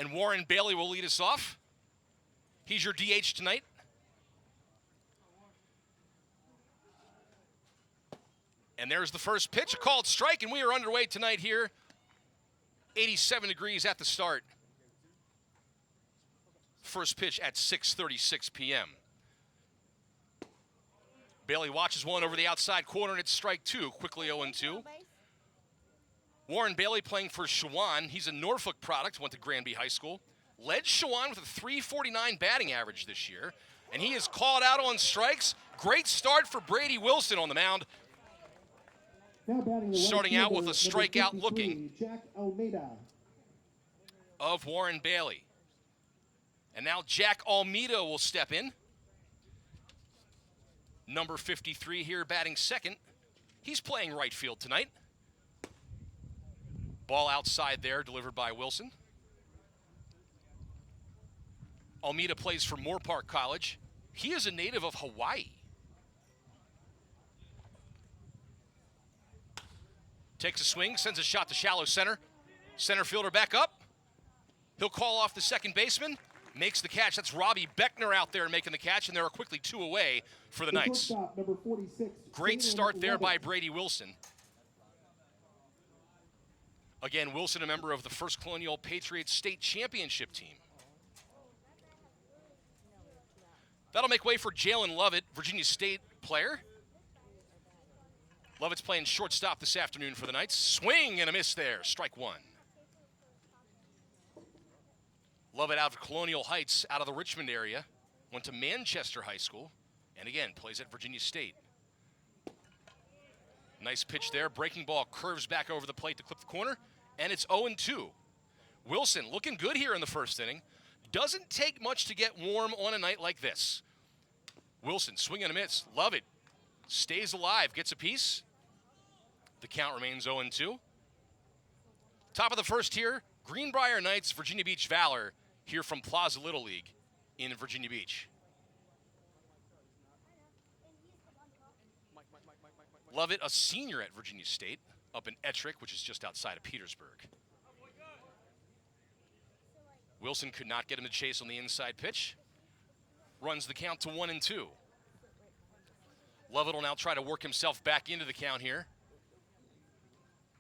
And Warren Bailey will lead us off. He's your DH tonight. And there's the first pitch, a called strike, and we are underway tonight here. 87 degrees at the start. First pitch at 6:36 p.m. Bailey watches one over the outside corner, and it's strike two, quickly 0-2. Warren Bailey playing for Shawan. He's a Norfolk product, went to Greenbrier High School. Led Shawan with a .349 batting average this year, and he is called out on strikes. Great start for Brady Wilson on the mound. Starting out with a strikeout looking of Warren Bailey. And now Jack Almeida will step in. Number 53 here batting second. He's playing right field tonight. Ball outside there, delivered by Wilson. Almeida plays for Moorpark College. He is a native of Hawaii. Takes a swing, sends a shot to shallow center. Center fielder back up. He'll call off the second baseman. Makes the catch. That's Robbie Beckner out there making the catch, and there are quickly two away for the Knights. Great start there by Brady Wilson. Again, Wilson, a member of the First Colonial Patriots State Championship team. That'll make way for Jalen Lovett, Virginia State player. Lovett's playing shortstop this afternoon for the Knights. Swing and a miss there, strike one. Lovett out of Colonial Heights, out of the Richmond area. Went to Manchester High School, and again, plays at Virginia State. Nice pitch there. Breaking ball curves back over the plate to clip the corner, and it's 0-2. Wilson looking good here in the first inning. Doesn't take much to get warm on a night like this. Wilson swing and a miss. Lovett stays alive, gets a piece. The count remains 0-2. Top of the first here, Greenbrier Knights, Virginia Beach Valor, here from Plaza Little League in Virginia Beach. Lovett, a senior at Virginia State, up in Ettrick, which is just outside of Petersburg. Wilson could not get him to chase on the inside pitch. Runs the count to 1-2. Lovett will now try to work himself back into the count here.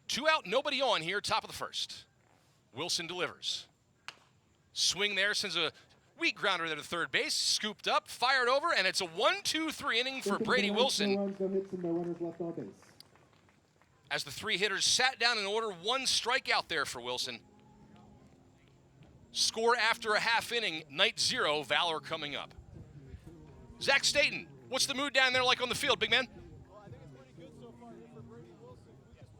2 out, nobody on here, top of the first. Wilson delivers. Swing there, sends a weak grounder there to third base, scooped up, fired over, and it's a 1-2-3 inning for Brady Wilson. As the three hitters sat down in order, 1 strikeout there for Wilson. Score after a half inning, Knight 0, Valor coming up. Zach Staten, what's the mood down there like on the field, big man?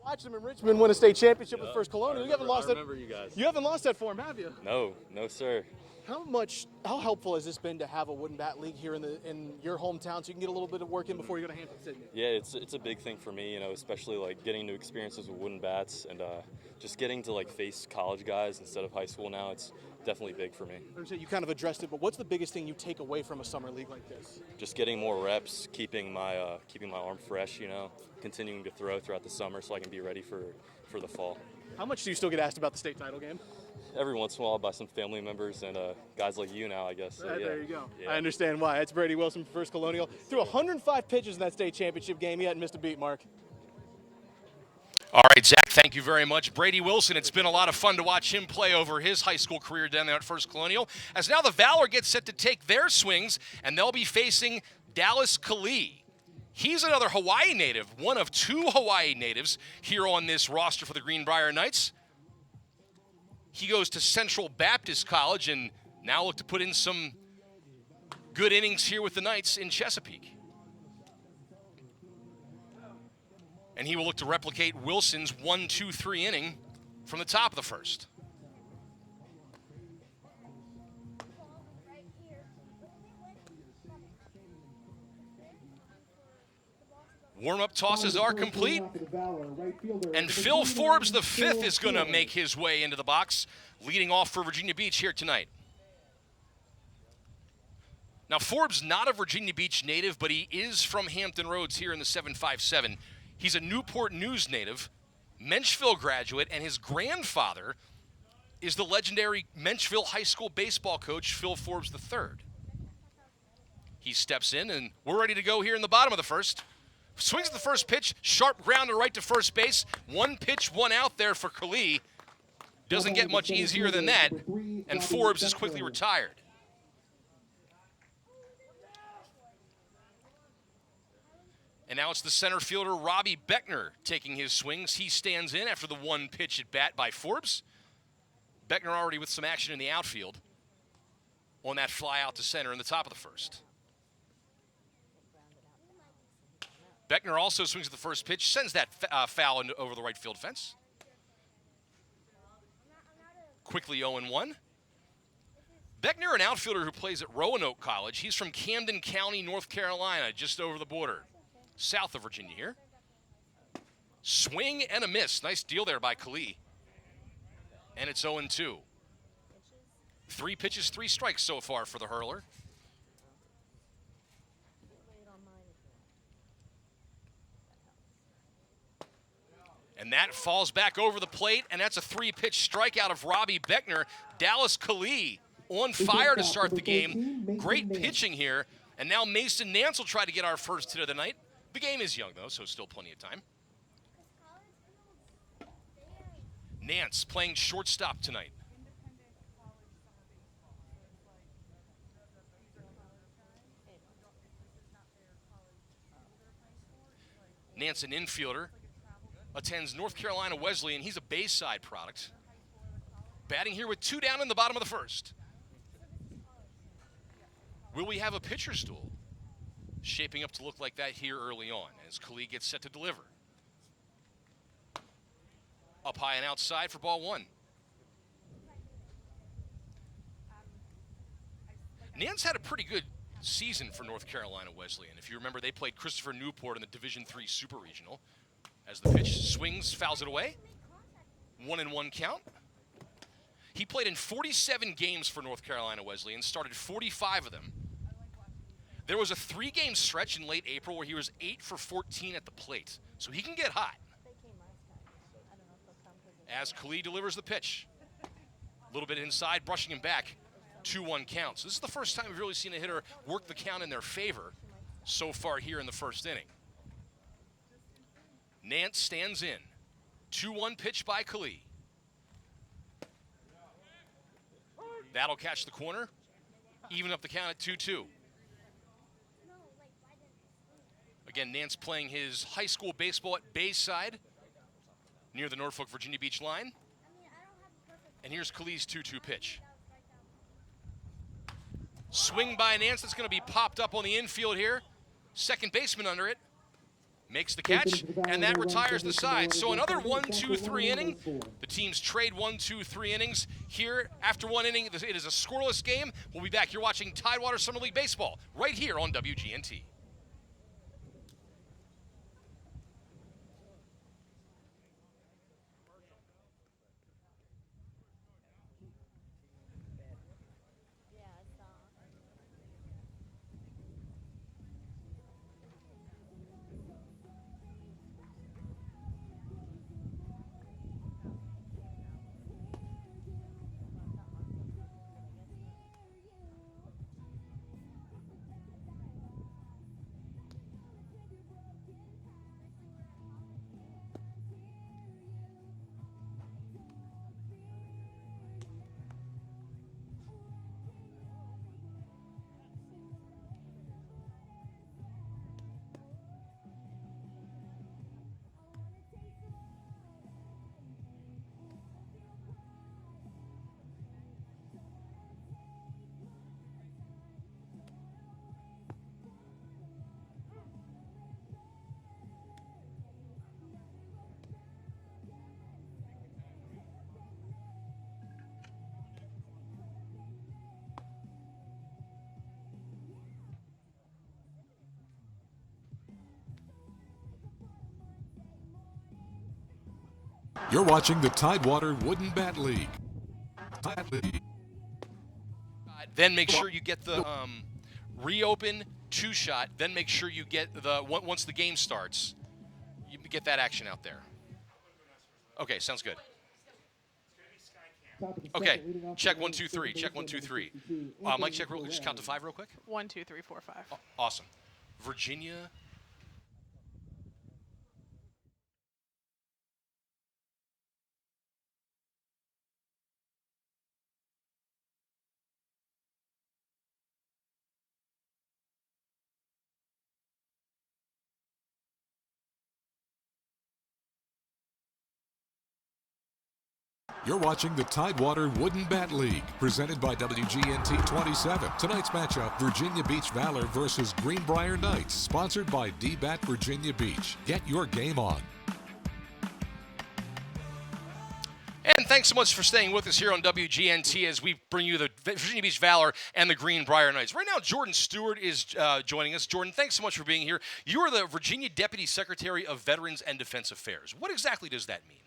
Watched them in Richmond win a state championship with First Colonial. You guys. You haven't lost that form, have you? No, sir. How helpful has this been to have a wooden bat league here in your hometown so you can get a little bit of work in before you go to Hampton Sydney? Yeah, it's a big thing for me, especially like getting new experiences with wooden bats and just getting to like face college guys instead of high school now. It's definitely big for me. You kind of addressed it, but what's the biggest thing you take away from a summer league like this? Just getting more reps, keeping my arm fresh, continuing to throw throughout the summer so I can be ready for the fall. How much do you still get asked about the state title game? Every once in a while by some family members and guys like you now, I guess. So, There you go. Yeah. I understand why. It's Brady Wilson from First Colonial. Threw 105 pitches in that state championship game. He hadn't missed a beat, Mark. All right, Zach, thank you very much. Brady Wilson, it's been a lot of fun to watch him play over his high school career down there at First Colonial. As now the Valor gets set to take their swings, and they'll be facing Dallas Kali. He's another Hawaii native, one of 2 Hawaii natives here on this roster for the Greenbrier Knights. He goes to Central Baptist College and now look to put in some good innings here with the Knights in Chesapeake. And he will look to replicate Wilson's 1-2-3 inning from the top of the first. Warm-up tosses are complete. And Phil Forbes, the 5th, is going to make his way into the box, leading off for Virginia Beach here tonight. Now, Forbes not a Virginia Beach native, but he is from Hampton Roads here in the 757. He's a Newport News native, Menchville graduate, and his grandfather is the legendary Menchville High School baseball coach, Phil Forbes III. He steps in, and we're ready to go here in the bottom of the first. Swings at the first pitch, sharp ground to right to first base. One pitch, one out there for Khalil. Doesn't get much easier than that, and Forbes is quickly retired. And now it's the center fielder, Robbie Beckner, taking his swings. He stands in after the one pitch at bat by Forbes. Beckner already with some action in the outfield on that fly out to center in the top of the first. Beckner also swings at the first pitch, sends that foul over the right field fence. Quickly 0-1. Beckner, an outfielder who plays at Roanoke College. He's from Camden County, North Carolina, just over the border, south of Virginia here. Swing and a miss. Nice deal there by Khalil. And it's 0-2. 3 pitches, 3 strikes so far for the hurler. And that falls back over the plate, and that's a 3-pitch strikeout of Robbie Beckner. Dallas Khalil on fire to start the game. Great pitching here. And now Mason Nance will try to get our first hit of the night. The game is young, though, so still plenty of time. Nance playing shortstop tonight. Nance, an infielder, attends North Carolina Wesleyan. He's a Bayside product. Batting here with 2 down in the bottom of the first. Will we have a pitcher's duel? Shaping up to look like that here early on as Khalil gets set to deliver. Up high and outside for ball 1. Nance had a pretty good season for North Carolina Wesleyan. If you remember, they played Christopher Newport in the Division III Super Regional. As the pitch swings, fouls it away. 1-1 count. He played in 47 games for North Carolina Wesleyan, started 45 of them. There was a 3-game stretch in late April where he was 8 for 14 at the plate. So he can get hot. As Khalil delivers the pitch. A little bit inside, brushing him back. 2-1 count. So this is the first time we've really seen a hitter work the count in their favor so far here in the first inning. Nance stands in. 2-1 pitch by Khalil. That'll catch the corner. Even up the count at 2-2. Again, Nance playing his high school baseball at Bayside near the Norfolk, Virginia Beach line. And here's Khalil's 2-2 pitch. Swing by Nance that's going to be popped up on the infield here. Second baseman under it. Makes the catch, and that retires the side. So another 1-2-3 inning. The teams trade 1-2-3 innings. Here, after 1 inning, it is a scoreless game. We'll be back. You're watching Tidewater Summer League Baseball right here on WGNT. You're watching the Tidewater Wooden Bat League. Then make sure you get the reopen 2-shot. Then make sure you get the once the game starts, you get that action out there. Okay, sounds good. Okay, check 1, 2, 3. Check 1, 2, 3. Mike, check real. Just count to 5 real quick. 1, 2, 3, 4, 5. Awesome. Virginia. You're watching the Tidewater Wooden Bat League, presented by WGNT 27. Tonight's matchup, Virginia Beach Valor versus Greenbrier Knights, sponsored by D-Bat Virginia Beach. Get your game on. And thanks so much for staying with us here on WGNT as we bring you the Virginia Beach Valor and the Greenbrier Knights. Right now, Jordan Stewart is joining us. Jordan, thanks so much for being here. You are the Virginia Deputy Secretary of Veterans and Defense Affairs. What exactly does that mean?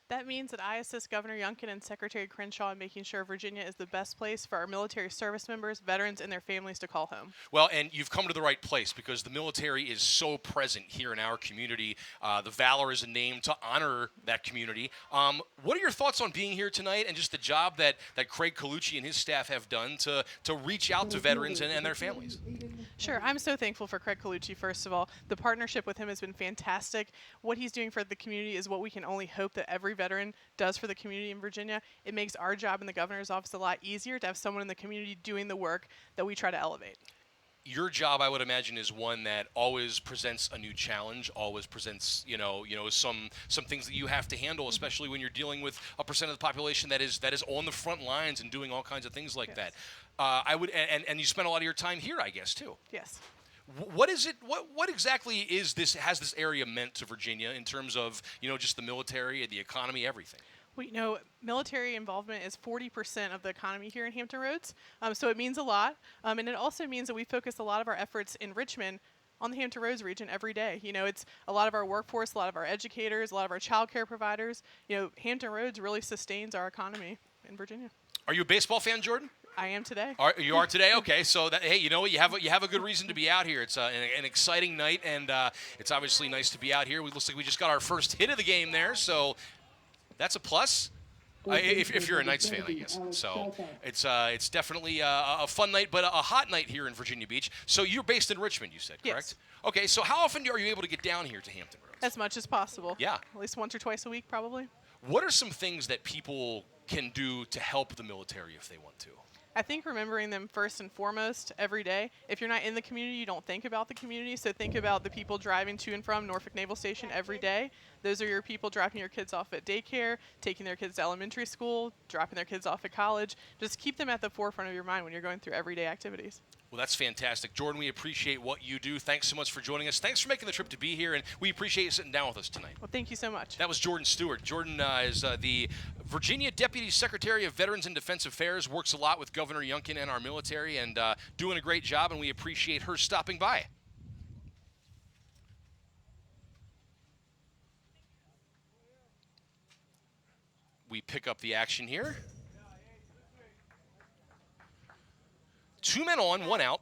That means that I assist Governor Youngkin and Secretary Crenshaw in making sure Virginia is the best place for our military service members, veterans, and their families to call home. Well, and you've come to the right place because the military is so present here in our community. The Valor is a name to honor that community. What are your thoughts on being here tonight and just the job that Craig Colucci and his staff have done to reach out to veterans and their families? Sure. I'm so thankful for Craig Colucci, first of all. The partnership with him has been fantastic. What he's doing for the community is what we can only hope that every veteran does for the community in Virginia. It makes our job in the governor's office a lot easier to have someone in the community doing the work that we try to elevate. Your job, I would imagine, is one that always presents a new challenge, always presents, some things that you have to handle, especially when you're dealing with a percent of the population that is on the front lines and doing all kinds of things like that. And you spend a lot of your time here, I guess, too. Yes. What is it? What exactly is this? Has this area meant to Virginia in terms of just the military, the economy, everything? Well, military involvement is 40% of the economy here in Hampton Roads, so it means a lot. And it also means that we focus a lot of our efforts in Richmond on the Hampton Roads region every day. It's a lot of our workforce, a lot of our educators, a lot of our child care providers. Hampton Roads really sustains our economy in Virginia. Are you a baseball fan, Jordan? I am today. You are today? Okay, so you have a good reason to be out here. It's an exciting night, and it's obviously nice to be out here. Looks like we just got our first hit of the game there, so that's a plus. If you're a Knights fan, I guess. So it's definitely a fun night, but a hot night here in Virginia Beach. So you're based in Richmond, you said, correct? Yes. Okay, so how often are you able to get down here to Hampton Roads? As much as possible. Yeah. At least once or twice a week, probably. What are some things that people can do to help the military if they want to? I think remembering them first and foremost every day. If you're not in the community, you don't think about the community, so think about the people driving to and from Norfolk Naval Station every day. Those are your people dropping your kids off at daycare, taking their kids to elementary school, dropping their kids off at college. Just keep them at the forefront of your mind when you're going through everyday activities. Well, that's fantastic. Jordan, we appreciate what you do. Thanks so much for joining us. Thanks for making the trip to be here, and we appreciate you sitting down with us tonight. Well, thank you so much. That was Jordan Stewart. Jordan is the Virginia Deputy Secretary of Veterans and Defense Affairs, works a lot with Governor Youngkin and our military, and doing a great job, and we appreciate her stopping by. We pick up the action here. 2 men on, 1 out.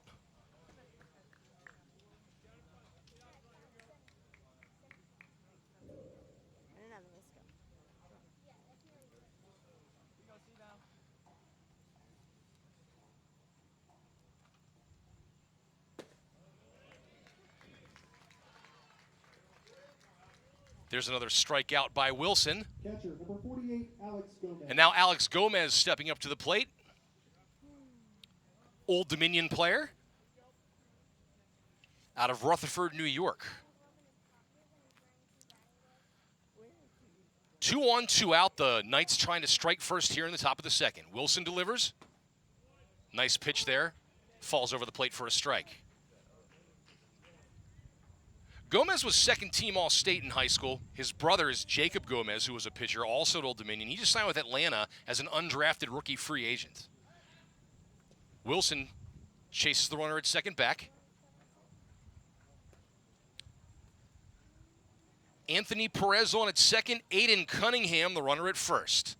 There's another strikeout by Wilson. Catcher, number 48, Alex Gomez. And now Alex Gomez stepping up to the plate. Old Dominion player out of Rutherford, New York. 2 on, 2 out. The Knights trying to strike first here in the top of the second. Wilson delivers. Nice pitch there. Falls over the plate for a strike. Gomez was second-team All-State in high school. His brother is Jacob Gomez, who was a pitcher, also at Old Dominion. He just signed with Atlanta as an undrafted rookie free agent. Wilson chases the runner at second back. Anthony Perez on at second. Aiden Cunningham, the runner at first.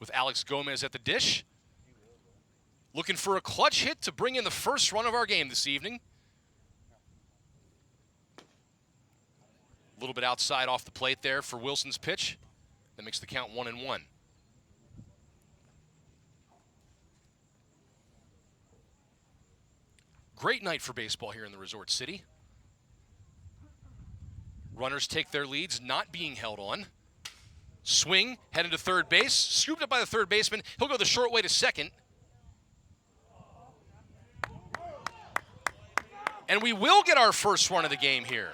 With Alex Gomez at the dish. Looking for a clutch hit to bring in the first run of our game this evening. A little bit outside off the plate there for Wilson's pitch. That makes the count 1-1. Great night for baseball here in the Resort City. Runners take their leads, not being held on. Swing, headed to third base, scooped up by the third baseman. He'll go the short way to second. And we will get our first run of the game here.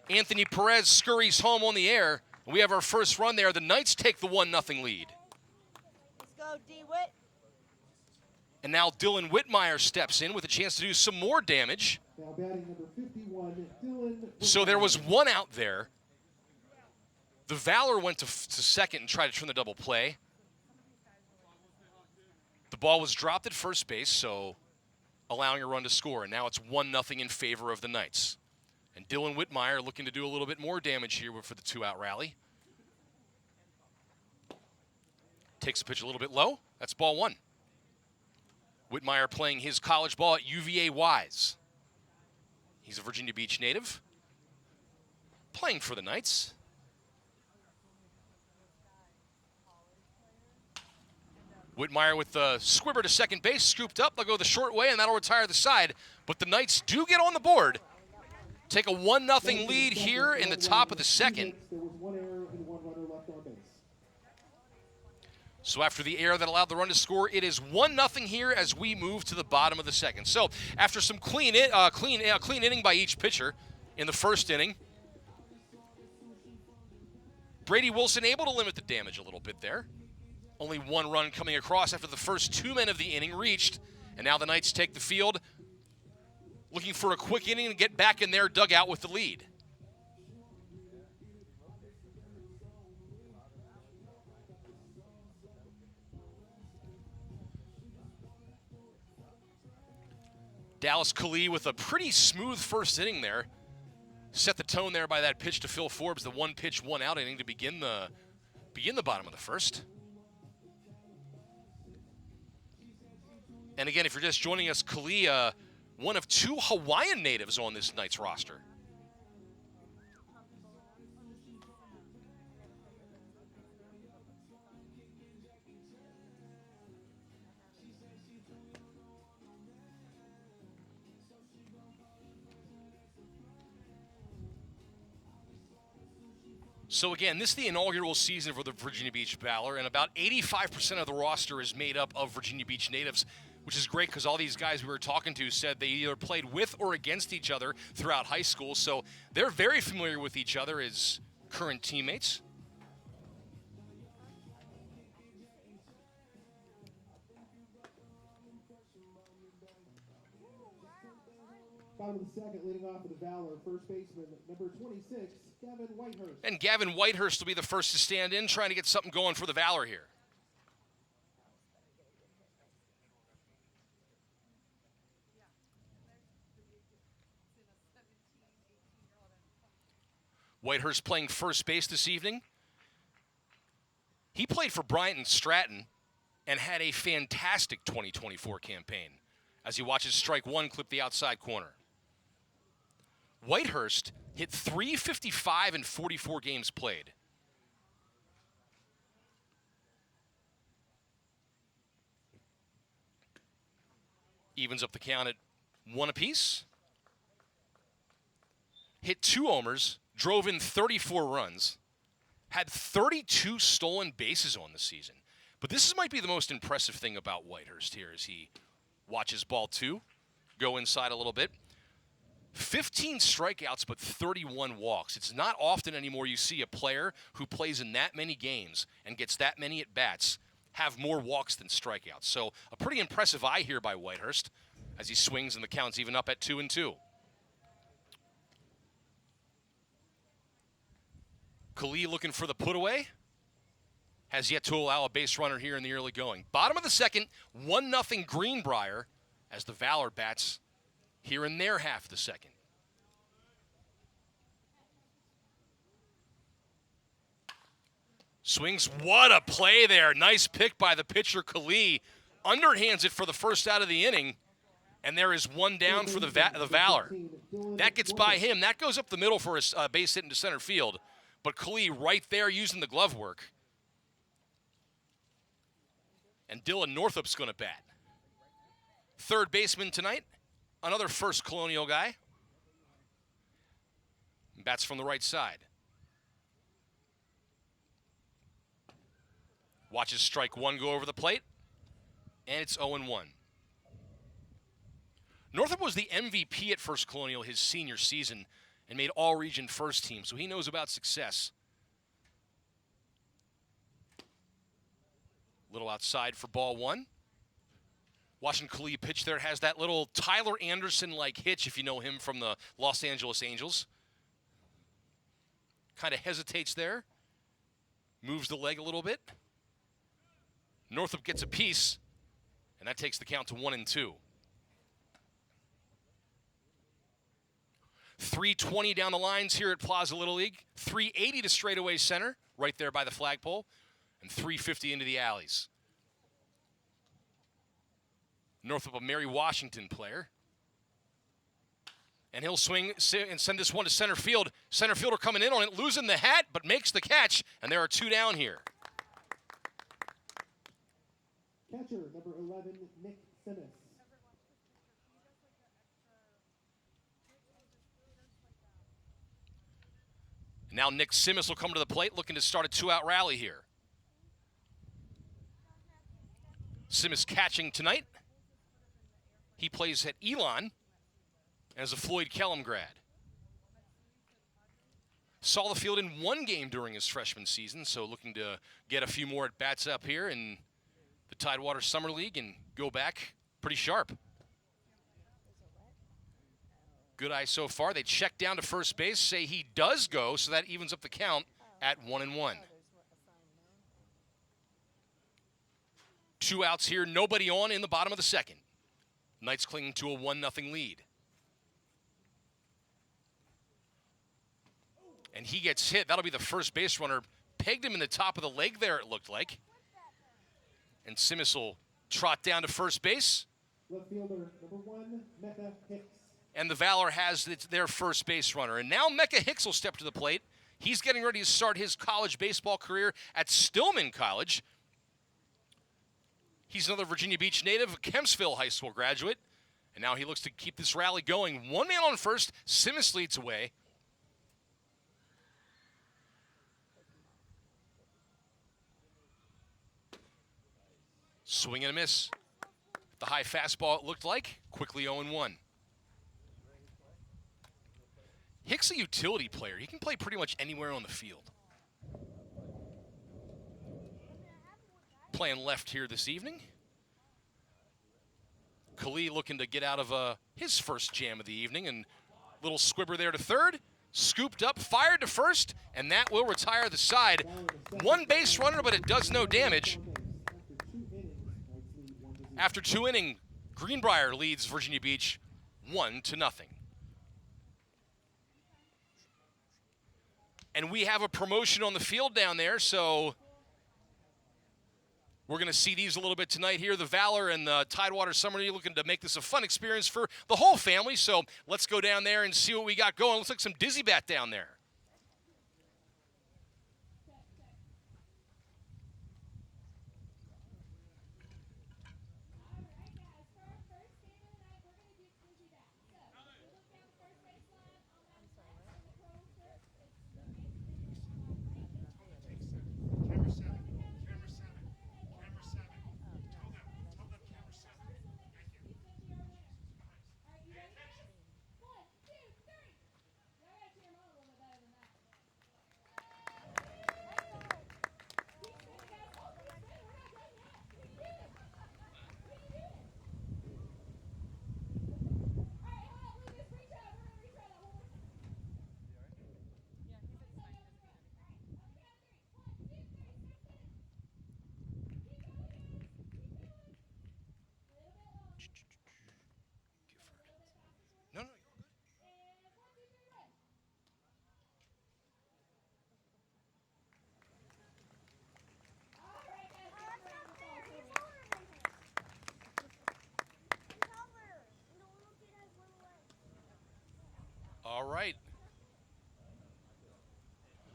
Anthony Perez scurries home on the air. We have our first run there. The Knights take the 1-0 lead. Let's go, D-Witt. And now Dylan Whitmire steps in with a chance to do some more damage. Now batting number 51, Dylan. So there was one out there. The Valor went to second and tried to turn the double play. The ball was dropped at first base, so allowing a run to score. And now it's 1-0 in favor of the Knights. And Dylan Whitmire looking to do a little bit more damage here for the two-out rally. Takes the pitch a little bit low. That's ball one. Whitmire playing his college ball at UVA Wise. He's a Virginia Beach native. Playing for the Knights. Whitmire with the squibber to second base, scooped up. They'll go the short way, and that'll retire the side. But the Knights do get on the board. Take a 1-0 lead here in the top of the second. There was one error and one runner left on base. So after the error that allowed the run to score, it is 1-0 here as we move to the bottom of the second. So after some clean inning by each pitcher in the first inning, Brady Wilson able to limit the damage a little bit there. Only one run coming across after the first two men of the inning reached. And now the Knights take the field, looking for a quick inning and get back in their dugout with the lead. Dallas Kali with a pretty smooth first inning there. Set the tone there by that pitch to Phil Forbes, the one pitch, one out inning to begin the bottom of the first. And again, if you're just joining us, Kali, one of two Hawaiian natives on this Knights roster. So again, this is the inaugural season for the Virginia Beach Valor, and about 85% of the roster is made up of Virginia Beach natives, which is great because all these guys we were talking to said they either played with or against each other throughout high school, so they're very familiar with each other as current teammates. Bottom of the second, leading off for the Valor, first baseman, number 26, Gavin Whitehurst. And Gavin Whitehurst will be the first to stand in, trying to get something going for the Valor here. Whitehurst playing first base this evening. He played for Bryant and Stratton and had a fantastic 2024 campaign as he watches strike one clip the outside corner. Whitehurst hit .355 in 44 games played. Evens up the count at one apiece. Hit 2 homers, drove in 34 runs, had 32 stolen bases on the season. But this might be the most impressive thing about Whitehurst here as he watches ball 2 go inside a little bit. 15 strikeouts, but 31 walks. It's not often anymore you see a player who plays in that many games and gets that many at-bats have more walks than strikeouts. So a pretty impressive eye here by Whitehurst as he swings and the count's even up at 2-2. Kali looking for the put-away. Has yet to allow a base runner here in the early going. Bottom of the second, 1-0 Greenbrier as the Valor bats here in their half of the second. Swings, what a play there. Nice pick by the pitcher, Kali. Underhands it for the first out of the inning, and there is one down for the Valor. That gets by him. That goes up the middle for a base hit into center field, but Kali right there using the glove work. And Dylan Northup's going to bat. Third baseman tonight, another First Colonial guy. Bats from the right side. Watches strike one go over the plate, and it's 0-1. Northup was the MVP at First Colonial his senior season and made all-region first team, so he knows about success. Little outside for ball one. Watching Khalil pitch there, has that little Tyler Anderson-like hitch, if you know him from the Los Angeles Angels. Kind of hesitates there. Moves the leg a little bit. Northup gets a piece, and that takes the count to 1-2. 320 down the lines here at Plaza Little League. 380 to straightaway center, right there by the flagpole, and 350 into the alleys. Northup, a Mary Washington player. And he'll swing and send this one to center field. Center fielder coming in on it, losing the hat, but makes the catch, and there are two down here. Catcher, number 11, Nick Simmons. Now Nick Simmons will come to the plate, looking to start a two-out rally here. Simmons catching tonight. He plays at Elon as a Floyd Kellum grad. Saw the field in one game during his freshman season, so looking to get a few more at-bats up here in the Tidewater Summer League and go back pretty sharp. Good eye so far. They check down to first base, say he does go, so that evens up the count at 1-1. Two outs here, nobody on in the bottom of the second. Knights clinging to a 1-0 lead. And he gets hit. That'll be the first base runner. Pegged him in the top of the leg there, it looked like. And Simmons will trot down to first base. Left fielder, number 1, Mecca Hicks. And the Valor has their first base runner. And now Mecca Hicks will step to the plate. He's getting ready to start his college baseball career at Stillman College. He's another Virginia Beach native, Kempsville High School graduate. And now he looks to keep this rally going. One man on first, Simmons leads away. Swing and a miss. The high fastball, it looked like. Quickly 0-1. Hicks a utility player. He can play pretty much anywhere on the field. Playing left here this evening. Khalil looking to get out of his first jam of the evening. And little squibber there to third. Scooped up, fired to first, and that will retire the side. One base runner, but it does no damage. After 2 innings, Greenbrier leads Virginia Beach 1-0. And we have a promotion on the field down there, so we're going to see these a little bit tonight here. The Valor and the Tidewater Summer League looking to make this a fun experience for the whole family. So let's go down there and see what we got going. Looks like some dizzy bat down there.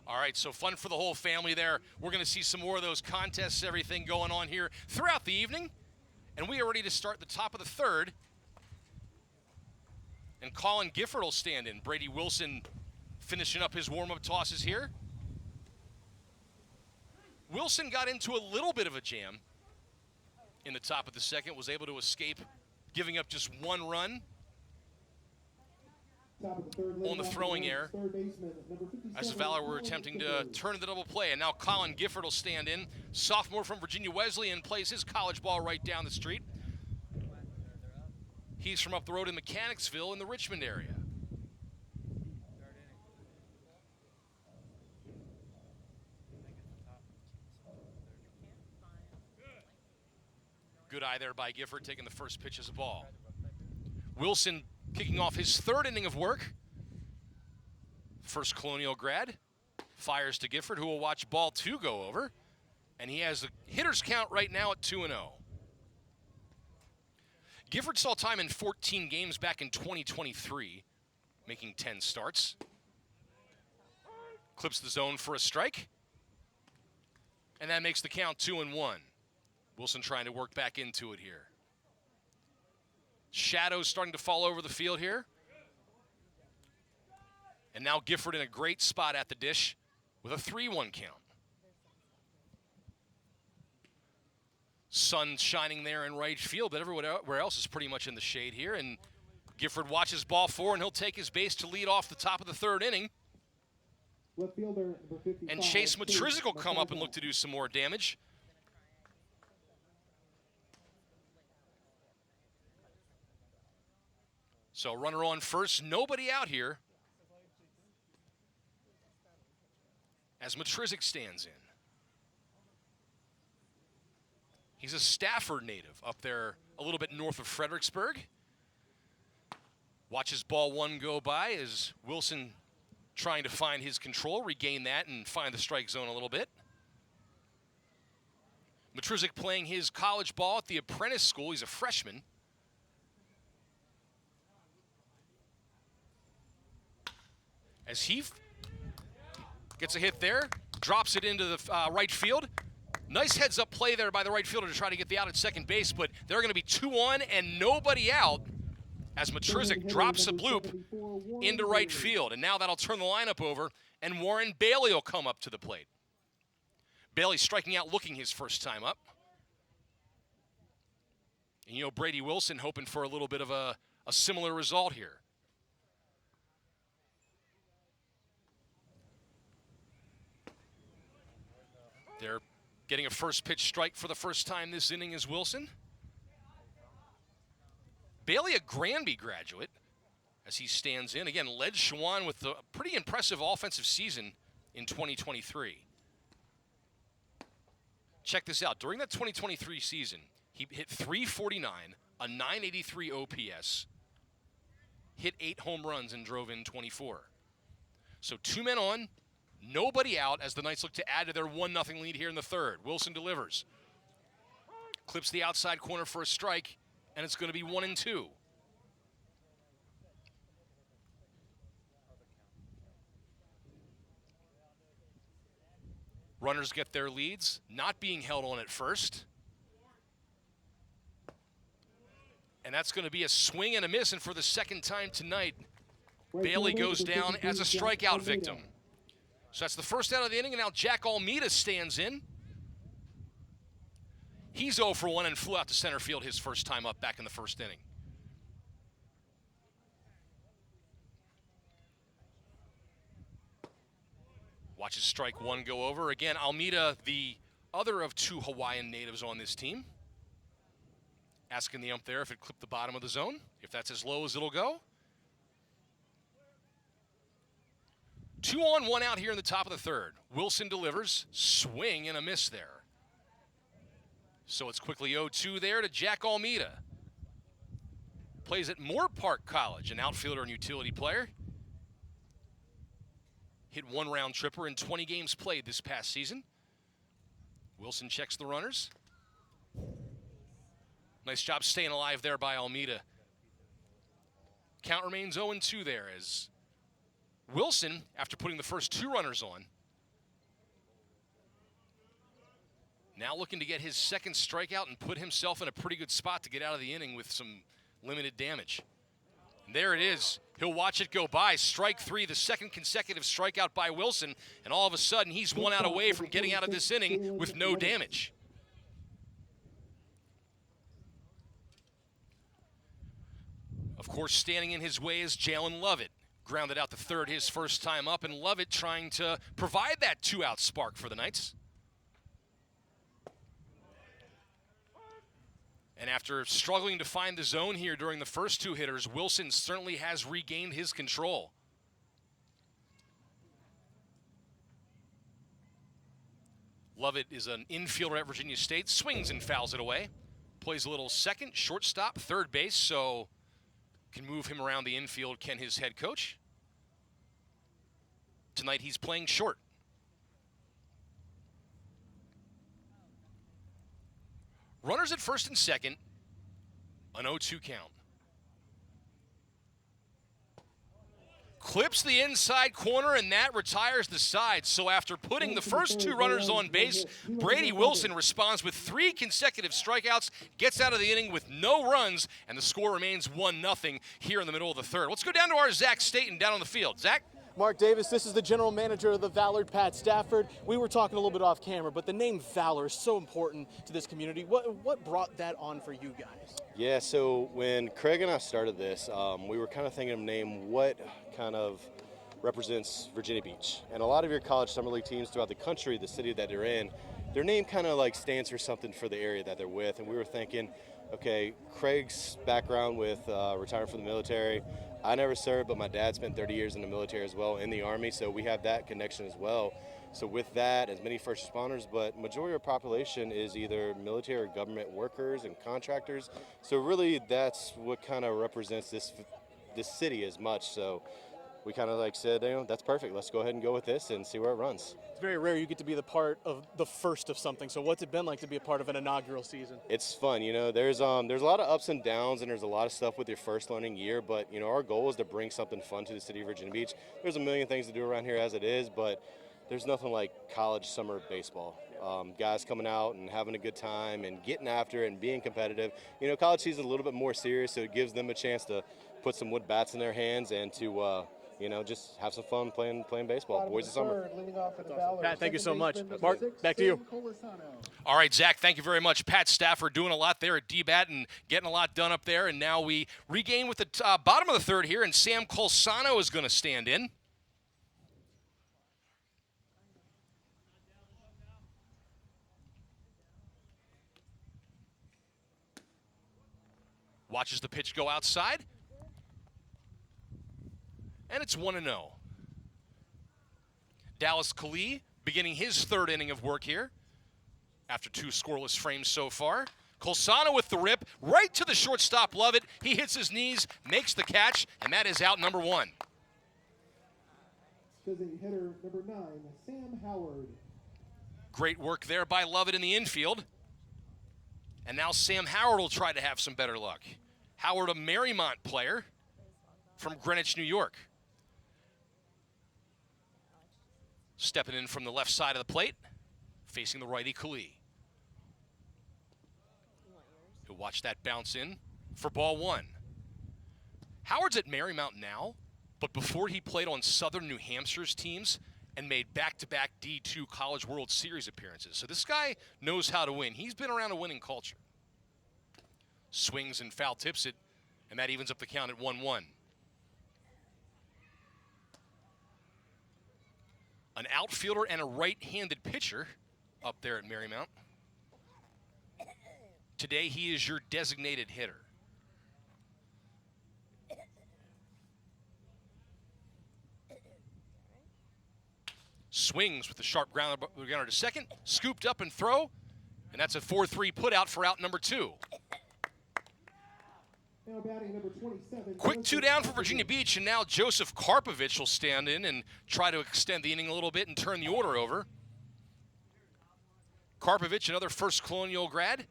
All right, so fun for the whole family there. We're going to see some more of those contests, everything going on here throughout the evening. And we are ready to start the top of the third. And Colin Gifford will stand in. Brady Wilson finishing up his warm-up tosses here. Wilson got into a little bit of a jam in the top of the second, was able to escape giving up just one run on the throwing error as the Valor were attempting to turn the double play. And now Colin Gifford will stand in. Sophomore from Virginia Wesleyan plays his college ball right down the street. He's from up the road in Mechanicsville in the Richmond area. Good eye there by Gifford, taking the first pitch as a ball. Wilson kicking off his third inning of work. First Colonial grad. Fires to Gifford, who will watch ball 2 go over. And he has a hitter's count right now at 2-0. Gifford saw time in 14 games back in 2023, making 10 starts. Clips the zone for a strike. And that makes the count 2-1. Wilson trying to work back into it here. Shadows starting to fall over the field here. And now Gifford in a great spot at the dish with a 3-1 count. Sun shining there in right field, but everywhere else is pretty much in the shade here. And Gifford watches ball 4, and he'll take his base to lead off the top of the third inning. And Chase Matrizik will come up and look to do some more damage. So runner on first, nobody out here as Matrizik stands in. He's a Stafford native up there a little bit north of Fredericksburg. Watches ball 1 go by as Wilson trying to find his control, regain that, and find the strike zone a little bit. Matrizik playing his college ball at the apprentice school. He's a freshman. As he gets a hit there, drops it into the right field. Nice heads-up play there by the right fielder to try to get the out at second base, but they're going to be 2 on and nobody out as Matrizik drops a bloop into right field. And now that'll turn the lineup over, and Warren Bailey will come up to the plate. Bailey striking out, looking his first time up. And you know, Brady Wilson hoping for a little bit of a similar result here. They're getting a first pitch strike for the first time this inning is Wilson. Bailey, a Granby graduate, as he stands in. Again, led Shawan with a pretty impressive offensive season in 2023. Check this out. During that 2023 season, he hit .349, a .983 OPS, hit 8 home runs, and drove in 24. So 2 men on, nobody out as the Knights look to add to their 1-0 lead here in the third. Wilson delivers. Clips the outside corner for a strike, and it's going to be 1-2. Runners get their leads, not being held on at first. And that's going to be a swing and a miss, and for the second time tonight, Bailey goes down as a strikeout victim. So that's the first out of the inning, and now Jack Almeida stands in. He's 0 for 1 and flew out to center field his first time up back in the first inning. Watches strike 1 go over. Again, Almeida, the other of 2 Hawaiian natives on this team. Asking the ump there if it clipped the bottom of the zone. If that's as low as it'll go. 2 on, 1 out here in the top of the third. Wilson delivers. Swing and a miss there. So it's quickly 0-2 there to Jack Almeida. Plays at Moore Park College, an outfielder and utility player. Hit 1 round tripper in 20 games played this past season. Wilson checks the runners. Nice job staying alive there by Almeida. Count remains 0-2 there as Wilson, after putting the first 2 runners on, Now looking to get his second strikeout and put himself in a pretty good spot to get out of the inning with some limited damage. And there it is. He'll watch it go by. Strike 3, the second consecutive strikeout by Wilson, and all of a sudden he's 1 out away from getting out of this inning with no damage. Of course, standing in his way is Jalen Lovett. Grounded out to third his first time up, and Lovett trying to provide that 2-out spark for the Knights. And after struggling to find the zone here during the first 2 hitters, Wilson certainly has regained his control. Lovett is an infielder at Virginia State, swings and fouls it away. Plays a little second, shortstop, third base, so can move him around the infield, can his head coach. Tonight he's playing short. Runners at first and second, an 0-2 count. Clips the inside corner, and that retires the side. So after putting the first 2 runners on base, Brady Wilson responds with 3 consecutive strikeouts, gets out of the inning with no runs, and the score remains 1-0 here in the middle of the third. Let's go down to our Zach Staten down on the field. Zach? Mark Davis, this is the general manager of the Valor, Pat Stafford. We were talking a little bit off camera, but the name Valor is so important to this community. What brought that on for you guys? Yeah, so when Craig and I started this, we were kind of thinking of a name, what kind of represents Virginia Beach. And a lot of your college summer league teams throughout the country, the city that they're in, their name kind of like stands for something for the area that they're with. And we were thinking, okay, Craig's background with retiring from the military, I never served, but my dad spent 30 years in the military as well, in the Army, so we have that connection as well. So with that, as many first responders, but majority of our population is either military or government workers and contractors. So really that's what kind of represents this city as much. So we kind of like said, that's perfect. Let's go ahead and go with this and see where it runs. It's very rare you get to be the part of the first of something. So what's it been like to be a part of an inaugural season? It's fun. There's a lot of ups and downs, and there's a lot of stuff with your first learning year. But our goal is to bring something fun to the city of Virginia Beach. There's a million things to do around here as it is, but there's nothing like college summer baseball. Guys coming out and having a good time and getting after it and being competitive. College season is a little bit more serious, so it gives them a chance to put some wood bats in their hands and to just have some fun playing baseball. Boys of summer. Pat, thank you so much. Mark, back to you. All right, Zach, thank you very much. Pat Stafford doing a lot there at D-Bat and getting a lot done up there. And now we regain with the bottom of the third here, and Sam Colsano is going to stand in. Watches the pitch go outside. And it's 1-0. Dallas Khalil beginning his third inning of work here after 2 scoreless frames so far. Colsano with the rip right to the shortstop. Lovett. He hits his knees, makes the catch, and that is out number 1. Visiting hitter number 9, Sam Howard. Great work there by Lovett in the infield. And now Sam Howard will try to have some better luck. Howard, a Marymount player from Greenwich, New York. Stepping in from the left side of the plate, facing the righty Khalil. He'll watch that bounce in for ball 1. Howard's at Marymount now, but before he played on Southern New Hampshire's teams and made back-to-back D2 College World Series appearances. So this guy knows how to win. He's been around a winning culture. Swings and foul tips it, and that evens up the count at 1-1. An outfielder and a right-handed pitcher up there at Marymount. Today he is your designated hitter. Swings with the sharp grounder to second, scooped up and throw, and that's a 4-3 put out for out number 2. Now batting number 27. Quick 2 down for Virginia Beach, and now Joseph Karpovich will stand in and try to extend the inning a little bit and turn the order over. Karpovich, another First Colonial grad,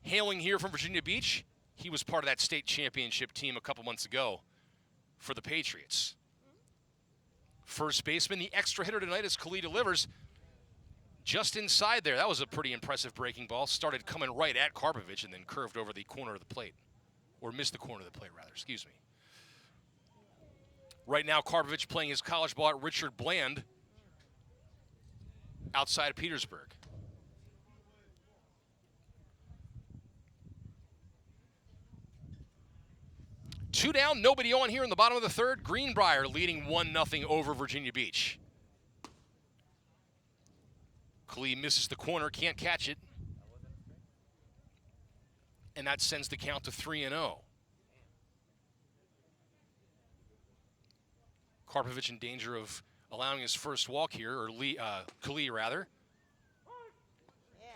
hailing here from Virginia Beach. He was part of that state championship team a couple months ago for the Patriots. First baseman, the extra hitter tonight as Khalil delivers. just inside there. That was a pretty impressive breaking ball. Started coming right at Karpovich and then curved over the corner of the plate. Or missed the corner of the plate, rather. Excuse me. Right now, Karpovich playing his college ball at Richard Bland outside of Petersburg. Two down, nobody on here in the bottom of the third. Greenbrier leading 1-0 over Virginia Beach. Klee misses the corner, can't catch it. And that sends the count to 3-0. Karpovich in danger of allowing his first walk here, or Klee rather. Yeah.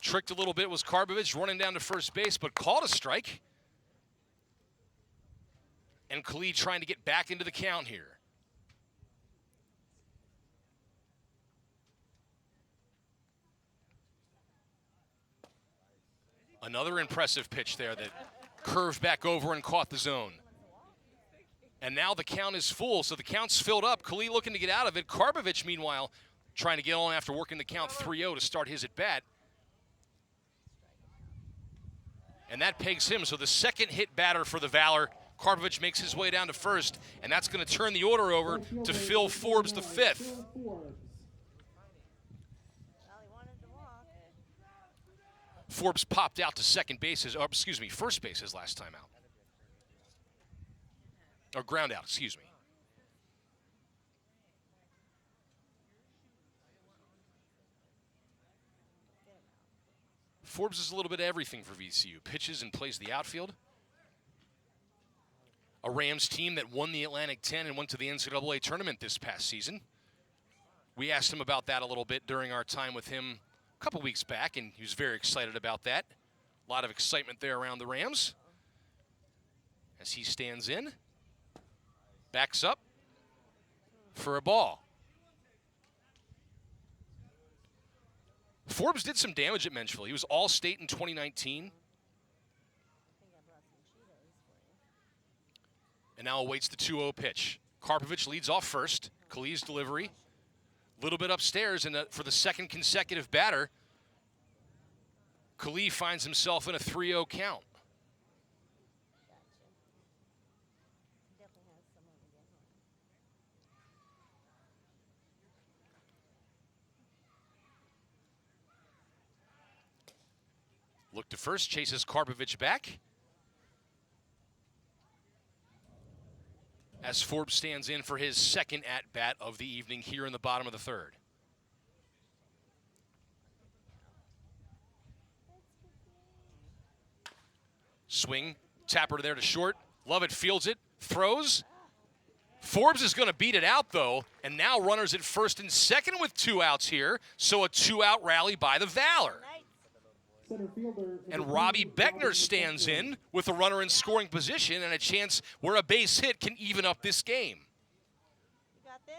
Tricked a little bit was Karpovich running down to first base, but called a strike. And Klee trying to get back into the count here. Another impressive pitch there that curved back over and caught the zone. And now the count is full, so the count's filled up. Klee looking to get out of it. Karpovich, meanwhile, trying to get on after working the count 3-0 to start his at-bat. And that pegs him, so the second hit batter for the Valor. Karpovich makes his way down to first, and that's going to turn the order over to Phil Forbes, the fifth. Well, he wanted to walk. Forbes popped out to first base his last time out. Or ground out, excuse me. Forbes is a little bit of everything for VCU. Pitches and plays the outfield. A Rams team that won the Atlantic 10 and went to the NCAA tournament this past season. We asked him about that a little bit during our time with him a couple weeks back, and he was very excited about that. A lot of excitement there around the Rams. As he stands in, backs up for a ball. Forbes did some damage at Menchville. He was All-State in 2019. And now awaits the 2-0 pitch. Karpovich leads off first. Klee's delivery. A little bit upstairs, and for the second consecutive batter, Klee finds himself in a 3-0 count. Look to first, chases Karpovich back. As Forbes stands in for his second at-bat of the evening here in the bottom of the third. Swing, tapper there to short. Lovett fields it, throws. Forbes is going to beat it out, though, and now runners at first and second with 2 outs here, so a 2-out rally by the Valor. And Robbie Beckner stands in with a runner in scoring position and a chance where a base hit can even up this game. You got this?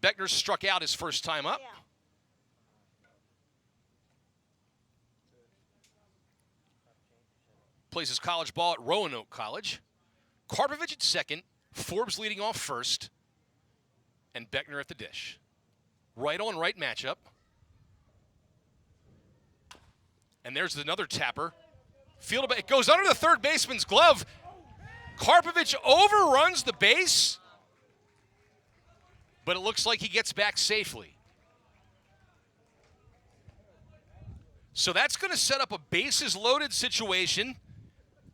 Beckner struck out his first time up. Yeah. Plays his college ball at Roanoke College. Karpovich at second, Forbes leading off first, and Beckner at the dish. Right on right matchup. And there's another tapper. It goes under the third baseman's glove. Karpovich overruns the base, but it looks like he gets back safely. So that's going to set up a bases loaded situation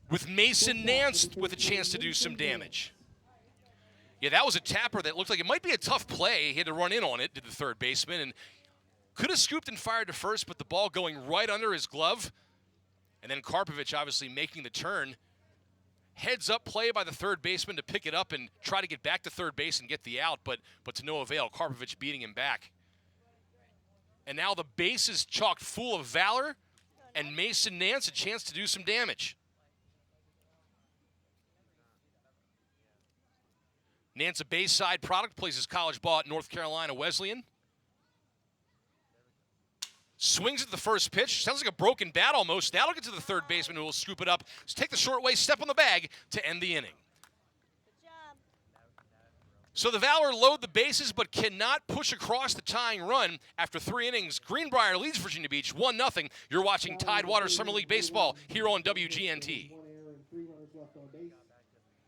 with Mason Nance with a chance to do some damage. Yeah, that was a tapper that looked like it might be a tough play. He had to run in on it, did the third baseman, and could have scooped and fired to first, but the ball going right under his glove. And then Karpovich obviously making the turn. Heads up play by the third baseman to pick it up and try to get back to third base and get the out, but to no avail. Karpovich beating him back. And now the base is chocked full of Valor and Mason Nance, a chance to do some damage. Nance, a Bayside product, plays his college ball at North Carolina Wesleyan. Swings at the first pitch. Sounds like a broken bat almost. That'll get to the third baseman who will scoop it up. Just take the short way, step on the bag to end the inning. Good job. So the Valor load the bases but cannot push across the tying run. After 3 innings, Greenbrier leads Virginia Beach 1-0. You're watching Tidewater Summer League Baseball here on WGNT. 1 error and 3 runners left on base.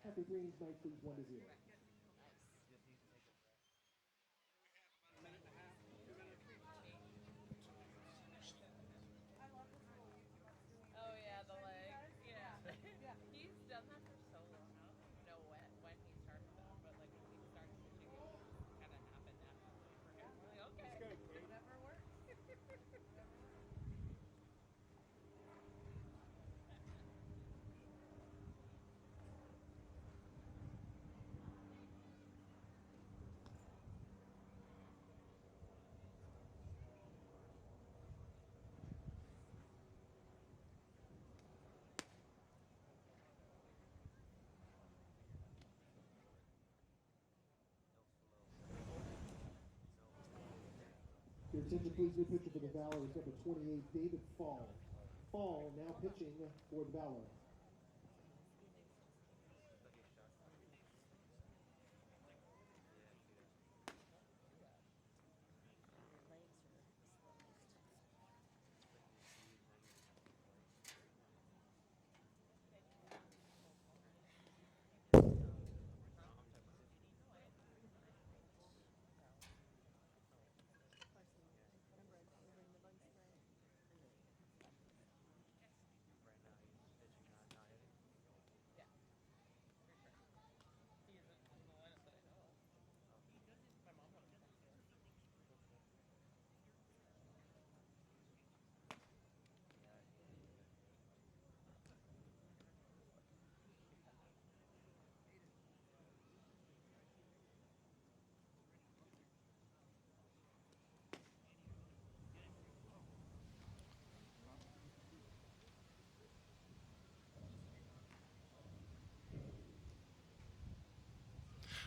After 3 innings, Knights leads 1-0. Oh yeah, the leg. Yeah. He's done that for so long. I don't even know when he started that, but like when he started pitching, it kind of happened naturally for him. Like, okay, whatever works. Your attention, please. New pitcher for the Valor is number 28, David Fall. Fall now pitching for the Valor.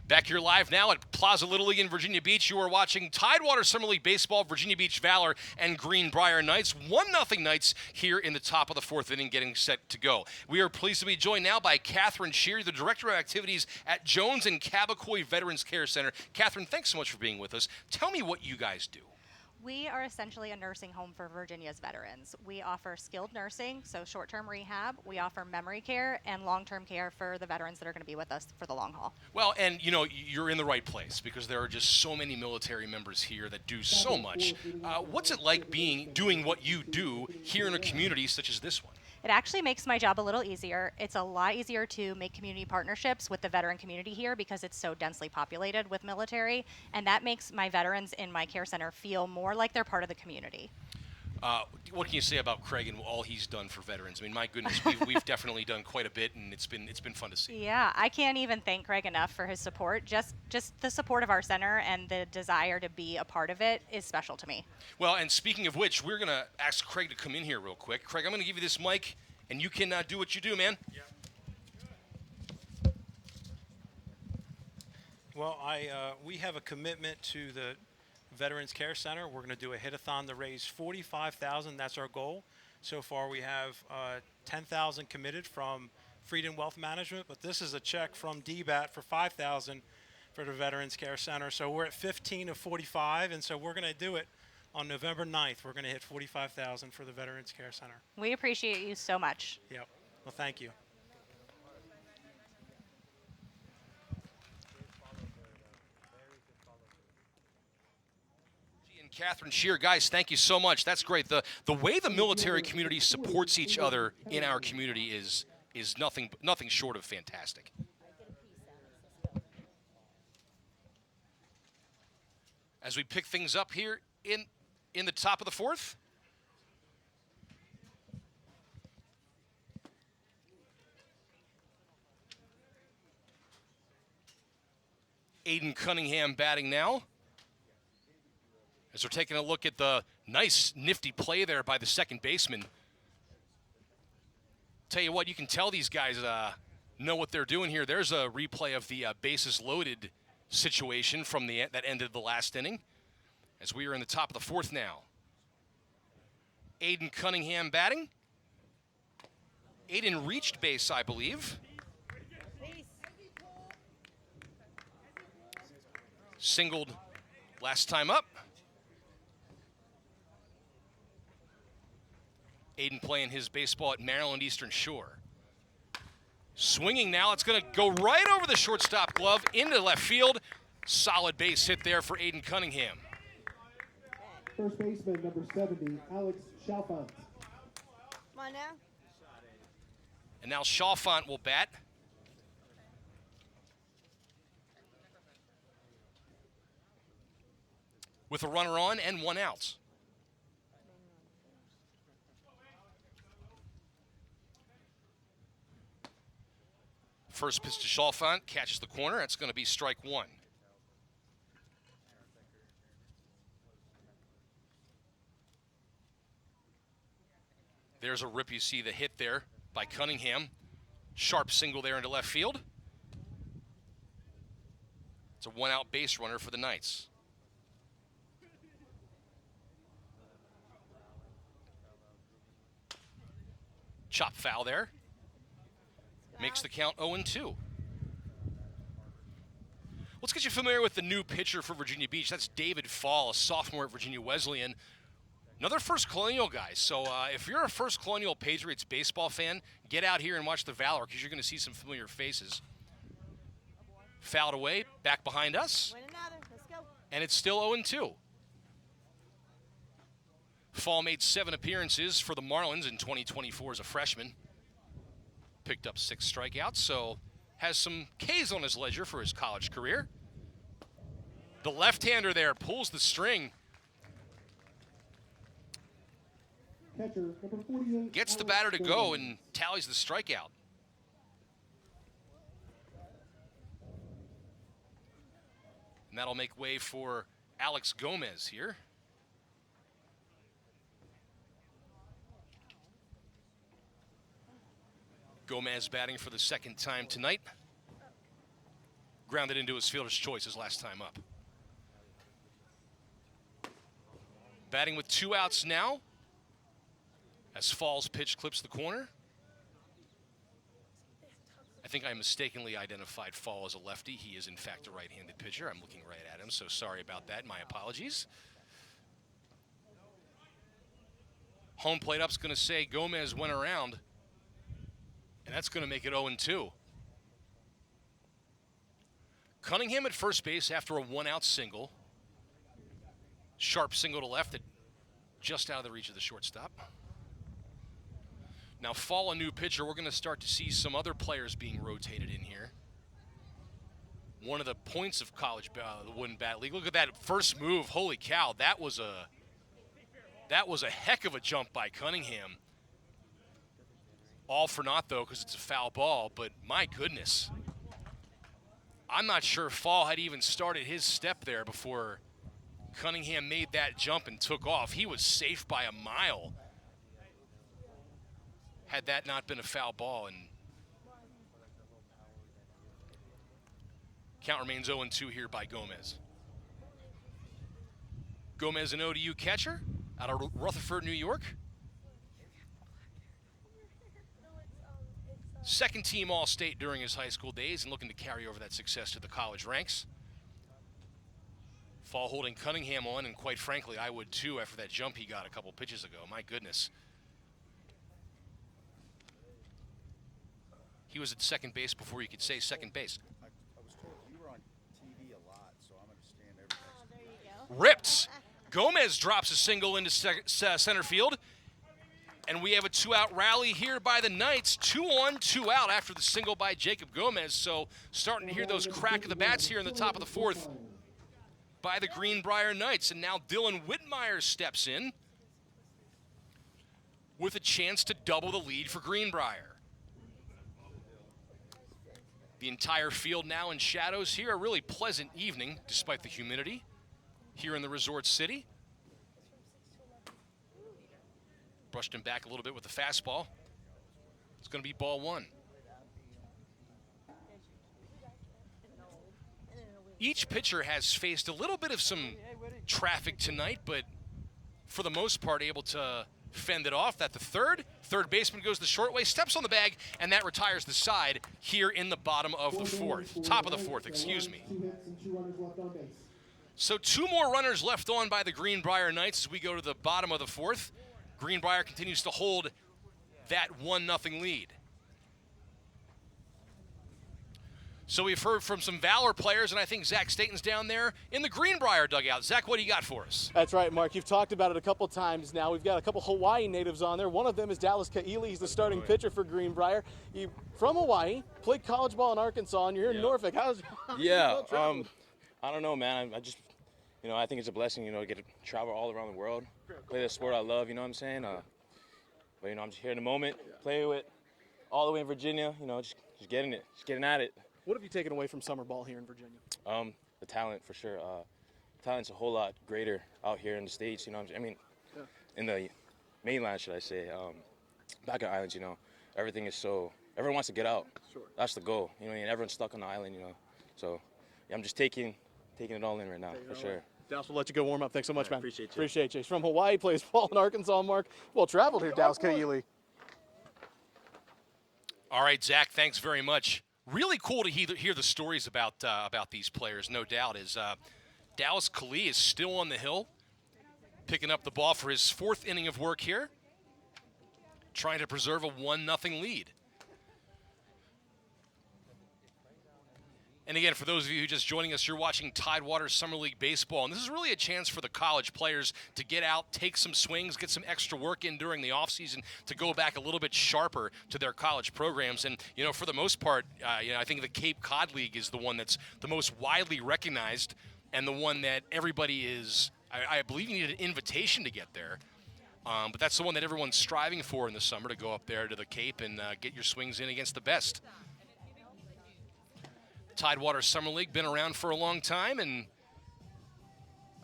Back here live now at Plaza Little League in Virginia Beach. You are watching Tidewater Summer League Baseball, Virginia Beach Valor and Greenbrier Knights. 1-0 Knights here in the top of the 4th inning getting set to go. We are pleased to be joined now by Catherine Shear, the Director of Activities at Jones and Kabakoy Veterans Care Center. Catherine, thanks so much for being with us. Tell me what you guys do. We are essentially a nursing home for Virginia's veterans. We offer skilled nursing, so short-term rehab. We offer memory care and long-term care for the veterans that are going to be with us for the long haul. Well, and you know, you're in the right place because there are just so many military members here that do so much. What's it like doing what you do here in a community such as this one? It actually makes my job a little easier. It's a lot easier to make community partnerships with the veteran community here because it's so densely populated with military, and that makes my veterans in my care center feel more like they're part of the community. What can you say about Craig and all he's done for veterans? I mean, my goodness, we've definitely done quite a bit, and it's been fun to see. Yeah, I can't even thank Craig enough for his support. Just the support of our center and the desire to be a part of it is special to me. Well, and speaking of which, we're going to ask Craig to come in here real quick. Craig, I'm going to give you this mic, and you can do what you do, man. Yeah. Well, we have a commitment to the Veterans Care Center. We're going to do a hit-a-thon to raise $45,000. That's our goal. So far, we have $10,000 committed from Freedom Wealth Management, but this is a check from DBAT for $5,000 for the Veterans Care Center. So we're at 15 of 45, and so we're going to do it on November 9th. We're going to hit $45,000 for the Veterans Care Center. We appreciate you so much. Yep. Well, thank you. Catherine Shear, guys, thank you so much. That's great. The way the military community supports each other in our community is nothing short of fantastic. As we pick things up here in the top of the 4th. Aiden Cunningham batting now. As we're taking a look at the nice, nifty play there by the second baseman. Tell you what, you can tell these guys know what they're doing here. There's a replay of the bases loaded situation from that ended the last inning. As we are in the top of the 4th now. Aiden Cunningham batting. Aiden reached base, I believe. Singled last time up. Aiden playing his baseball at Maryland Eastern Shore. Swinging now, it's going to go right over the shortstop glove into left field. Solid base hit there for Aiden Cunningham. First baseman, number 70, Alex Chalfant. Come on now. And now Chalfant will bat. With a runner on and one out. First pitch to Chalfant, catches the corner. That's going to be strike one. There's a rip. You see the hit there by Cunningham. Sharp single there into left field. It's a one-out base runner for the Knights. Chop foul there. Makes the count 0-2. Let's get you familiar with the new pitcher for Virginia Beach. That's David Fall, a sophomore at Virginia Wesleyan. Another First Colonial guy. So if you're a First Colonial Patriots baseball fan, get out here and watch the Valor because you're going to see some familiar faces. Fouled away, back behind us. Win another. Let's go. And it's still 0-2. Fall made 7 appearances for the Marlins in 2024 as a freshman. Picked up 6 strikeouts, so has some Ks on his ledger for his college career. The left-hander there pulls the string. Catcher, number 48, Gets the Alex batter to go Gomez. and tallies the strikeout. And that'll make way for Alex Gomez here. Gomez batting for the second time tonight. Grounded into his fielder's choice his last time up. Batting with 2 outs now. As Fall's pitch clips the corner. I think I mistakenly identified Fall as a lefty. He is in fact a right-handed pitcher. I'm looking right at him, so sorry about that. My apologies. Home plate up's going to say Gomez went around. And that's going to make it 0-2. Cunningham at first base after a 1-out single. Sharp single to left, just out of the reach of the shortstop. Now, Fall, a new pitcher. We're going to start to see some other players being rotated in here. One of the points of college the Wooden Bat League. Look at that first move. Holy cow! That was a heck of a jump by Cunningham. All for naught, though, because it's a foul ball, but my goodness. I'm not sure Fall had even started his step there before Cunningham made that jump and took off. He was safe by a mile had that not been a foul ball. And count remains 0-2 here by Gomez. Gomez, an ODU catcher out of Rutherford, New York. Second team All-State during his high school days and looking to carry over that success to the college ranks. Fall holding Cunningham on, and quite frankly, I would too after that jump he got a couple pitches ago. My goodness. He was at second base before you could say second base. I was told you were on TV a lot, so I understand everything. Oh, there you go. Ripped. Gomez drops a single into center field. And we have a 2-out rally here by the Knights. 2 on, 2 out after the single by Jacob Gomez. So starting to hear those crack of the bats here in the top of the 4th by the Greenbrier Knights. And now Dylan Whitmire steps in with a chance to double the lead for Greenbrier. The entire field now in shadows here. A really pleasant evening despite the humidity here in the resort city. Brushed him back a little bit with the fastball. It's going to be ball 1. Each pitcher has faced a little bit of some traffic tonight, but for the most part able to fend it off. That the third baseman goes the short way, steps on the bag, and that retires the side here in the bottom of the 4th. Top of the 4th, excuse me. 2 hits and 2 runners left on base. So 2 more runners left on by the Greenbrier Knights as we go to the bottom of the 4th. Greenbrier continues to hold that 1-0 lead. So we've heard from some Valor players, and I think Zach Staten's down there in the Greenbrier dugout. Zach, what do you got for us? That's right, Mark. You've talked about it a couple times now. We've got a couple Hawaii natives on there. One of them is Dallas Kaili. He's the starting pitcher for Greenbrier. He from Hawaii, played college ball in Arkansas, and you're here in Norfolk. How's Yeah, I don't know, man. I just, I think it's a blessing, to get to travel all around the world, play the sport I love, you know what I'm saying? But, I'm just here in the moment, play with all the way in Virginia, just getting it, just getting at it. What have you taken away from summer ball here in Virginia? The talent, for sure. Talent's a whole lot greater out here in the States, in the mainland, should I say. Back at islands, everything is everyone wants to get out. Sure. That's the goal, everyone's stuck on the island, So, I'm just taking it all in right now, for sure. Dallas, we'll let you go warm up. Thanks so much, man. Appreciate you. Appreciate you. He's from Hawaii, plays ball in Arkansas, Mark. Well traveled here, Dallas Kaili. All right, Zach, thanks very much. Really cool to hear the stories about these players, no doubt. Dallas Kaili is still on the hill, picking up the ball for his 4th inning of work here, trying to preserve a 1-0 lead. And again, for those of you who are just joining us, you're watching Tidewater Summer League Baseball. And this is really a chance for the college players to get out, take some swings, get some extra work in during the offseason to go back a little bit sharper to their college programs. And, for the most part, I think the Cape Cod League is the one that's the most widely recognized and the one that everybody is, I believe you need an invitation to get there. But that's the one that everyone's striving for in the summer, to go up there to the Cape and get your swings in against the best. Tidewater Summer League, been around for a long time, and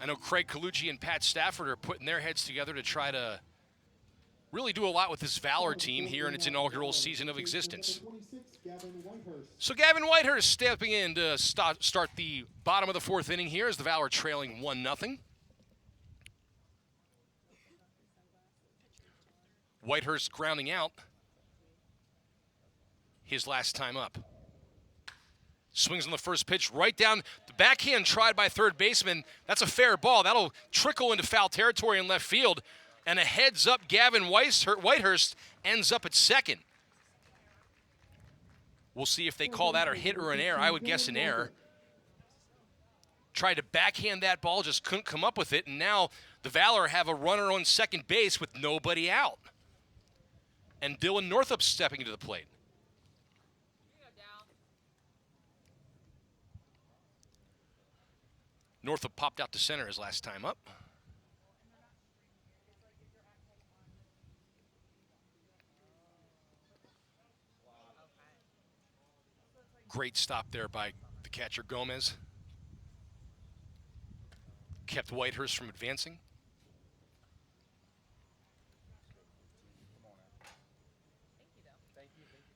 I know Craig Colucci and Pat Stafford are putting their heads together to try to really do a lot with this Valor team here in its inaugural season of existence. So Gavin Whitehurst stepping in to start the bottom of the 4th inning here as the Valor trailing 1-0. Whitehurst grounding out his last time up. Swings on the first pitch right down the backhand, tried by third baseman. That's a fair ball. That'll trickle into foul territory in left field. And a heads-up Gavin Whitehurst ends up at second. We'll see if they call that a hit or an error. I would guess an error. Tried to backhand that ball, just couldn't come up with it. And now the Valor have a runner on second base with nobody out. And Dylan Northup stepping to the plate. Northup popped out to center his last time up. Great stop there by the catcher Gomez. Kept Whitehurst from advancing.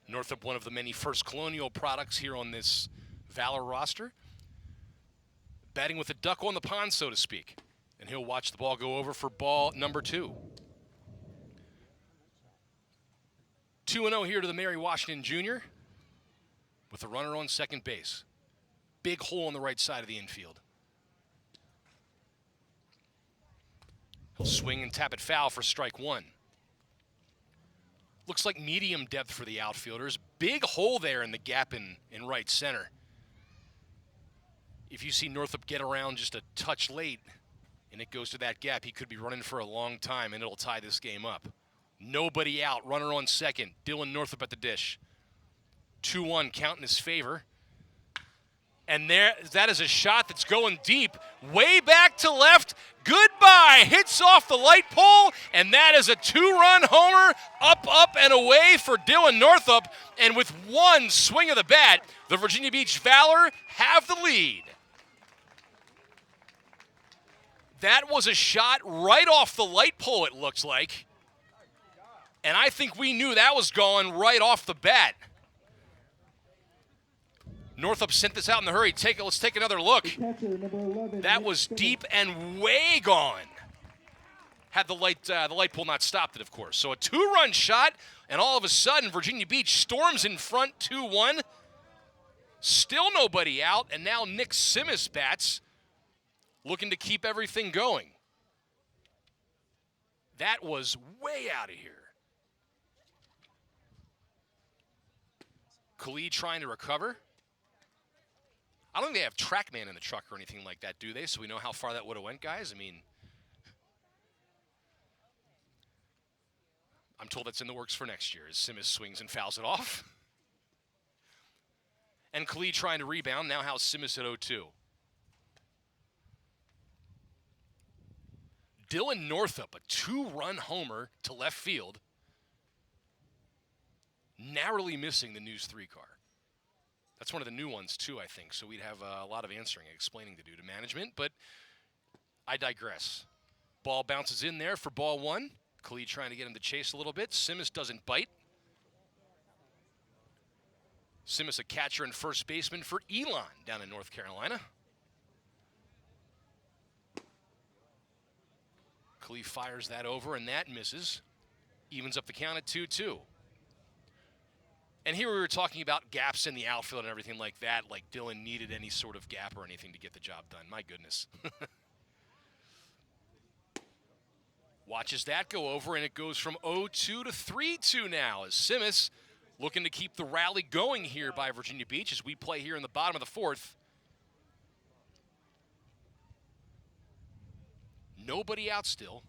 Northup, one of the many First Colonial products here on this Valor roster. Batting with a duck on the pond, so to speak. And he'll watch the ball go over for ball number 2. 2-0 here to the Mary Washington Jr. with a runner on second base. Big hole on the right side of the infield. He'll swing and tap it foul for strike 1. Looks like medium depth for the outfielders. Big hole there in the gap in right center. If you see Northup get around just a touch late and it goes to that gap, he could be running for a long time, and it'll tie this game up. Nobody out. Runner on second. Dylan Northup at the dish. 2-1 count in his favor. And that is a shot that's going deep, way back to left. Goodbye. Hits off the light pole, and that is a 2-run homer, up, and away for Dylan Northup. And with one swing of the bat, the Virginia Beach Valor have the lead. That was a shot right off the light pole, it looks like. And I think we knew that was going right off the bat. Northup sent this out in the hurry. Let's take another look. That was deep and way gone. Had the light pole not stopped it, of course. So a 2-run shot, and all of a sudden Virginia Beach storms in front 2-1. Still nobody out, and now Nick Simas bats. looking to keep everything going. That was way out of here. Khalid trying to recover. I don't think they have TrackMan in the truck or anything like that, do they? So we know how far that would have went, guys. I mean, I'm told that's in the works for next year as Simmons swings and fouls it off. And Khalid trying to rebound. Now how's Simmons at 0-2? Dylan Northup, a 2-run homer to left field. Narrowly missing the News 3 car. That's one of the new ones, too, I think. So we'd have a lot of answering and explaining to do to management. But I digress. Ball bounces in there for ball 1. Khalid trying to get him to chase a little bit. Simmons doesn't bite. Simmons, a catcher and first baseman for Elon down in North Carolina. Khalid fires that over, and that misses. Evens up the count at 2-2. And here we were talking about gaps in the outfield and everything like that, like Dylan needed any sort of gap or anything to get the job done. My goodness. Watches that go over, and it goes from 0-2 to 3-2 now as Simmons looking to keep the rally going here by Virginia Beach as we play here in the bottom of the 4th. Nobody out still.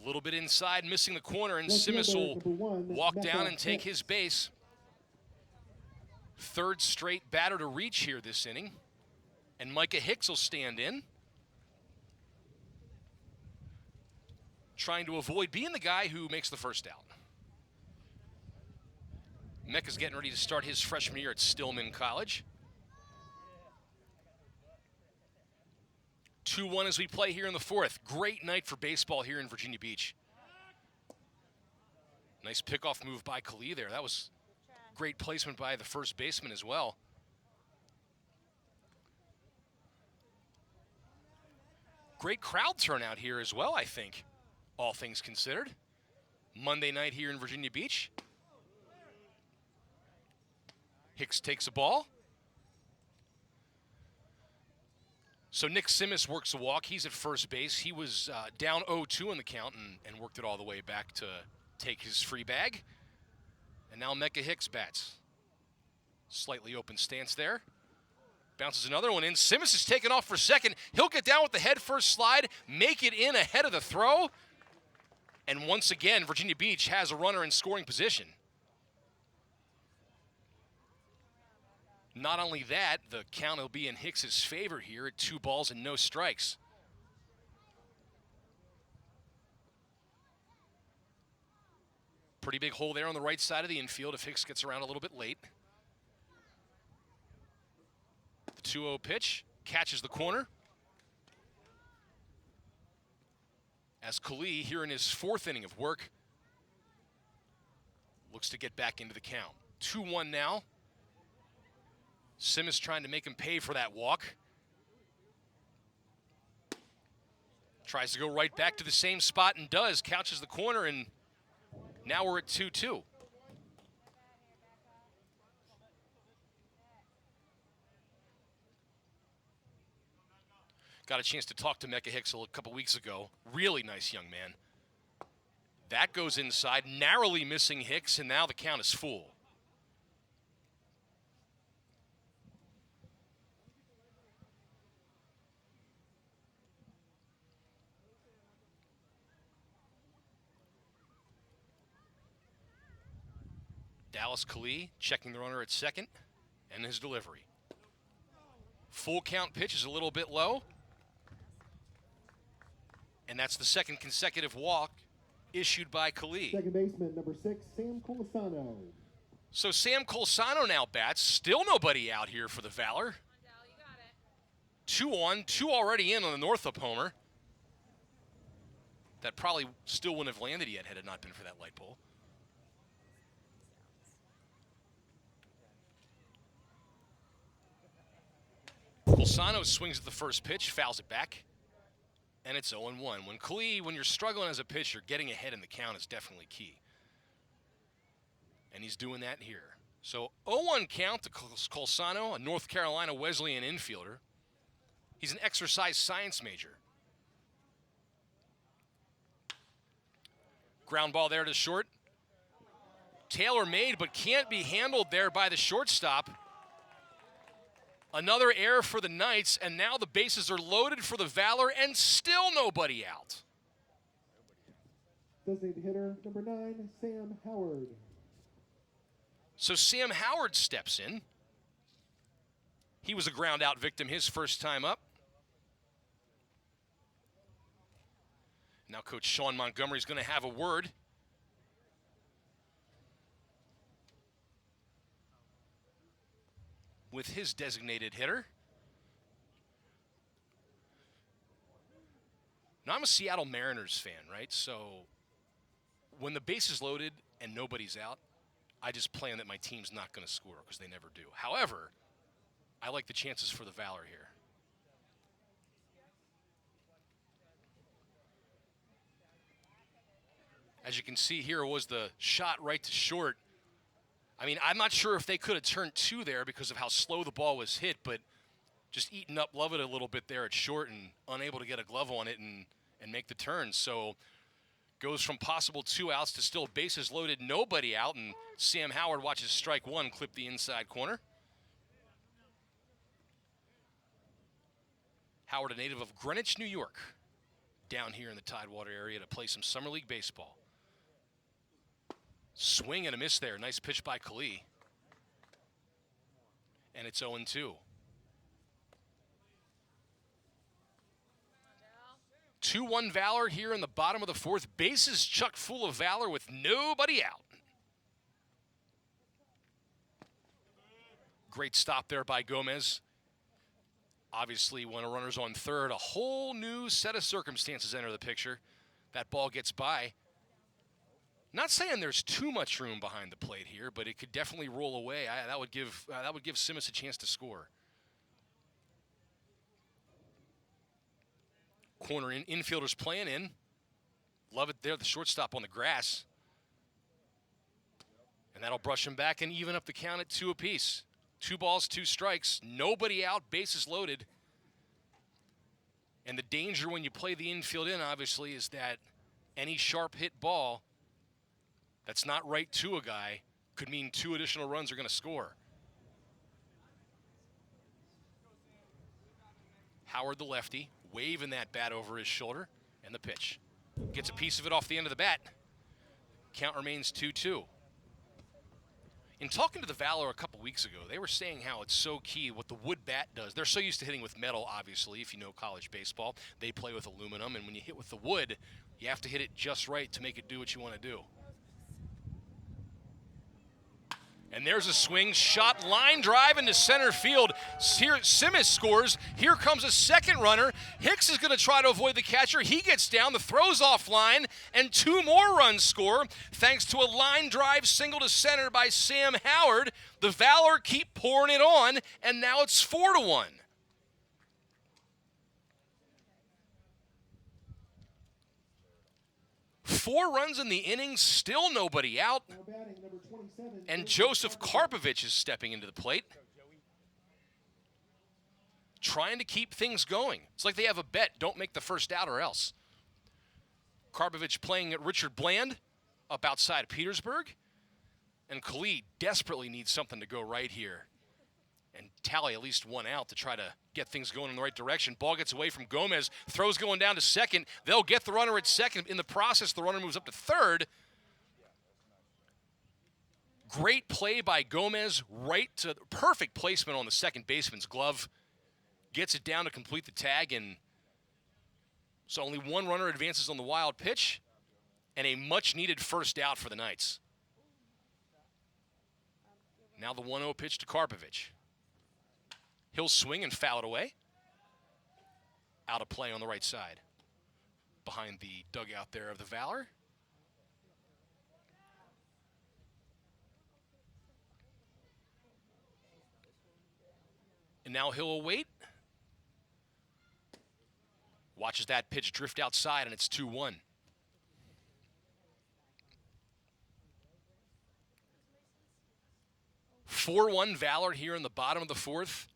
A little bit inside, missing the corner, and Simmons will walk down and take his base. 3rd straight batter to reach here this inning. And Micah Hicks will stand in, trying to avoid being the guy who makes the first out. Mecca's getting ready to start his freshman year at Stillman College. 2-1 as we play here in the 4th. Great night for baseball here in Virginia Beach. Nice pickoff move by Khalid there. That was great placement by the first baseman as well. Great crowd turnout here as well, I think, all things considered. Monday night here in Virginia Beach. Hicks takes a ball. So Nick Simmons works a walk. He's at first base. He was down 0-2 in the count and worked it all the way back to take his free bag. And now Mecca Hicks bats. Slightly open stance there. Bounces another one in. Simmons is taken off for second. He'll get down with the head first slide, make it in ahead of the throw. And once again, Virginia Beach has a runner in scoring position. Not only that, the count will be in Hicks's favor here at 2 balls and no strikes. Pretty big hole there on the right side of the infield if Hicks gets around a little bit late. The 2-0 pitch catches the corner. As Khalid, here in his 4th inning of work, looks to get back into the count. 2-1 now. Simmons trying to make him pay for that walk. Tries to go right back to the same spot and does. Couches the corner, and now we're at 2-2. Got a chance to talk to Mecca Hicks a couple weeks ago. Really nice young man. That goes inside, narrowly missing Hicks, and now the count is full. Dallas Khalid checking the runner at second and his delivery. Full count pitch is a little bit low. And that's the 2nd consecutive walk issued by Khalid. Second baseman, number 6, Sam Colasano. So Sam Colasano now bats. Still nobody out here for the Valor. 2 on, 2 already in on the Northup homer. That probably still wouldn't have landed yet had it not been for that light pole. Colasano swings at the first pitch, fouls it back, and it's 0-1. When you're struggling as a pitcher, getting ahead in the count is definitely key. And he's doing that here. So 0-1 count to Colsano, a North Carolina Wesleyan infielder. He's an exercise science major. Ground ball there to short. Taylor made, but can't be handled there by the shortstop. Another error for the Knights, and now the bases are loaded for the Valor, and still nobody out. Designated hitter number 9, Sam Howard. So Sam Howard steps in. He was a ground out victim his first time up. Now Coach Sean Montgomery's going to have a word. With his designated hitter. Now, I'm a Seattle Mariners fan, right? So when the base is loaded and nobody's out, I just plan that my team's not going to score because they never do. However, I like the chances for the Valor here. As you can see here was the shot right to short. I mean, I'm not sure if they could have turned 2 there because of how slow the ball was hit, but just eating up Lovett a little bit there at short and unable to get a glove on it and make the turn. So goes from possible 2 outs to still bases loaded, nobody out, and Sam Howard watches strike 1 clip the inside corner. Howard, a native of Greenwich, New York, down here in the Tidewater area to play some Summer League baseball. Swing and a miss there. Nice pitch by Kali. And it's 0-2. 2-1 Valor here in the bottom of the 4th. Bases chucked full of Valor with nobody out. Great stop there by Gomez. Obviously, when a runner's on 3rd, a whole new set of circumstances enter the picture. That ball gets by. Not saying there's too much room behind the plate here, but it could definitely roll away. That would give Simmons a chance to score. Corner infielders playing in. Love it there, the shortstop on the grass. And that'll brush him back and even up the count at 2 apiece. 2 balls, 2 strikes. Nobody out, bases loaded. And the danger when you play the infield in, obviously, is that any sharp hit ball that's not right to a guy could mean 2 additional runs are going to score. Howard, the lefty, waving that bat over his shoulder, and the pitch. Gets a piece of it off the end of the bat. Count remains 2-2. In talking to the Valor a couple weeks ago, they were saying how it's so key what the wood bat does. They're so used to hitting with metal, obviously, if you know college baseball. They play with aluminum, and when you hit with the wood, you have to hit it just right to make it do what you want to do. And there's a swing, shot, line drive into center field. Here, Simmons scores. Here comes a second runner. Hicks is going to try to avoid the catcher. He gets down, the throw's offline, and 2 more runs score thanks to a line drive single to center by Sam Howard. The Valor keep pouring it on, and now it's 4-1. Four runs in the inning, still nobody out. And Joseph Karpovich is stepping into the plate. Trying to keep things going. It's like they have a bet, don't make the first out or else. Karpovich playing at Richard Bland up outside of Petersburg. And Khalid desperately needs something to go right here and tally at least 1 out to try to get things going in the right direction. Ball gets away from Gomez. Throws going down to second. They'll get the runner at second. In the process, the runner moves up to third. Great play by Gomez. Right to perfect placement on the second baseman's glove. Gets it down to complete the tag. And so only 1 runner advances on the wild pitch. And a much-needed first out for the Knights. Now the 1-0 pitch to Karpovich. He'll swing and foul it away. Out of play on the right side. Behind the dugout there of the Valor. And now he'll await. Watches that pitch drift outside, and it's 2-1. 4-1 Valor here in the bottom of the fourth.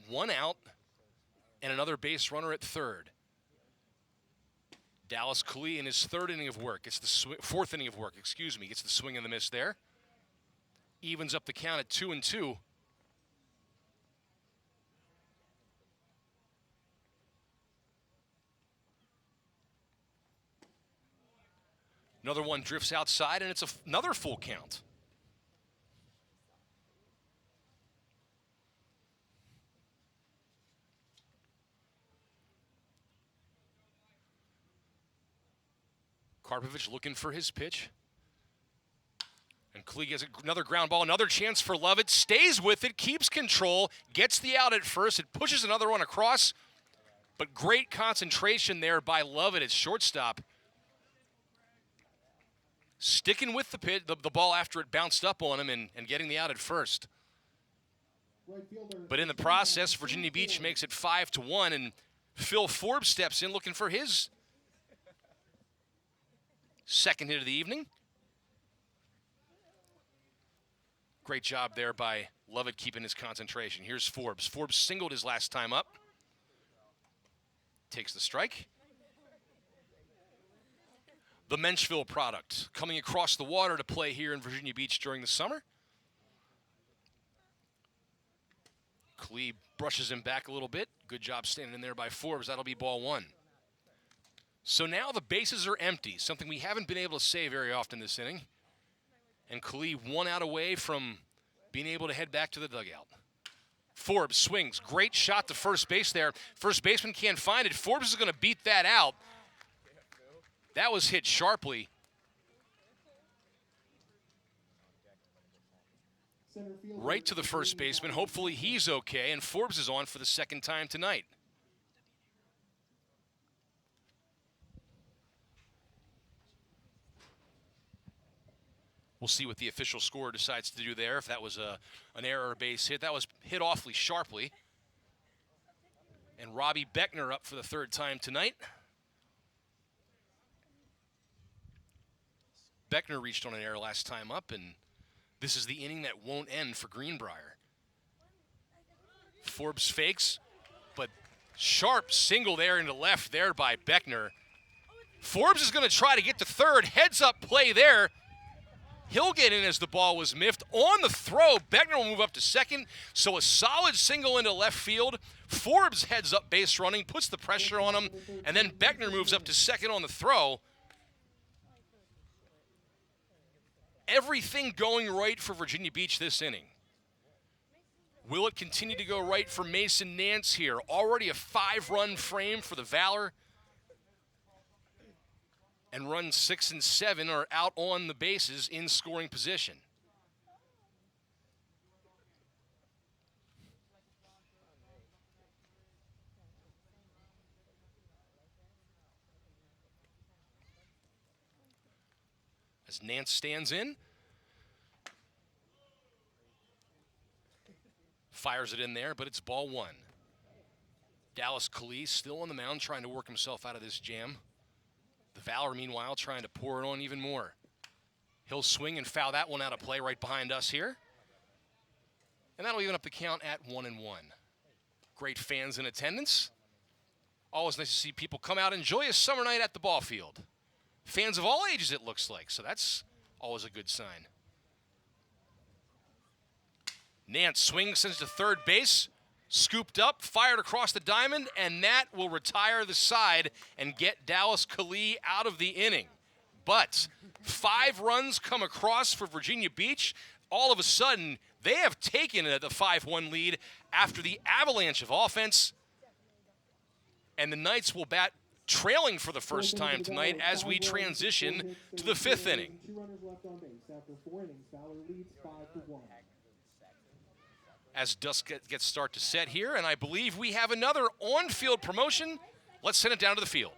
1 out and another base runner at third. Dallas Klee in his third inning of work. It's the fourth inning of work, excuse me. Gets the swing and the miss there. Evens up the count at 2-2. Another one drifts outside, and it's another full count. Karpovich looking for his pitch. And Klee gets another ground ball, another chance for Lovett. Stays with it, keeps control, gets the out at first. It pushes another one across, but great concentration there by Lovett at shortstop. Sticking with the ball after it bounced up on him and getting the out at first. But in the process, Virginia Beach makes it 5-1, and Phil Forbes steps in looking for his second hit of the evening. Great job there by Lovett keeping his concentration. Here's Forbes. Forbes singled his last time up. Takes the strike. The Menschville product coming across the water to play here in Virginia Beach during the summer. Klee brushes him back a little bit. Good job standing in there by Forbes. That'll be ball 1. So now the bases are empty, something we haven't been able to say very often this inning. And Klee 1 out away from being able to head back to the dugout. Forbes swings. Great shot to first base there. First baseman can't find it. Forbes is going to beat that out. That was hit sharply. Right to the first baseman. Hopefully he's okay, and Forbes is on for the second time tonight. We'll see what the official scorer decides to do there, if that was an error base hit. That was hit awfully sharply. And Robbie Beckner up for the third time tonight. Beckner reached on an error last time up, and this is the inning that won't end for Greenbrier. Forbes fakes, but sharp single there into left there by Beckner. Forbes is going to try to get to third. Heads up play there. He'll get in as the ball was miffed. On the throw, Beckner will move up to second. So a solid single into left field. Forbes heads up base running, puts the pressure on him, and then Beckner moves up to second on the throw. Everything going right for Virginia Beach this inning. Will it continue to go right for Mason Nance here? Already a 5-run frame for the Valor. And runs 6 and 7 are out on the bases in scoring position. As Nance stands in. Fires it in there, but it's ball 1. Dallas Klee still on the mound trying to work himself out of this jam. The Valor, meanwhile, trying to pour it on even more. He'll swing and foul that one out of play right behind us here. And that'll even up the count at 1-1. Great fans in attendance. Always nice to see people come out and enjoy a summer night at the ball field. Fans of all ages, it looks like, so that's always a good sign. Nance swings, sends to third base, scooped up, fired across the diamond, and that will retire the side and get Dallas Klee out of the inning. But 5 runs come across for Virginia Beach. All of a sudden, they have taken the 5-1 lead after the avalanche of offense. And the Knights will bat trailing for the first time tonight as we transition to the 5th inning. 2 runners left on base. After 4 innings, Valor leads 5-1. As dusk gets start to set here, and I believe we have another on-field promotion. Let's send it down to the field.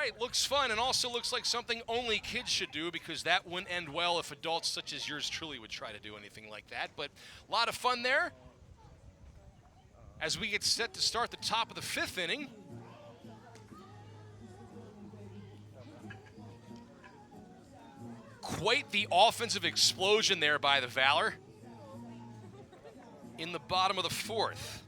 right, looks fun and also looks like something only kids should do, because that wouldn't end well if adults such as yours truly would try to do anything like that. But a lot of fun there as we get set to start the top of the 5th inning. Quite the offensive explosion there by the Valor in the bottom of the 4th.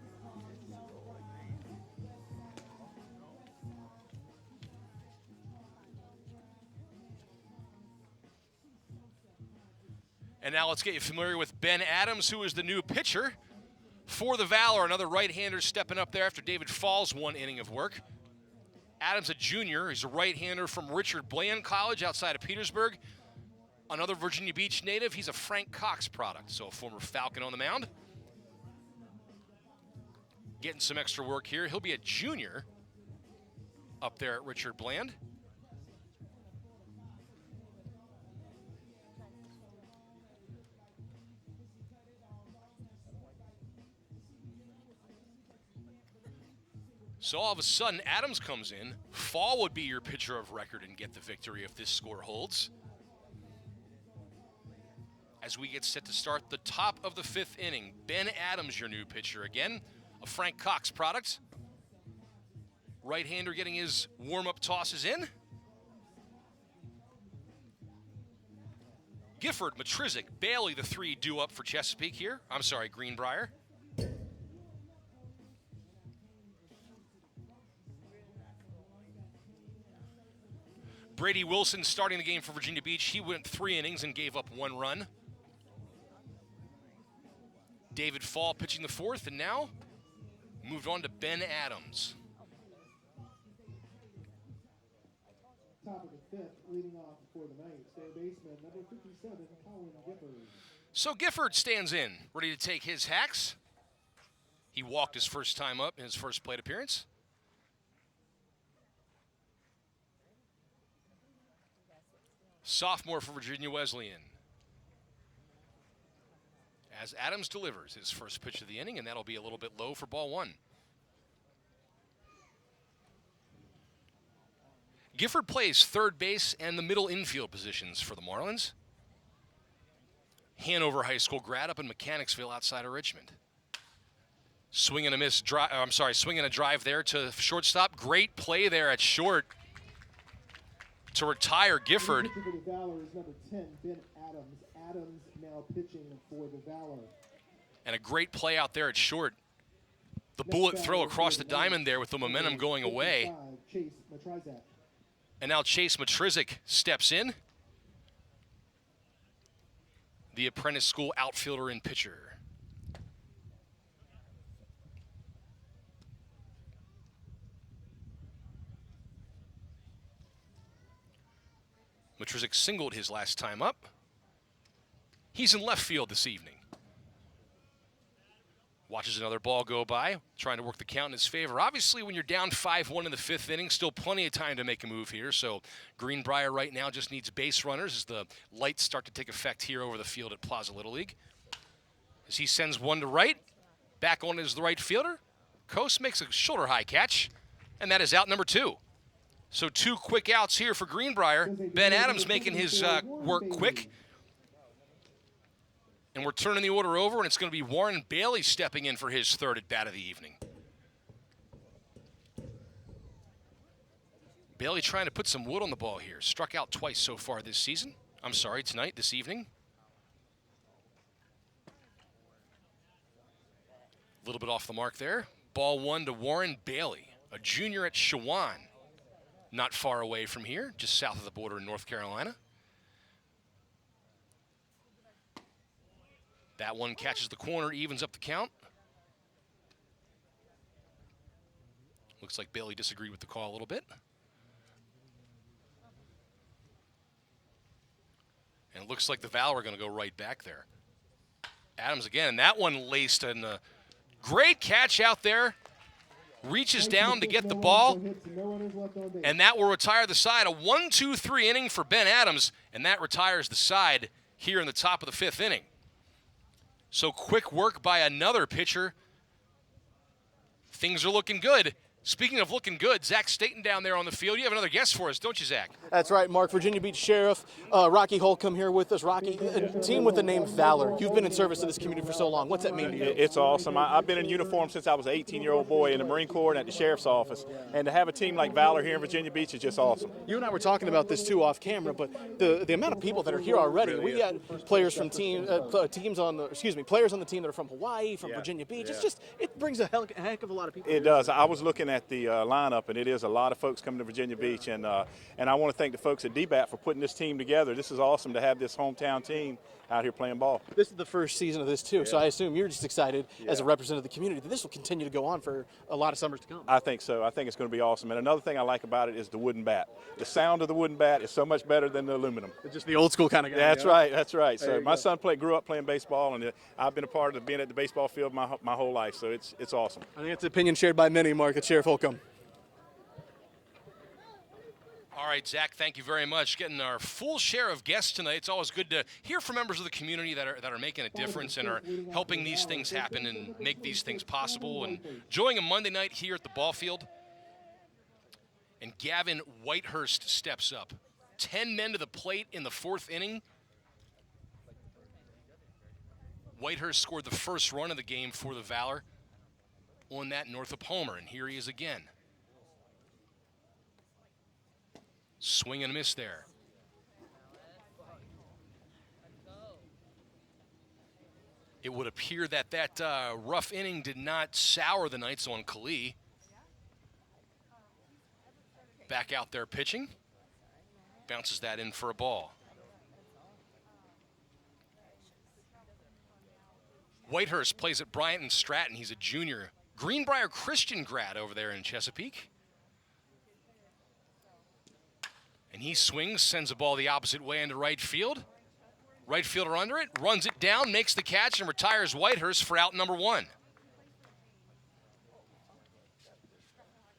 And now let's get you familiar with Ben Adams, who is the new pitcher for the Valor. Another right-hander stepping up there after David Fall's 1 inning of work. Adams, a junior. He's a right-hander from Richard Bland College outside of Petersburg. Another Virginia Beach native. He's a Frank Cox product, so a former Falcon on the mound. Getting some extra work here. He'll be a junior up there at Richard Bland. So all of a sudden, Adams comes in. Fall would be your pitcher of record and get the victory if this score holds. As we get set to start the top of the 5th inning, Ben Adams, your new pitcher again, a Frank Cox product. Right-hander getting his warm-up tosses in. Gifford, Matrizik, Bailey, the 3 due up for Chesapeake here. I'm sorry, Greenbrier. Brady Wilson starting the game for Virginia Beach. He went 3 innings and gave up 1 run. David Fall pitching the 4th, and now moved on to Ben Adams. Top of the 5th, leading off for the night, third baseman, number 57, Colin Gifford. So Gifford stands in, ready to take his hacks. He walked his first time up in his first plate appearance. Sophomore for Virginia Wesleyan. As Adams delivers his first pitch of the inning, and that'll be a little bit low for ball 1. Gifford plays third base and the middle infield positions for the Marlins. Hanover High School grad up in Mechanicsville outside of Richmond. Swinging a drive there to shortstop. Great play there at short to retire Gifford. The pitcher for the Valor is number 10, Ben Adams. Adams now pitching for the Valor. And a great play out there at short. The bullet throw across the diamond there with the momentum going away. And now Chase Matrizik steps in. The apprentice school outfielder and pitcher. Matrizik singled his last time up. He's in left field this evening. Watches another ball go by, trying to work the count in his favor. Obviously, when you're down 5-1 in the 5th inning, still plenty of time to make a move here. So Greenbrier right now just needs base runners as the lights start to take effect here over the field at Plaza Little League. As he sends one to right, back on is the right fielder. Coase makes a shoulder high catch, and that is out number 2. So 2 quick outs here for Greenbrier. Ben Adams making his work quick. And we're turning the order over, and it's going to be Warren Bailey stepping in for his 3rd at bat of the evening. Bailey trying to put some wood on the ball here. Struck out twice so far this season. I'm sorry, tonight, this evening. A little bit off the mark there. Ball 1 to Warren Bailey, a junior at Shawan. Not far away from here, just south of the border in North Carolina. That one catches the corner, evens up the count. Looks like Bailey disagreed with the call a little bit. And it looks like the Valor are going to go right back there. Adams again, and that one laced in a great catch out there. Reaches down to get the ball, and that will retire the side. A 1-2-3 inning for Ben Adams, and that retires the side here in the top of the 5th inning. So quick work by another pitcher. Things are looking good. Speaking of looking good, Zach Staten down there on the field. You have another guest for us, don't you, Zach? That's right, Mark. Virginia Beach Sheriff Rocky Holcomb here with us. Rocky, a team with the name Valor. You've been in service to this community for so long. What's that mean to you? It's awesome. I've been in uniform since I was an 18-year-old boy in the Marine Corps and at the Sheriff's Office. And to have a team like Valor here in Virginia Beach is just awesome. You and I were talking about this too off camera, but the amount of people that are here already. We got players from players on the team that are from Hawaii, from Virginia Beach. Yeah. It brings a heck of a lot of people. It does. I was looking at the lineup, and it is a lot of folks coming to Virginia Beach, and I want to thank the folks at DBAT for putting this team together. This is awesome to have this hometown team out here playing ball. This is the first season of this too, so I assume you're just excited as a representative of the community that this will continue to go on for a lot of summers to come. I think so. I think it's going to be awesome. And another thing I like about it is the wooden bat. The sound of the wooden bat is so much better than the aluminum. It's just the old school kind of guy. That's right. That's right. So my son grew up playing baseball, and I've been a part of being at the baseball field my whole life. So it's awesome. I think it's an opinion shared by many, Mark, at Sheriff Holcomb. All right, Zach, thank you very much. Getting our full share of guests tonight. It's always good to hear from members of the community that are making a difference and are helping these things happen and make these things possible. And enjoying a Monday night here at the ball field. And Gavin Whitehurst steps up. 10 men to the plate in the fourth inning. Whitehurst scored the first run of the game for the Valor on that Northup homer, and here he is again. Swing and a miss there. It would appear that rough inning did not sour the Knights on Kali. Back out there pitching. Bounces that in for a ball. Whitehurst plays at Bryant and Stratton. He's a junior. Greenbrier Christian grad over there in Chesapeake. And he swings, sends a ball the opposite way into right field. Right fielder under it, runs it down, makes the catch, and retires Whitehurst for out number one.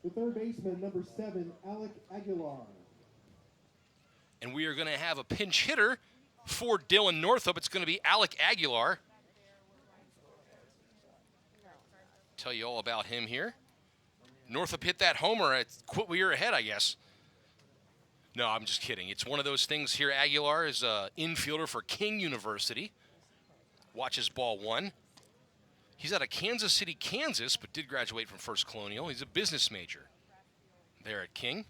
The third baseman, number 7, Alec Aguilar. And we are going to have a pinch hitter for Dylan Northup. It's going to be Alec Aguilar. Tell you all about him here. Northup hit that homer. We were ahead, I guess. No, I'm just kidding. It's one of those things here. Aguilar is an infielder for King University. Watches ball one. He's out of Kansas City, Kansas, but did graduate from First Colonial. He's a business major there at King.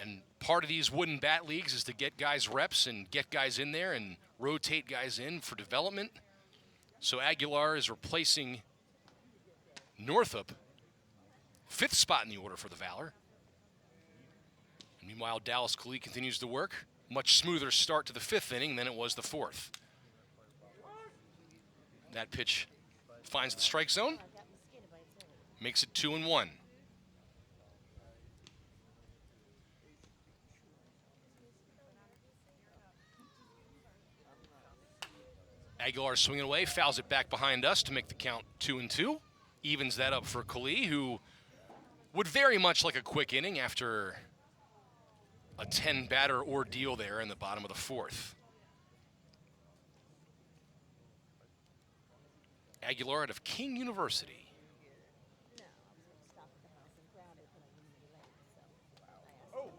And part of these wooden bat leagues is to get guys reps and get guys in there and rotate guys in for development. So Aguilar is replacing Northup, 5th spot in the order for the Valor. Meanwhile, Dallas Kali continues to work. Much smoother start to the 5th inning than it was the 4th. That pitch finds the strike zone. Makes it 2-1. Aguilar swinging away, fouls it back behind us to make the count 2-2. Evens that up for Kali, who would very much like a quick inning after a 10-batter ordeal there in the bottom of the 4th. Aguilar out of King University.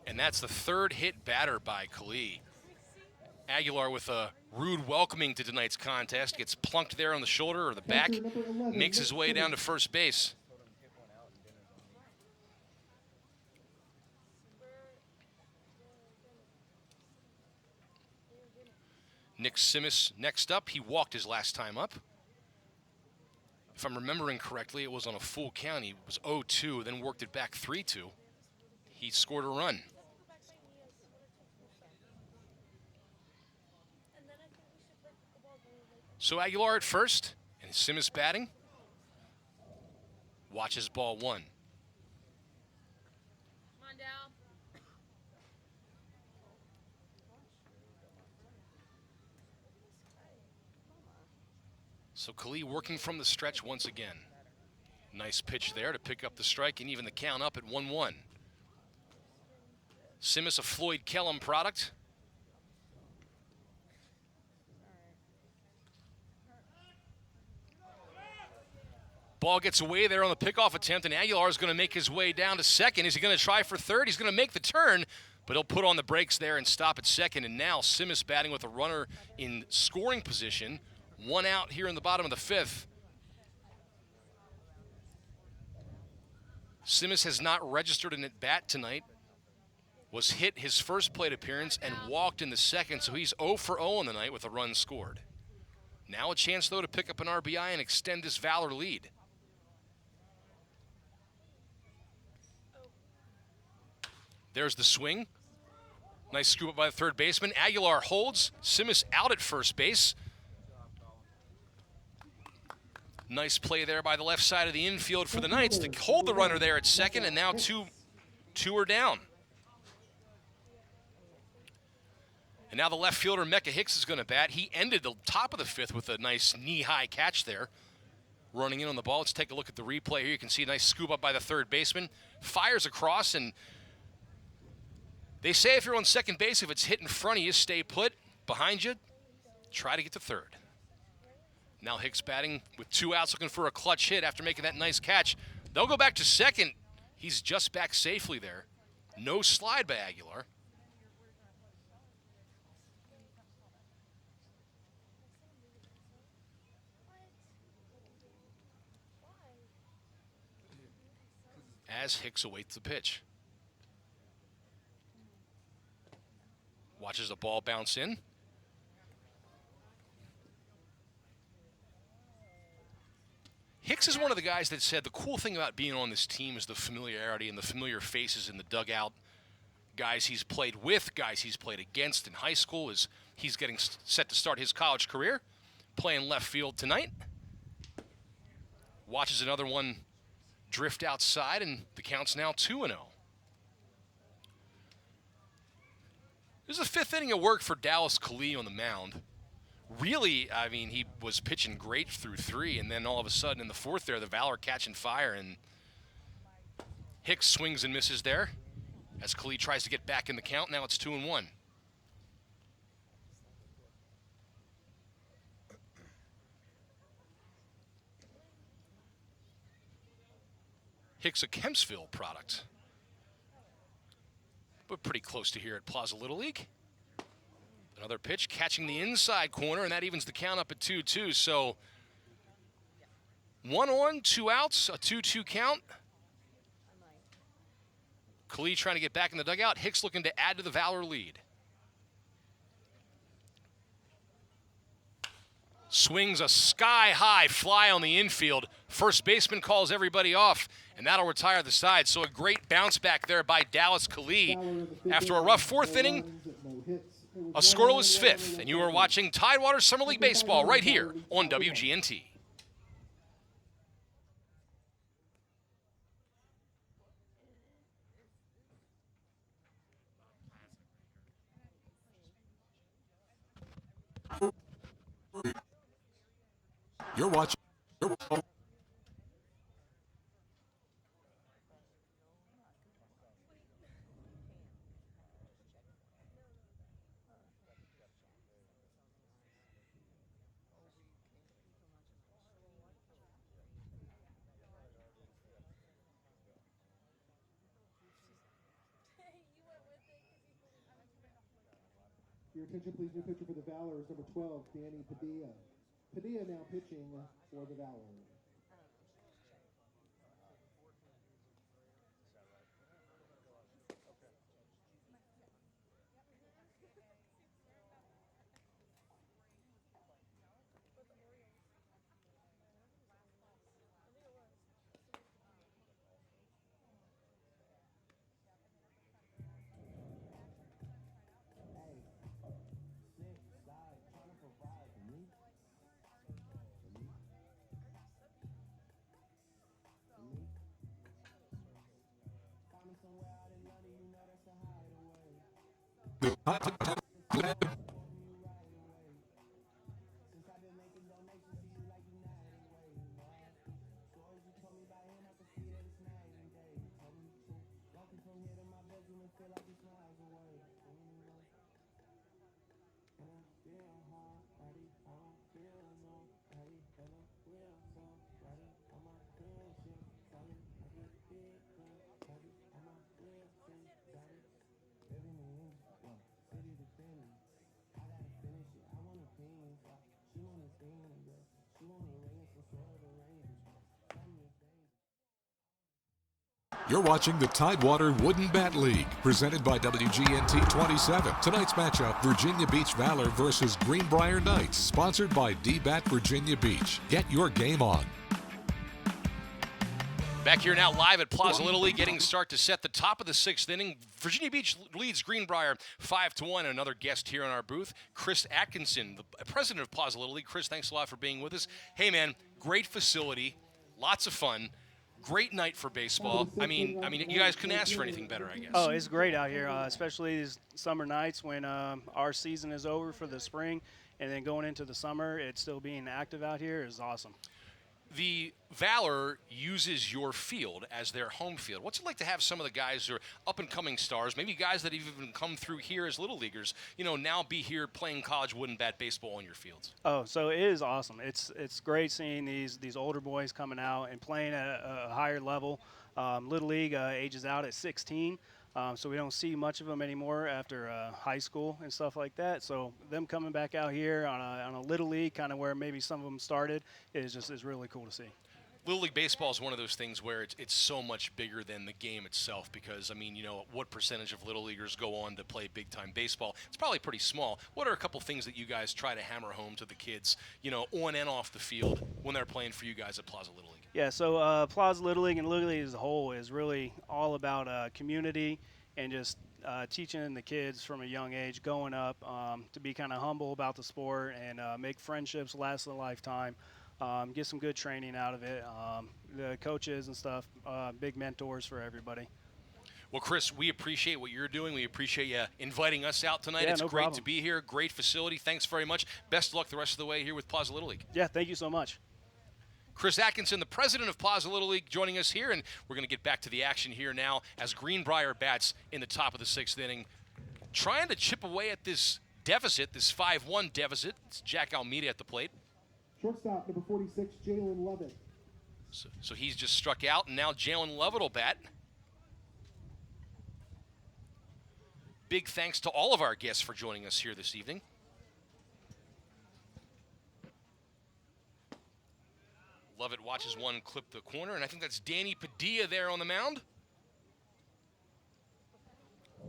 And that's the 3rd hit batter by Kali. Aguilar with a rude welcoming to tonight's contest. Gets plunked there on the shoulder or the back. Makes his way down to first base. Nick Simis next up. He walked his last time up. If I'm remembering correctly, it was on a full count. He was 0-2, then worked it back 3-2. He scored a run. So Aguilar at first, and Simis batting. Watches ball one. Come on down. So Kali working from the stretch once again. Nice pitch there to pick up the strike and even the count up at 1-1. Simis, a Floyd Kellum product. Ball gets away there on the pickoff attempt, and Aguilar is going to make his way down to second. Is he going to try for third? He's going to make the turn, but he'll put on the brakes there and stop at second. And now Simis batting with a runner in scoring position. 1 out here in the bottom of the 5th. Simis has not registered an at-bat tonight. Was hit his first plate appearance and walked in the second, so he's 0 for 0 on the night with a run scored. Now a chance, though, to pick up an RBI and extend this Valor lead. There's the swing. Nice scoop up by the third baseman. Aguilar holds. Simis out at first base. Nice play there by the left side of the infield for the Knights to hold the runner there at second, and now two are down. And now the left fielder, Mecca Hicks, is going to bat. He ended the top of the 5th with a nice knee-high catch there. Running in on the ball. Let's take a look at the replay here. You can see a nice scoop up by the third baseman. Fires across, and they say if you're on second base, if it's hit in front of you, stay put. Behind you, try to get to third. Now Hicks batting with 2 outs, looking for a clutch hit after making that nice catch. They'll go back to second. He's just back safely there. No slide by Aguilar. As Hicks awaits the pitch. Watches the ball bounce in. Hicks is one of the guys that said the cool thing about being on this team is the familiarity and the familiar faces in the dugout. Guys he's played with, guys he's played against in high school, as he's getting set to start his college career. Playing left field tonight. Watches another one drift outside, and the count's now 2-0. This is the 5th inning of work for Dallas Khalil on the mound. Really, I mean, he was pitching great through 3, and then all of a sudden in the 4th there, the Valor catching fire, and Hicks swings and misses there as Khalil tries to get back in the count. Now it's 2-1. Hicks, a Kempsville product, but pretty close to here at Plaza Little League. Another pitch catching the inside corner, and that evens the count up at 2-2. So 1 on, 2 outs, a 2-2 count. Khalil trying to get back in the dugout. Hicks looking to add to the Valor lead. Swings a sky-high fly on the infield. First baseman calls everybody off, and that'll retire the side. So a great bounce back there by Dallas Khalil. After a rough 4th inning, a scoreless 5th, and you are watching Tidewater Summer League Baseball right here on WGNT. You're watching. Your attention, please. New pitcher for the Valor is number 12, Danny Padilla. Padilla now pitching for the Valor. You're watching the Tidewater Wooden Bat League, presented by WGNT 27. Tonight's matchup, Virginia Beach Valor versus Greenbrier Knights, sponsored by D-Bat Virginia Beach. Get your game on. Back here now live at Plaza Little League, getting start to set the top of the 6th inning. Virginia Beach leads Greenbrier 5-1. Another guest here in our booth, Chris Atkinson, the president of Plaza Little League. Chris, thanks a lot for being with us. Hey, man, great facility, lots of fun. Great night for baseball. I mean, you guys couldn't ask for anything better, I guess. Oh, it's great out here, especially these summer nights when our season is over for the spring, and then going into the summer, it's still being active out here is awesome. The Valor uses your field as their home field. What's it like to have some of the guys who are up-and-coming stars, maybe guys that have even come through here as little leaguers, now be here playing college wooden bat baseball on your fields? Oh, so it is awesome. It's great seeing these older boys coming out and playing at a higher level. Little League ages out at 16. So we don't see much of them anymore after high school and stuff like that. So them coming back out here on a Little League, kind of where maybe some of them started, is really cool to see. Little League baseball is one of those things where it's so much bigger than the game itself because, what percentage of Little Leaguers go on to play big-time baseball? It's probably pretty small. What are a couple things that you guys try to hammer home to the kids, on and off the field when they're playing for you guys at Plaza Little League? Yeah, so Plaza Little League and Little League as a whole is really all about community and just teaching the kids from a young age going up to be kind of humble about the sport and make friendships last a lifetime, get some good training out of it. The coaches and stuff, big mentors for everybody. Well, Chris, we appreciate what you're doing. We appreciate you inviting us out tonight. Yeah, it's no great problem. to be here. Great facility. Thanks very much. Best of luck the rest of the way here with Plaza Little League. Yeah, thank you so much. Chris Atkinson, the president of Plaza Little League, joining us here, and we're going to get back to the action here now as Greenbrier bats in the top of the 6th inning, trying to chip away at this deficit, this 5-1 deficit. It's Jack Almeida at the plate. Shortstop, number 46, Jalen Lovett. So he's just struck out, and now Jalen Lovett will bat. Big thanks to all of our guests for joining us here this evening. Lovett watches one clip the corner, and I think that's Danny Padilla there on the mound.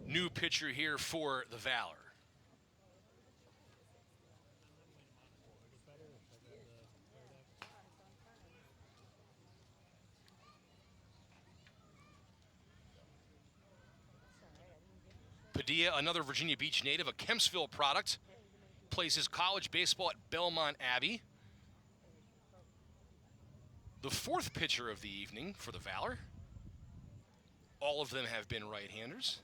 New pitcher here for the Valor. Padilla, another Virginia Beach native, a Kempsville product, plays his college baseball at Belmont Abbey. The 4th pitcher of the evening for the Valor. All of them have been right-handers.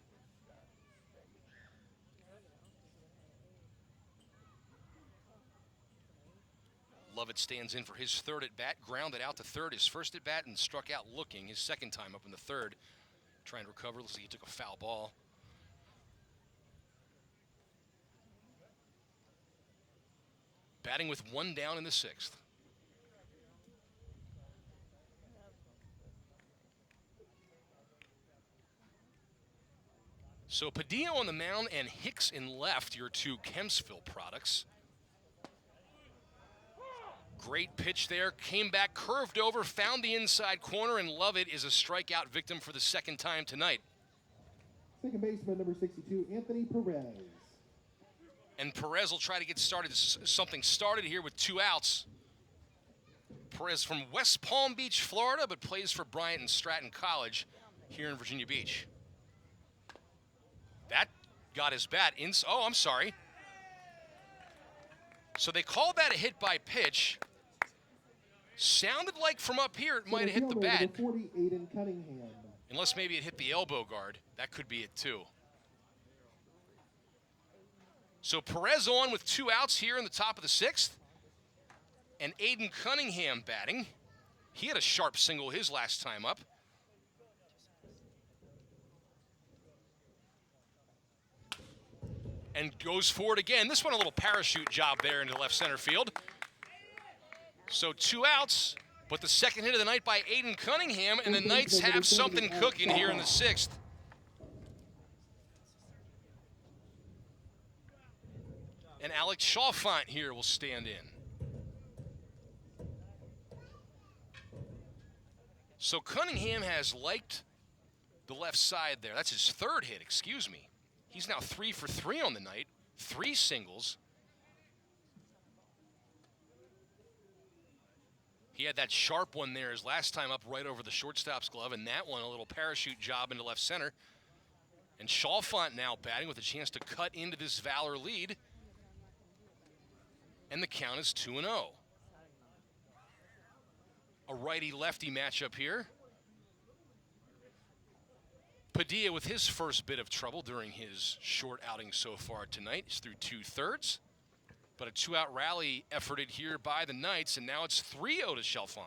Lovett stands in for his 3rd at-bat, grounded out to 3rd, his 1st at-bat, and struck out looking his 2nd time up in the 3rd. Trying to recover. Looks like he took a foul ball. Batting with 1 down in the 6th. So Padilla on the mound and Hicks in left, your 2 Kempsville products. Great pitch there, came back, curved over, found the inside corner, and Lovett is a strikeout victim for the 2nd time tonight. Second baseman, number 62, Anthony Perez. And Perez will try to get something started here with 2 outs. Perez from West Palm Beach, Florida, but plays for Bryant and Stratton College here in Virginia Beach. That got his bat in. Oh, I'm sorry. So they called that a hit by pitch. Sounded like from up here it might have hit the bat. 48 in Cunningham. Unless maybe it hit the elbow guard. That could be it too. So Perez on with 2 outs here in the top of the 6th. And Aiden Cunningham batting. He had a sharp single his last time up. And goes forward again. This one a little parachute job there into left center field. So 2 outs, but the 2nd hit of the night by Aiden Cunningham, and the Knights have something cooking here in the 6th. And Alex Chalfant here will stand in. So Cunningham has liked the left side there. That's his third hit, excuse me. He's now 3 for 3 on the night, 3 singles. He had that sharp one there his last time up right over the shortstop's glove, and that one a little parachute job into left center. And Chalfant now batting with a chance to cut into this Valor lead. And the count is 2-0. A righty-lefty matchup here. Padilla with his first bit of trouble during his short outing so far tonight. He's through 2/3. But a 2-out rally efforted here by the Knights, and now it's 3-0 to Chalfant.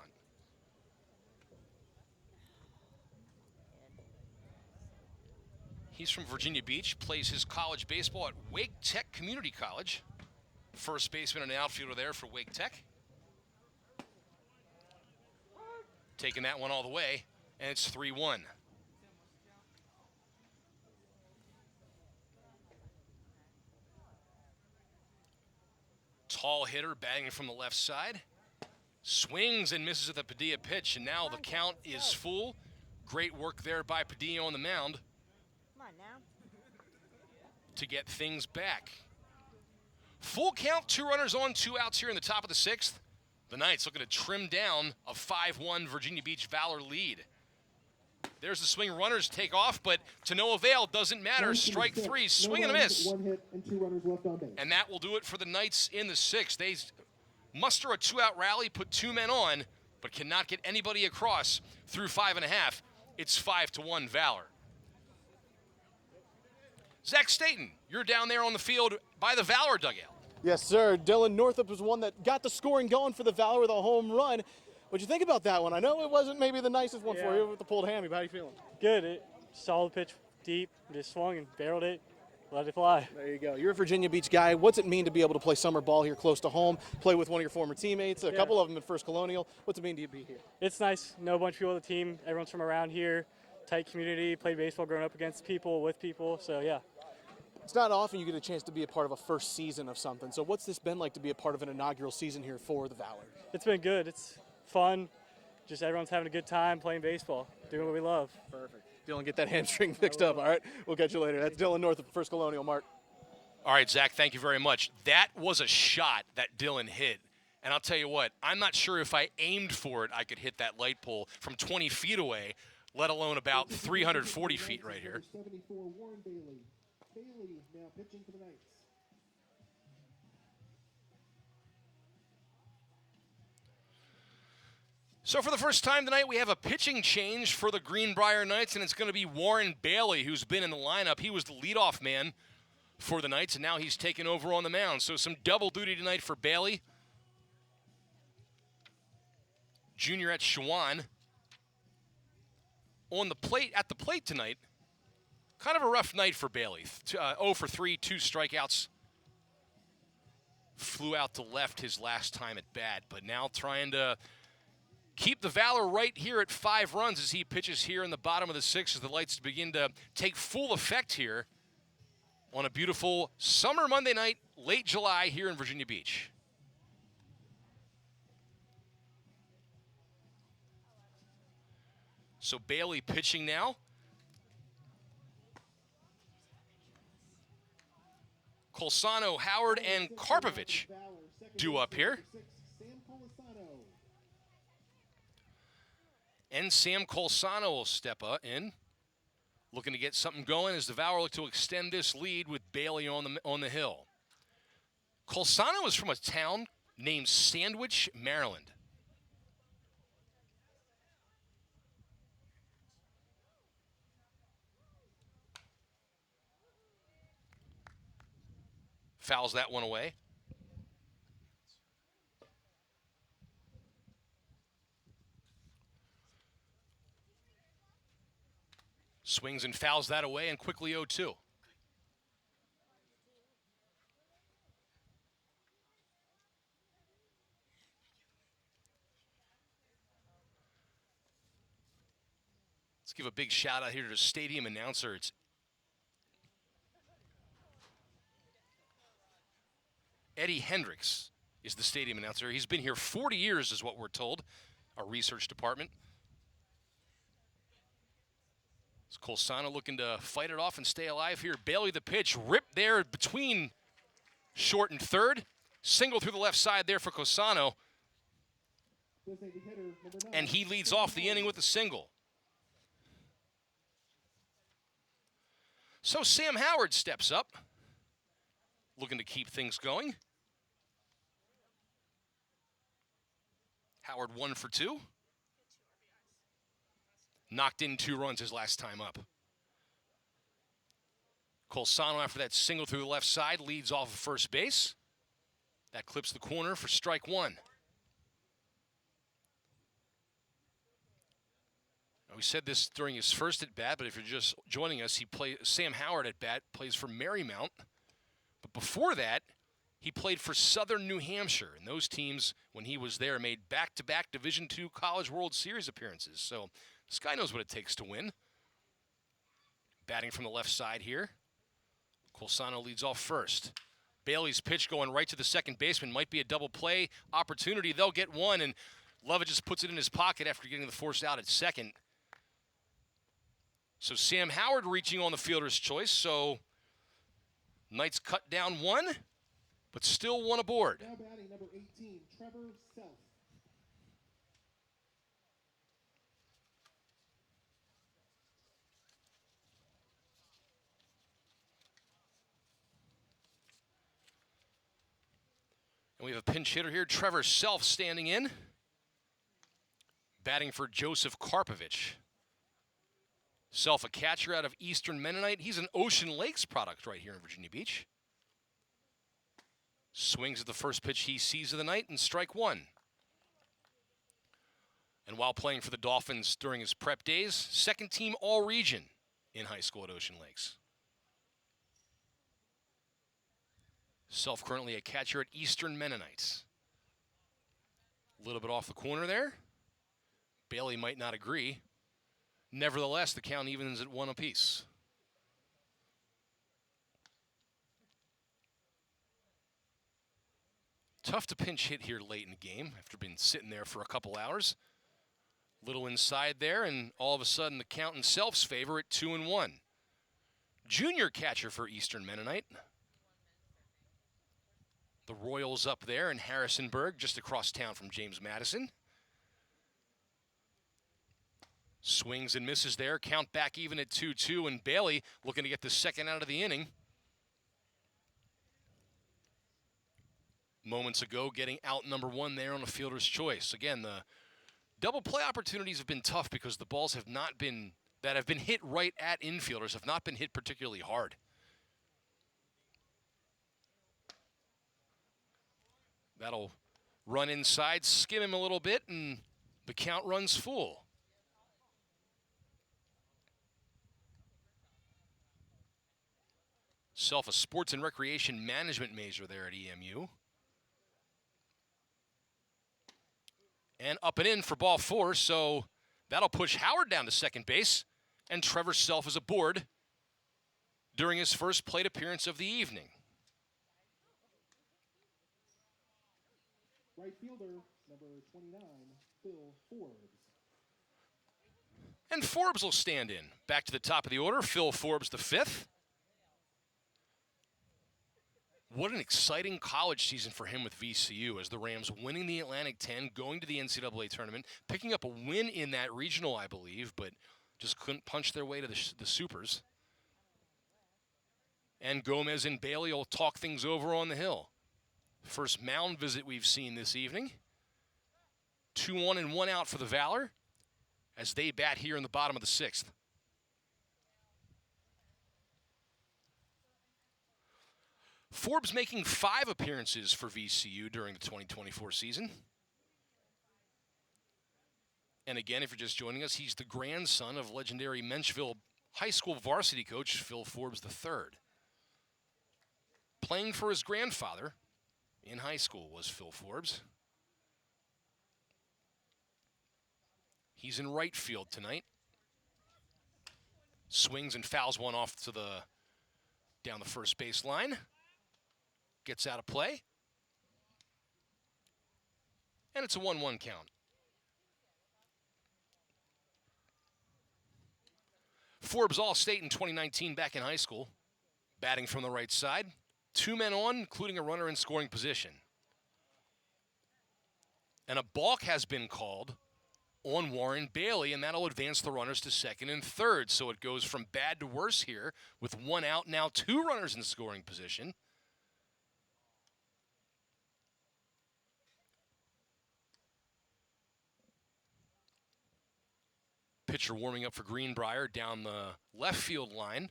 He's from Virginia Beach, plays his college baseball at Wake Tech Community College. First baseman and outfielder there for Wake Tech. Taking that one all the way, and it's 3-1. Tall hitter batting from the left side. Swings and misses at the Padilla pitch, and now the count is full. Great work there by Padilla on the mound to get things back. Full count, 2 runners on, 2 outs here in the top of the 6th. The Knights looking to trim down a 5-1 Virginia Beach Valor lead. There's the swing, runners take off, but to no avail, doesn't matter. Strike 3, swing and a miss. 1 hit and 2 runners left on base. And that will do it for the Knights in the 6th. They muster a 2-out rally, put 2 men on, but cannot get anybody across through 5.5. It's 5-1 Valor. Zach Staten, you're down there on the field by the Valor dugout. Yes, sir. Dylan Northup was one that got the scoring going for the Valor with a home run. What'd you think about that one? I know it wasn't maybe the nicest one for you with the pulled hammy, but how you feeling? Good. Solid pitch, deep, just swung and barreled it, let it fly. There you go. You're a Virginia Beach guy. What's it mean to be able to play summer ball here close to home, play with one of your former teammates, a couple of them at First Colonial? What's it mean to be here? It's nice. Know a bunch of people on the team. Everyone's from around here. Tight community. Played baseball growing up against people, with people. So, yeah. It's not often you get a chance to be a part of a first season of something. So what's this been like to be a part of an inaugural season here for the Valor? It's been good. It's fun. Just everyone's having a good time playing baseball, doing what we love. Perfect. Dylan, get that hamstring fixed up, all right? We'll catch you later. That's Dylan North of First Colonial. Mark. All right, Zach, thank you very much. That was a shot that Dylan hit. And I'll tell you what, I'm not sure if I aimed for it, I could hit that light pole from 20 feet away, let alone about 340 feet right here. 74, Warren Bailey. Bailey now pitching for the Knights. So for the first time tonight, we have a pitching change for the Greenbrier Knights, and it's going to be Warren Bailey, who's been in the lineup. He was the leadoff man for the Knights, and now he's taken over on the mound. So some double duty tonight for Bailey. Junior at Shawan. On the plate, at the plate tonight, kind of a rough night for Bailey. 0 for 3, 2 strikeouts. Flew out to left his last time at bat, but now trying to keep the Valor right here at 5 runs as he pitches here in the bottom of the 6th as the lights begin to take full effect here on a beautiful summer Monday night, late July here in Virginia Beach. So Bailey pitching now. Colsano, Howard, and Karpovich due up here. And Sam Colsano will step up in, looking to get something going as the Valor look to extend this lead with Bailey on the hill. Colsano is from a town named Sandwich, Maryland. Fouls that one away. Swings and fouls that away and quickly 0-2. Let's give a big shout out here to the stadium announcer. It's Eddie Hendricks is the stadium announcer. He's been here 40 years is what we're told, our research department. It's Colsano looking to fight it off and stay alive here. Bailey the pitch, ripped there between short and third. Single through the left side there for Colsano. And he leads off the inning with a single. So Sam Howard steps up, looking to keep things going. Howard 1 for 2. Knocked in 2 runs his last time up. Colsano, after that single through the left side, leads off of first base. That clips the corner for strike 1. We said this during his first at-bat, but if you're just joining us, Sam Howard at-bat plays for Marymount. But before that, he played for Southern New Hampshire. And those teams, when he was there, made back-to-back Division II College World Series appearances. So this guy knows what it takes to win. Batting from the left side here. Colsano leads off first. Bailey's pitch going right to the second baseman. Might be a double play opportunity. They'll get one, and Lovett just puts it in his pocket after getting the force out at second. So Sam Howard reaching on the fielder's choice. So Knights cut down 1, but still 1 aboard. Now batting number 18, Trevor Self. And we have a pinch hitter here, Trevor Self, standing in. Batting for Joseph Karpovich. Self, a catcher out of Eastern Mennonite. He's an Ocean Lakes product right here in Virginia Beach. Swings at the first pitch he sees of the night, and strike 1. And while playing for the Dolphins during his prep days, second team all-region in high school at Ocean Lakes. Self currently a catcher at Eastern Mennonites. A little bit off the corner there. Bailey might not agree. Nevertheless, the count evens at 1 apiece. Tough to pinch hit here late in the game after being sitting there for a couple hours. Little inside there, and all of a sudden the count in Self's favor at 2-1. Junior catcher for Eastern Mennonite. The Royals up there in Harrisonburg, just across town from James Madison. Swings and misses there. Count back even at 2-2, and Bailey looking to get the second out of the inning. Moments ago, getting out number 1 there on a fielder's choice. Again, the double play opportunities have been tough because the balls have not been, that have been hit right at infielders, have not been hit particularly hard. That'll run inside, skim him a little bit, and the count runs full. Self, a sports and recreation management major there at EMU. And up and in for ball 4, so that'll push Howard down to second base, and Trevor Self is aboard during his first plate appearance of the evening. Right fielder, number 29, Phil Forbes. And Forbes will stand in. Back to the top of the order, Phil Forbes the 5th. What an exciting college season for him with VCU as the Rams winning the Atlantic 10, going to the NCAA tournament, picking up a win in that regional, I believe, but just couldn't punch their way to the Supers. And Gomez and Bailey will talk things over on the hill. First mound visit we've seen this evening. 2-1 and 1 out for the Valor as they bat here in the bottom of the 6th. Forbes making 5 appearances for VCU during the 2024 season. And again, if you're just joining us, he's the grandson of legendary Menchville High School varsity coach Phil Forbes III. Playing for his grandfather in high school was Phil Forbes. He's in right field tonight. Swings and fouls one off to the down the first base line. Gets out of play. And it's a 1-1 count. Forbes All-State in 2019 back in high school, batting from the right side. 2 men on, including a runner in scoring position. And a balk has been called on Warren Bailey, and that'll advance the runners to second and third. So it goes from bad to worse here with 1 out, now 2 runners in scoring position. Pitcher warming up for Greenbrier down the left field line.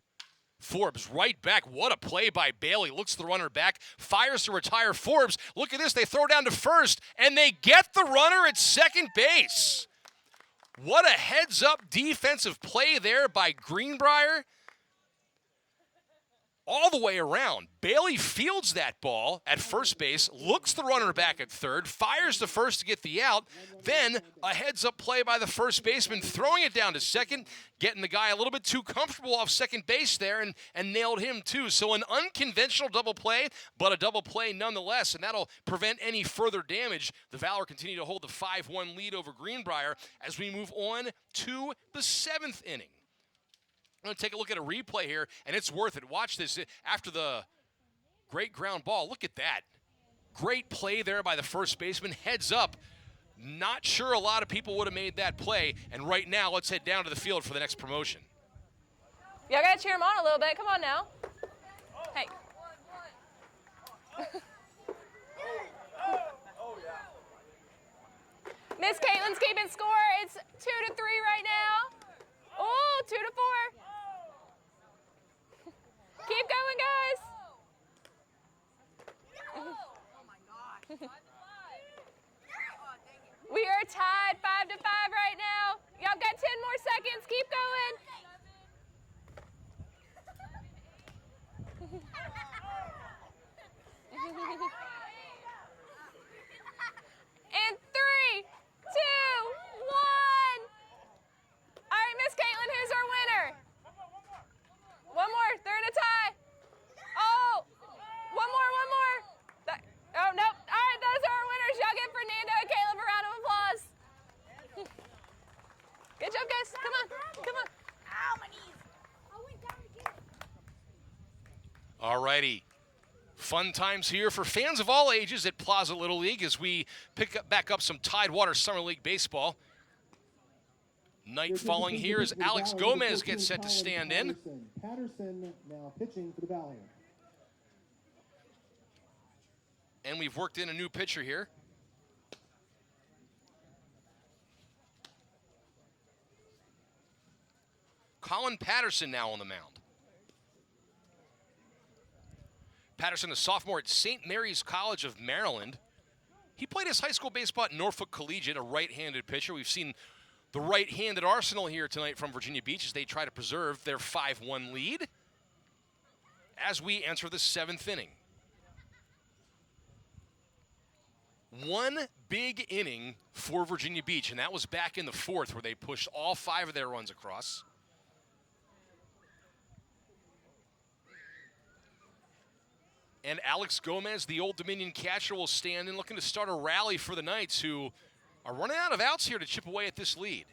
Forbes right back. What a play by Bailey. Looks the runner back. Fires to retire Forbes. Look at this. They throw down to first, and they get the runner at second base. What a heads-up defensive play there by Greenbrier. All the way around. Bailey fields that ball at first base, looks the runner back at third, fires to first to get the out, then a heads-up play by the first baseman, throwing it down to second, getting the guy a little bit too comfortable off second base there and nailed him too. So an unconventional double play, but a double play nonetheless, and that'll prevent any further damage. The Valor continue to hold the 5-1 lead over Greenbrier as we move on to the 7th inning. I'm going to take a look at a replay here, and it's worth it. Watch this. After the great ground ball, look at that. Great play there by the first baseman. Heads up. Not sure a lot of people would have made that play. And right now, let's head down to the field for the next promotion. Y'all got to cheer him on a little bit. Come on now. Hey. Miss Caitlin's keeping score. It's 2-3 right now. Oh, 2-4. Keep going, guys. We are tied 5-5 right now. Y'all got 10 more seconds. Keep going. And 3, 2, 1. All right, Miss Caitlin, who's our winner? One more. They're in a tie. Oh, one more. Oh, nope. All right, those are our winners. Y'all give Fernando and Caleb a round of applause. Good job, guys. Come on. Ow, my knees. I went down again. All righty. Fun times here for fans of all ages at Plaza Little League as we back up some Tidewater Summer League baseball. Night falling here as Alex Gomez gets set to stand in. Patterson now pitching for the Valor. And we've worked in a new pitcher here. Colin Patterson now on the mound. Patterson, a sophomore at St. Mary's College of Maryland. He played his high school baseball at Norfolk Collegiate, a right-handed pitcher. We've seen the right-handed arsenal here tonight from Virginia Beach as they try to preserve their 5-1 lead as we enter the 7th inning. One big inning for Virginia Beach, and that was back in the 4th where they pushed all 5 of their runs across. And Alex Gomez, the Old Dominion catcher, will stand in looking to start a rally for the Knights, who are running out of outs here to chip away at this lead.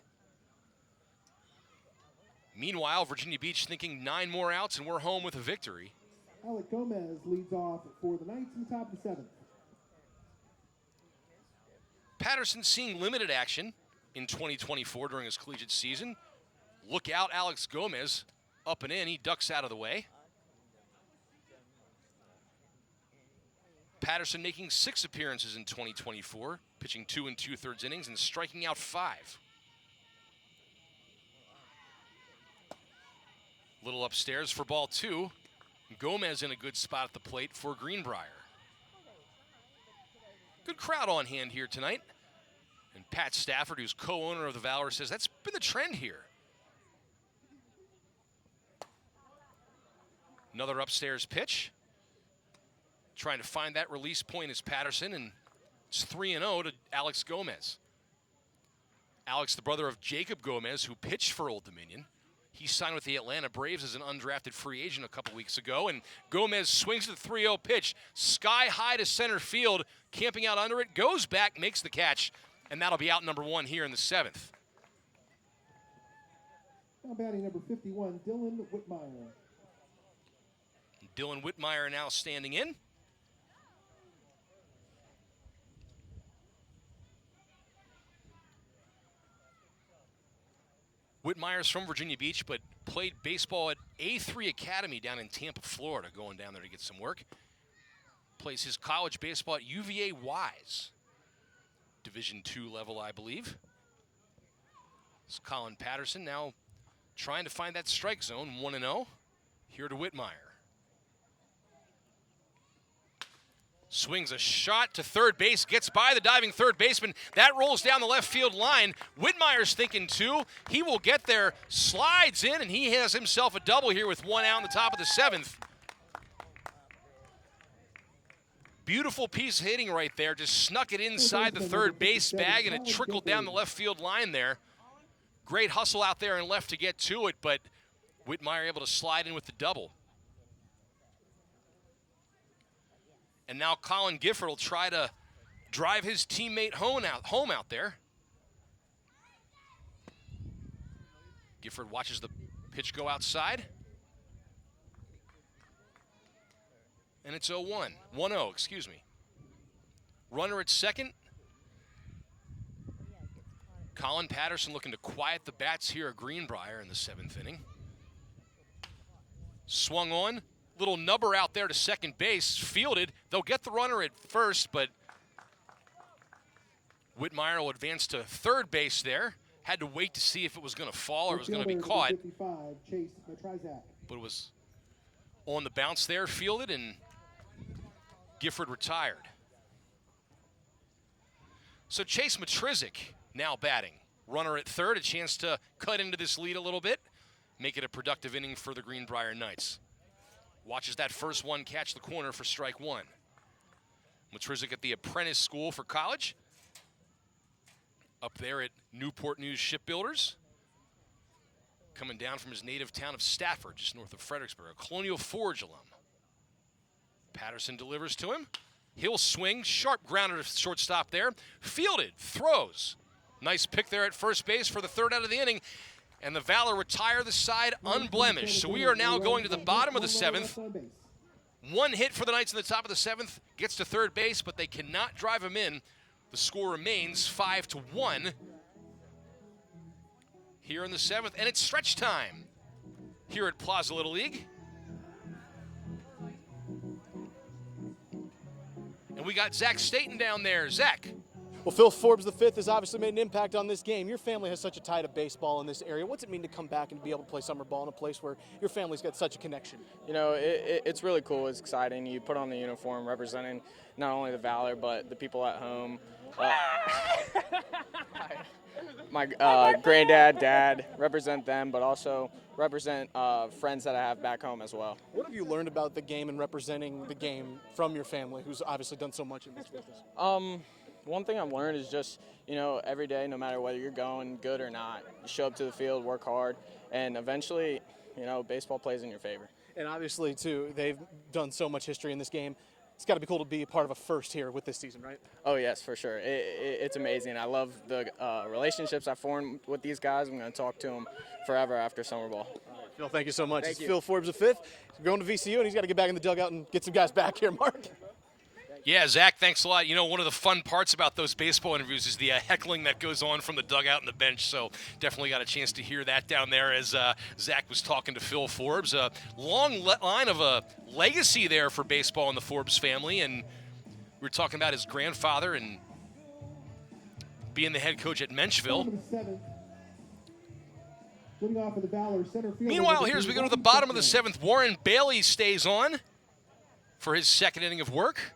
Meanwhile, Virginia Beach thinking 9 more outs, and we're home with a victory. Alex Gomez leads off for the Knights in the top of the 7th. Patterson seeing limited action in 2024 during his collegiate season. Look out, Alex Gomez. Up and in, he ducks out of the way. Patterson making 6 appearances in 2024, pitching 2 2/3 innings and striking out 5. Little upstairs for ball 2. Gomez in a good spot at the plate for Greenbrier. Good crowd on hand here tonight. And Pat Stafford, who's co-owner of the Valor, says that's been the trend here. Another upstairs pitch. Trying to find that release point is Patterson, and it's 3-0 to Alex Gomez. Alex, the brother of Jacob Gomez, who pitched for Old Dominion. He signed with the Atlanta Braves as an undrafted free agent a couple weeks ago, and Gomez swings the 3-0 pitch, sky high to center field, camping out under it, goes back, makes the catch, and that'll be out number 1 here in the 7th. Now batting number 51, Dylan Whitmire. Dylan Whitmire now standing in. Whitmire's from Virginia Beach, but played baseball at A3 Academy down in Tampa, Florida, going down there to get some work. Plays his college baseball at UVA Wise, Division II level, I believe. It's Colin Patterson now trying to find that strike zone, 1-0. Here to Whitmire. Swings a shot to third base, gets by the diving third baseman. That rolls down the left field line. Whitmire's thinking two. He will get there, slides in, and he has himself a double here with one out in the top of the seventh. Beautiful piece of hitting right there. Just snuck it inside the third base bag, and it trickled down the left field line there. Great hustle out there and left to get to it, but Whitmire able to slide in with the double. And now Colin Gifford will try to drive his teammate home out there. Gifford watches the pitch go outside. And it's 0-1. 1-0, excuse me. Runner at second. Colin Patterson looking to quiet the bats here at Greenbrier in the seventh inning. Swung on. Little nubber out there to second base, fielded. They'll get the runner at first, but Whitmire will advance to third base there. Had to wait to see if it was going to fall or it was going to be caught. But it was on the bounce there, fielded, and Gifford retired. So Chase Matrizik now batting. Runner at third, a chance to cut into this lead a little bit, make it a productive inning for the Greenbrier Knights. Watches that first one catch the corner for strike one. Matrizik at the apprentice school for college. Up there at Newport News Shipbuilders. Coming down from his native town of Stafford, just north of Fredericksburg, a Colonial Forge alum. Patterson delivers to him. He'll swing, sharp grounder to shortstop there. Fielded, throws. Nice pick there at first base for the third out of the inning. And the Valor retire the side unblemished. So we are now going to the bottom of the seventh. One hit for the Knights in the top of the seventh. Gets to third base, but they cannot drive him in. The score remains 5-1 here in the seventh. And it's stretch time here at Plaza Little League. And we got Zach Staten down there. Zach. Well, Phil Forbes V has obviously made an impact on this game. Your family has such a tie to baseball in this area. What's it mean to come back and be able to play summer ball in a place where your family's got such a connection? You know, it's really cool. It's exciting. You put on the uniform representing not only the Valor, but the people at home. My granddad, dad, represent them, but also represent friends that I have back home as well. What have you learned about the game and representing the game from your family, who's obviously done so much in this business? One thing I've learned is just, you know, every day, no matter whether you're going good or not, you show up to the field, work hard, and eventually, you know, baseball plays in your favor. And obviously, too, they've done so much history in this game. It's got to be cool to be a part of a first here with this season, right? Oh, yes, for sure. It's amazing. I love the relationships I formed with these guys. I'm going to talk to them forever after summer ball. Phil, thank you so much. Thank It's you. Phil Forbes V. He's going to VCU, and he's got to get back in the dugout and get some guys back here, Mark. Yeah, Zach, thanks a lot. You know, one of the fun parts about those baseball interviews is the heckling that goes on from the dugout and the bench, so definitely got a chance to hear that down there as Zach was talking to Phil Forbes. A long line of a legacy there for baseball in the Forbes family, and we were talking about his grandfather and being the head coach at Menchville. Meanwhile, here as we go to the bottom of the seventh, Warren Bailey stays on for his second inning of work.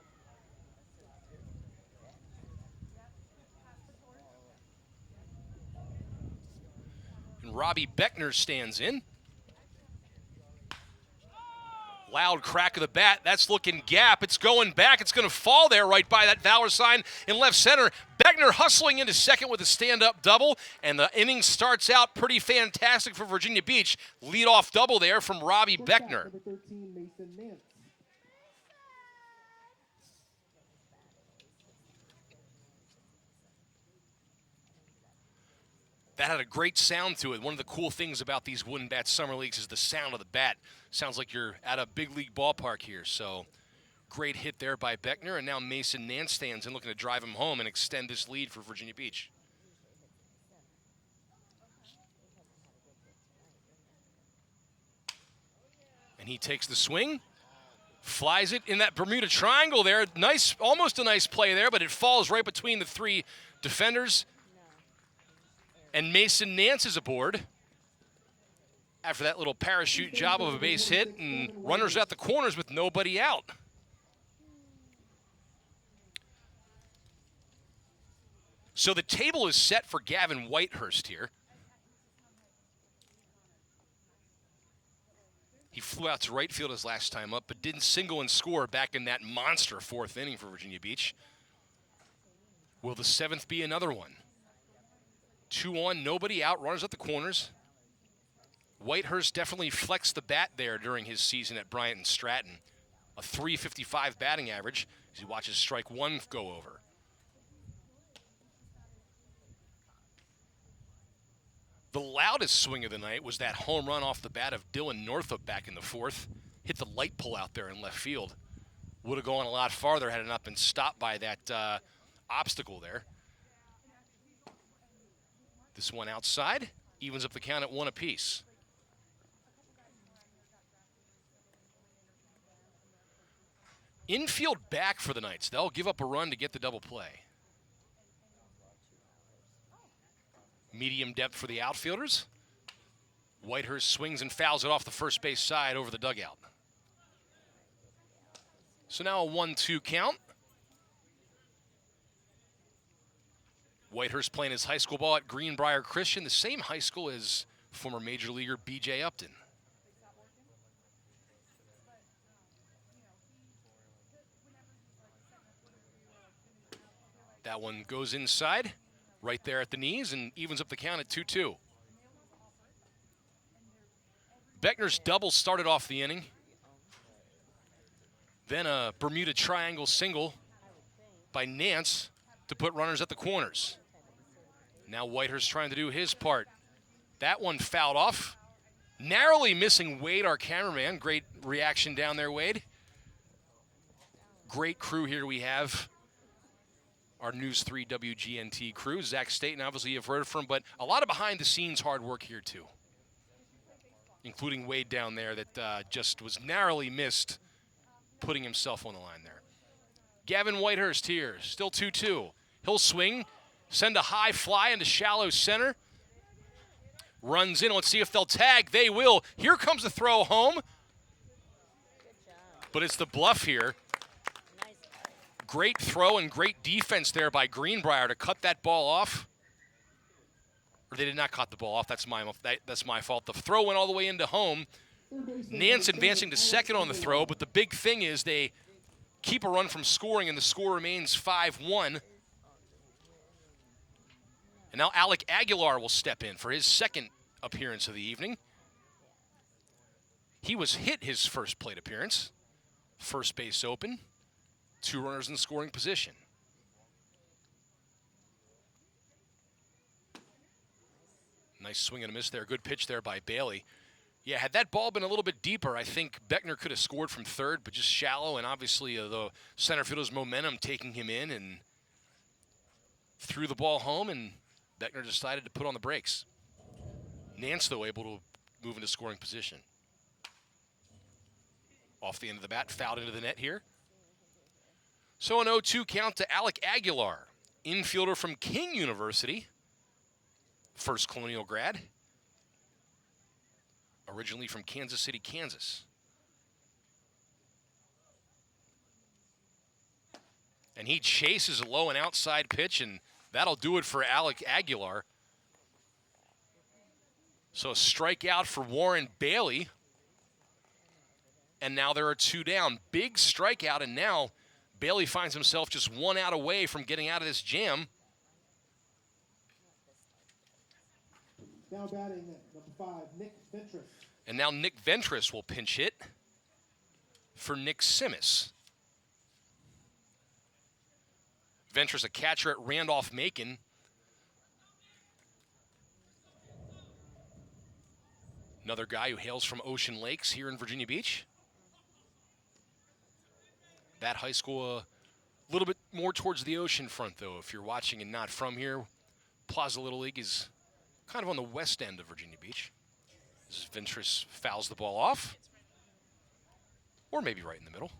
And Robbie Beckner stands in. Loud crack of the bat. That's looking gap. It's going back. It's going to fall there right by that Valor sign in left center. Beckner hustling into second with a stand-up double, and the inning starts out pretty fantastic for Virginia Beach. Lead-off double there from Robbie Beckner. That had a great sound to it. One of the cool things about these wooden bat summer leagues is the sound of the bat. Sounds like you're at a big league ballpark here. So great hit there by Beckner, and now Mason Nance stands in looking to drive him home and extend this lead for Virginia Beach. And he takes the swing, flies it in that Bermuda Triangle there. Nice, almost a nice play there, but it falls right between the three defenders. And Mason Nance is aboard after that little parachute job of a base hit, and runners at the corners with nobody out. So the table is set for Gavin Whitehurst here. He flew out to right field his last time up, but didn't single and score back in that monster 4th inning for Virginia Beach. Will the 7th be another one? 2 on, nobody out, runners at the corners. Whitehurst definitely flexed the bat there during his season at Bryant and Stratton. A .355 batting average as he watches strike 1 go over. The loudest swing of the night was that home run off the bat of Dylan Northup back in the 4th. Hit the light pole out there in left field. Would have gone a lot farther had it not been stopped by that obstacle there. This one outside, evens up the count at 1 apiece. Infield back for the Knights. They'll give up a run to get the double play. Medium depth for the outfielders. Whitehurst swings and fouls it off the first base side over the dugout. So now a 1-2 count. Whitehurst playing his high school ball at Greenbrier Christian, the same high school as former major leaguer B.J. Upton. That one goes inside, right there at the knees, and evens up the count at 2-2. Beckner's double started off the inning. Then a Bermuda Triangle single by Nance to put runners at the corners. Now Whitehurst trying to do his part. That one fouled off. Narrowly missing Wade, our cameraman. Great reaction down there, Wade. Great crew here we have. Our News 3 WGNT crew. Zach Staten, obviously you've heard from, but a lot of behind-the-scenes hard work here too. Including Wade down there that just was narrowly missed, putting himself on the line there. Gavin Whitehurst here, still 2-2. He'll swing, send a high fly into shallow center. Runs in, let's see if they'll tag. They will. Here comes the throw home. But it's the bluff here. Great throw and great defense there by Greenbrier to cut that ball off. Or they did not cut the ball off. That's my fault. The throw went all the way into home. Nance advancing to second on the throw, but the big thing is they keep a run from scoring, and the score remains 5-1. And now Alec Aguilar will step in for his second appearance of the evening. He was hit his first plate appearance. First base open. 2 runners in scoring position. Nice swing and a miss there. Good pitch there by Bailey. Yeah, had that ball been a little bit deeper, I think Beckner could have scored from third, but just shallow, and obviously the center fielder's momentum taking him in and threw the ball home, and Beckner decided to put on the brakes. Nance, though, able to move into scoring position. Off the end of the bat, fouled into the net here. So an 0-2 count to Alec Aguilar, infielder from King University, first Colonial grad, originally from Kansas City, Kansas. And he chases a low and outside pitch, and that'll do it for Alec Aguilar. So a strikeout for Warren Bailey. And now there are 2 down. Big strikeout, and now Bailey finds himself just 1 out away from getting out of this jam. Now batting number 5, Nick Ventris. And now Nick Ventris will pinch hit for Nick Simis. Ventris, a catcher at Randolph-Macon. Another guy who hails from Ocean Lakes here in Virginia Beach. That high school a little bit more towards the ocean front, though. If you're watching and not from here, Plaza Little League is kind of on the west end of Virginia Beach. As Ventress fouls the ball off, or maybe right in the middle.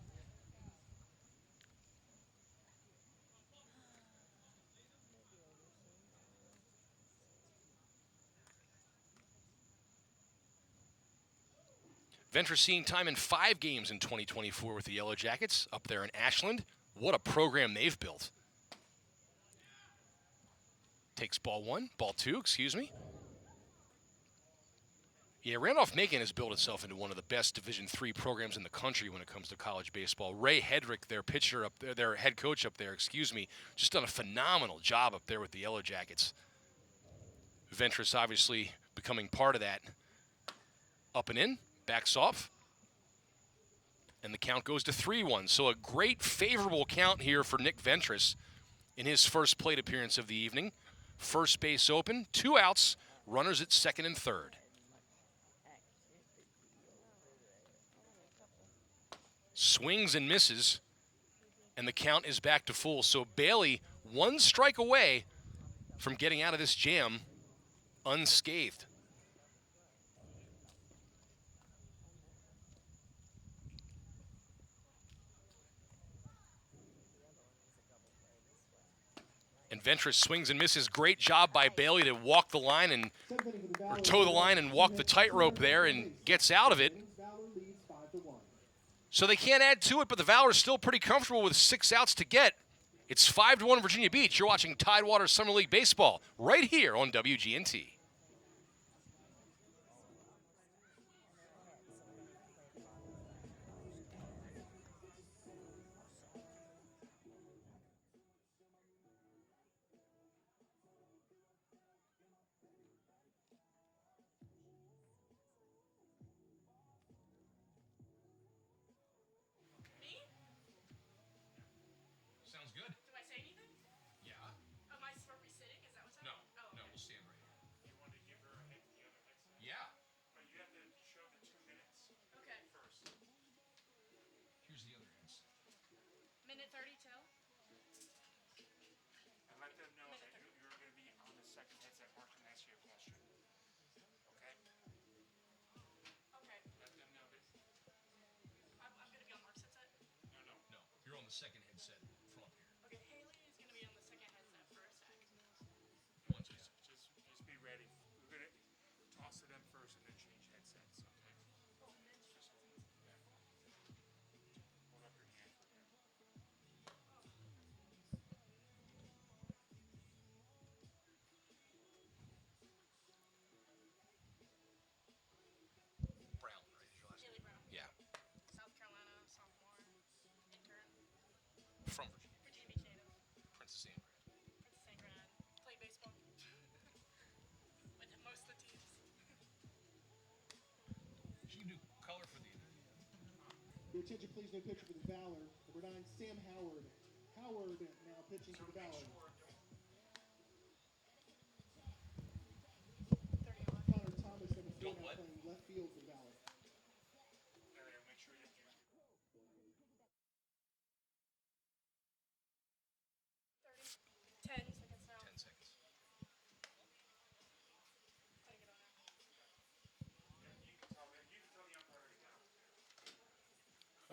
Ventress seeing time in 5 games in 2024 with the Yellow Jackets up there in Ashland. What a program they've built. Takes ball 2, excuse me. Yeah, Randolph-Macon has built itself into one of the best Division III programs in the country when it comes to college baseball. Ray Hedrick, their pitcher up there, their head coach up there, just done a phenomenal job up there with the Yellow Jackets. Ventress obviously becoming part of that. Up and in, backs off. And the count goes to 3-1. So a great favorable count here for Nick Ventress in his first plate appearance of the evening. First base open, 2 outs, runners at second and third. Swings and misses, and the count is back to full. So Bailey, 1 strike away from getting out of this jam unscathed. And Ventress swings and misses. Great job by Bailey to walk the line or toe the line and walk the tightrope there and gets out of it. So they can't add to it, but the Valor is still pretty comfortable with 6 outs to get. It's 5-1 Virginia Beach. You're watching Tidewater Summer League Baseball right here on WGNT. Sounds good. Do I say anything? Yeah. Am I supposed to be sitting? Is that what's No, happening? Oh, no, okay. we'll stand right here. You want to give her the other headset? Yeah. But you have to show the 2 minutes Okay. first. Here's the other headset. Minute 32? And let them know that you're going to be on the second headset. Mark can answer your question. Okay? Okay. Let them know this. I'm going to be on Mark's headset? No. No, you're on the second headset from up here. Okay, Haley is going to be on the second headset for a sec. Just be ready. We're going to toss to them first and then change headsets. Okay? Oh, and then Just hold up your hand for him. Brown, right? Is your last Haley name? Brown. Yeah. South Carolina, sophomore, intern. From Virginia. Virginia Beach native. Princess Anne Brand. Princess Anne grad. Played baseball. With most of the teams. She can do color for the Your attention, please. No pitcher for the Valor. Number 9, Sam Howard. Howard now pitching for the Valor. Connor Thomas, number 4, now playing left field for the Valor. Make sure you do. 10 seconds now. 10 seconds.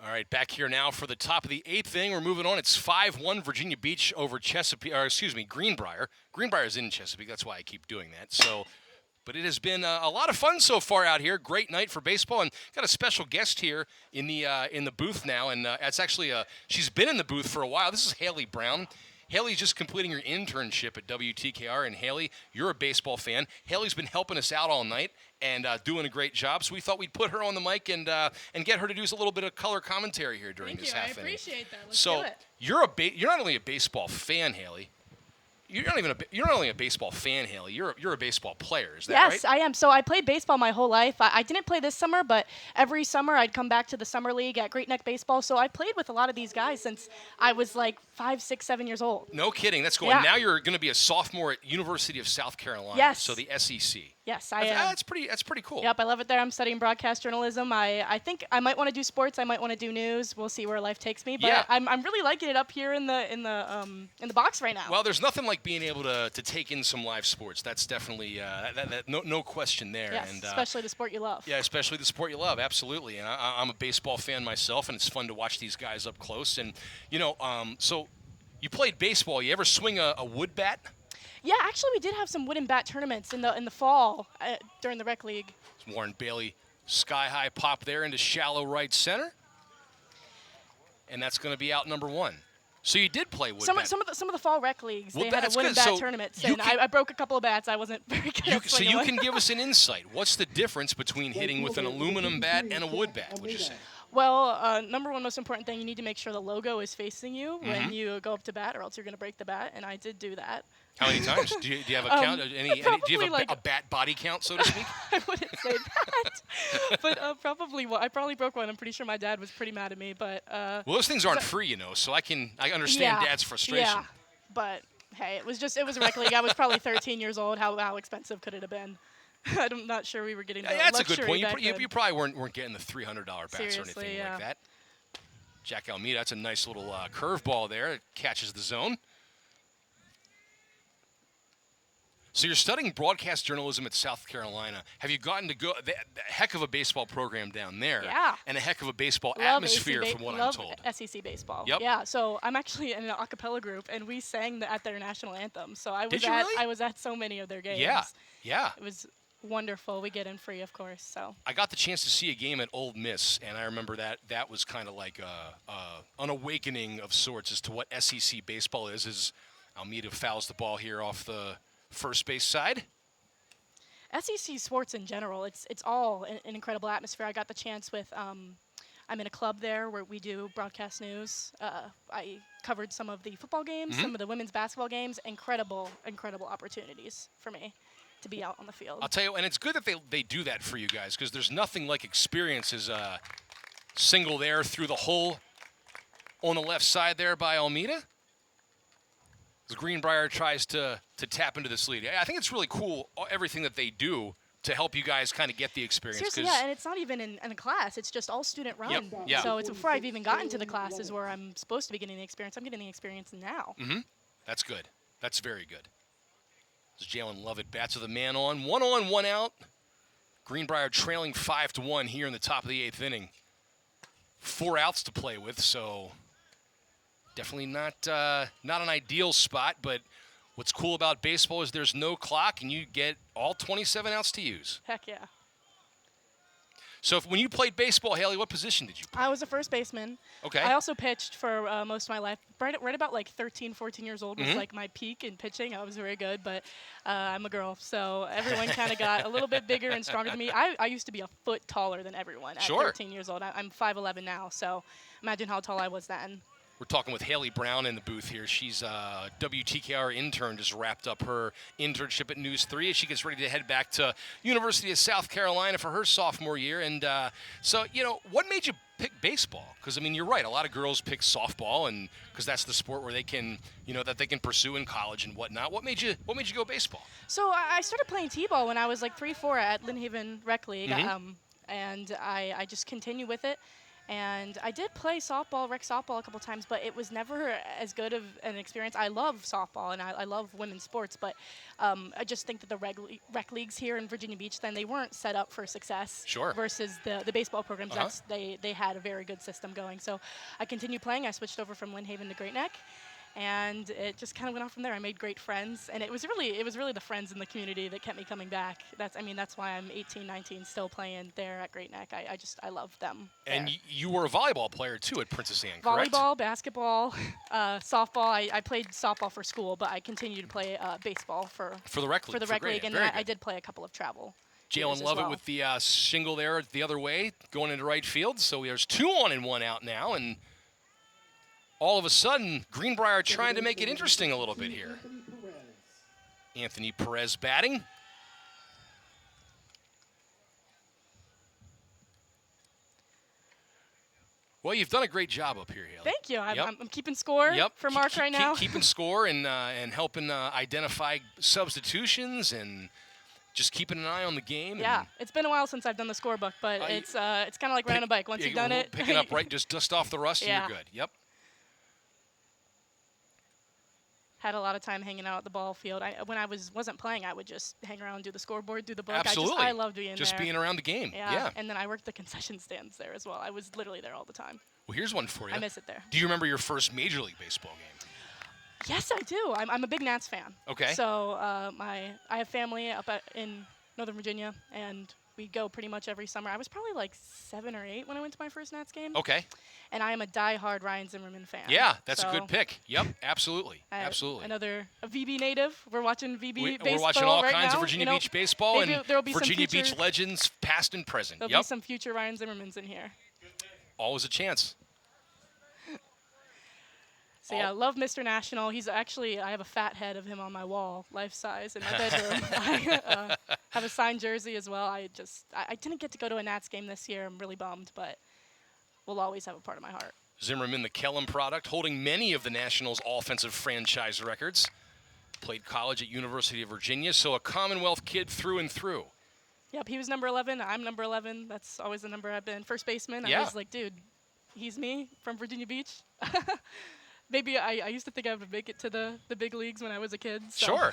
All right, back here now for the top of the 8th inning. We're moving on. It's 5-1 Virginia Beach over Greenbrier. Greenbrier is in Chesapeake. That's why I keep doing that. So, but it has been a lot of fun so far out here. Great night for baseball, and got a special guest here in the booth now. And it's actually she's been in the booth for a while. This is Haley Brown. Haley's just completing her internship at WTKR, and Haley, you're a baseball fan. Haley's been helping us out all night and doing a great job, so we thought we'd put her on the mic and get her to do a little bit of color commentary here during this half inning. I appreciate that. Let's So do it. you're not only a baseball fan, Haley. You're not only a baseball fan, Haley. You're a baseball player. Is that right? Yes, I am. So I played baseball my whole life. I didn't play this summer, but every summer I'd come back to the summer league at Great Neck Baseball. So I played with a lot of these guys since I was like 5, 6, 7 years old. No kidding. That's cool. Yeah. And now you're going to be a sophomore at University of South Carolina. Yes. So the SEC. Yes, I am. That's pretty cool. Yep, I love it there. I'm studying broadcast journalism. I think I might want to do sports. I might want to do news. We'll see where life takes me. But Yeah. I'm really liking it up here in the box right now. Well, there's nothing like being able to take in some live sports. That's definitely no question there. Yes, and, especially the sport you love. Yeah, especially the sport you love, absolutely. And I'm a baseball fan myself, and it's fun to watch these guys up close. And so you played baseball. You ever swing a wood bat? Yeah, actually, we did have some wooden bat tournaments in the fall during the rec league. Warren Bailey, sky high pop there into shallow right center, and that's going to be out number 1. So you did play wood bat. Some of the fall rec leagues, Well, they had a that's wooden good. bat So tournaments, you and can- I broke a couple of bats. I wasn't very good at So swinging you one. can give us an insight. What's the difference between hitting with an aluminum bat and a wood bat, would you say? Well, number one most important thing, you need to make sure the logo is facing you when Mhm. you go up to bat, or else you're going to break the bat, and I did do that. How many times? Do you have a count? Do you have probably a bat body count, so to speak? I wouldn't say that, but I probably broke one. I'm pretty sure my dad was pretty mad at me, but Well, those things aren't free, so I understand Dad's frustration. Yeah, but hey, it was a rec league. I was probably 13 years old. How expensive could it have been? I'm not sure we were getting the That's a luxury good point. back then. You probably weren't getting the $300 bats or Seriously, anything yeah. like that. Jack Almeida, that's a nice little curveball there. It catches the zone. So you're studying broadcast journalism at South Carolina. Have you gotten to go the heck of a baseball program down there? Yeah. And a heck of a baseball Love atmosphere, AC from what I'm love told. SEC baseball. Yep. Yeah. So I'm actually in an a cappella group, and we sang at their national anthem. So I was Did you really? I was at so many of their games. Yeah. It was wonderful. We get in free, of course. So. I got the chance to see a game at Ole Miss, and I remember that was kind of like an awakening of sorts as to what SEC baseball is. As Almeida fouls the ball here off the first base side. SEC sports in general, it's all an incredible atmosphere. I got the chance with, I'm in a club there where we do broadcast news. I covered some of the football games, some of the women's basketball games. Incredible opportunities for me to be out on the field. I'll tell you, and it's good that they do that for you guys, because there's nothing like experience as a single there through the hole on the left side there by Almeida. As Greenbrier tries to tap into this lead. I think it's really cool, everything that they do to help you guys kind of get the experience. Seriously, yeah, and it's not even in a class. It's just all student run. Yep, yeah. So it's before I've even gotten to the classes where I'm supposed to be getting the experience. I'm getting the experience now. Mm-hmm. That's good. That's very good. As Jalen Lovett bats with a man on, 1 out. Greenbrier trailing 5-1 here in the top of the 8th inning. 4 outs to play with, so definitely not an ideal spot, but what's cool about baseball is there's no clock and you get all 27 outs to use. Heck yeah. So when you played baseball, Haley, what position did you play? I was a first baseman. Okay. I also pitched for most of my life. Right about like 13, 14 years old was Mhm. like my peak in pitching. I was very good, but I'm a girl, so everyone kind of got a little bit bigger and stronger than me. I used to be a foot taller than everyone at Sure. 13 years old. I'm 5'11" now, so imagine how tall I was then. We're talking with Haley Brown in the booth here. She's a WTKR intern, just wrapped up her internship at News 3 as she gets ready to head back to University of South Carolina for her sophomore year. And so, what made you pick baseball? Because, you're right. A lot of girls pick softball, and because that's the sport where they can, that they can pursue in college and whatnot. What made you go baseball? So I started playing t-ball when I was like 3-4 at Lynn Haven Rec League, Mhm. and I just continued with it. And I did play rec softball a couple times, but it was never as good of an experience. I love softball, and I love women's sports, but I just think that the rec leagues here in Virginia Beach, then they weren't set up for success. Sure. Versus the baseball programs, Uh-huh. they had a very good system going. So I continued playing. I switched over from Lynn Haven to Great Neck. And it just kind of went on from there. I made great friends, and it was really the friends in the community that kept me coming back. That's why I'm 18, 19, still playing there at Great Neck. I love them. And you were a volleyball player, too, at Princess Anne, correct? Volleyball, basketball, softball. I played softball for school, but I continued to play baseball for the rec league. For the for rec Great league, Neck. and Very then I good. did play a couple of travel years Jalen as Lovett well. with the shingle there the other way, going into right field. So there's 2 on and 1 out now, and all of a sudden, Greenbrier trying to make it interesting a little bit here. Anthony Perez batting. Well, you've done a great job up here, Haley. Thank you. Yep. I'm keeping score for Mark right now. Keeping score and helping identify substitutions and just keeping an eye on the game. Yeah, and it's been a while since I've done the scorebook, but it's kind of like riding a bike. Once you've done it, pick it up right, just dust off the rust, and Yeah. you're good. Yep. Had a lot of time hanging out at the ball field. When I wasn't playing, I would just hang around, do the scoreboard, do the book. Absolutely. I loved being there. Just being around the game. Yeah. And then I worked the concession stands there as well. I was literally there all the time. Well, here's one for you. I miss it there. Do you remember your first Major League Baseball game? Yes, I do. I'm a big Nats fan. Okay. So I have family up in Northern Virginia, and we go pretty much every summer. I was probably like 7 or 8 when I went to my first Nats game. Okay. And I am a diehard Ryan Zimmerman fan. Yeah, that's a So good pick. Yep, absolutely. Absolutely. A VB native. We're watching VB baseball We're watching all right kinds now. of Virginia Beach baseball and there'll be Virginia some future, Beach legends, past and present. There'll Yep. be some future Ryan Zimmermans in here. Always a chance. So yeah, love Mr. National. He's actually, I have a fat head of him on my wall, life size, in my bedroom. I have a signed jersey as well. I didn't get to go to a Nats game this year. I'm really bummed, but we'll always have a part of my heart. Zimmerman, the Kellum product, holding many of the Nationals' offensive franchise records. Played college at University of Virginia, so a Commonwealth kid through and through. Yep, he was number 11. I'm number 11. That's always the number I've been. First baseman. Yeah. I was like, dude, he's me from Virginia Beach. Maybe I used to think I would make it to the big leagues when I was a kid. So. Sure,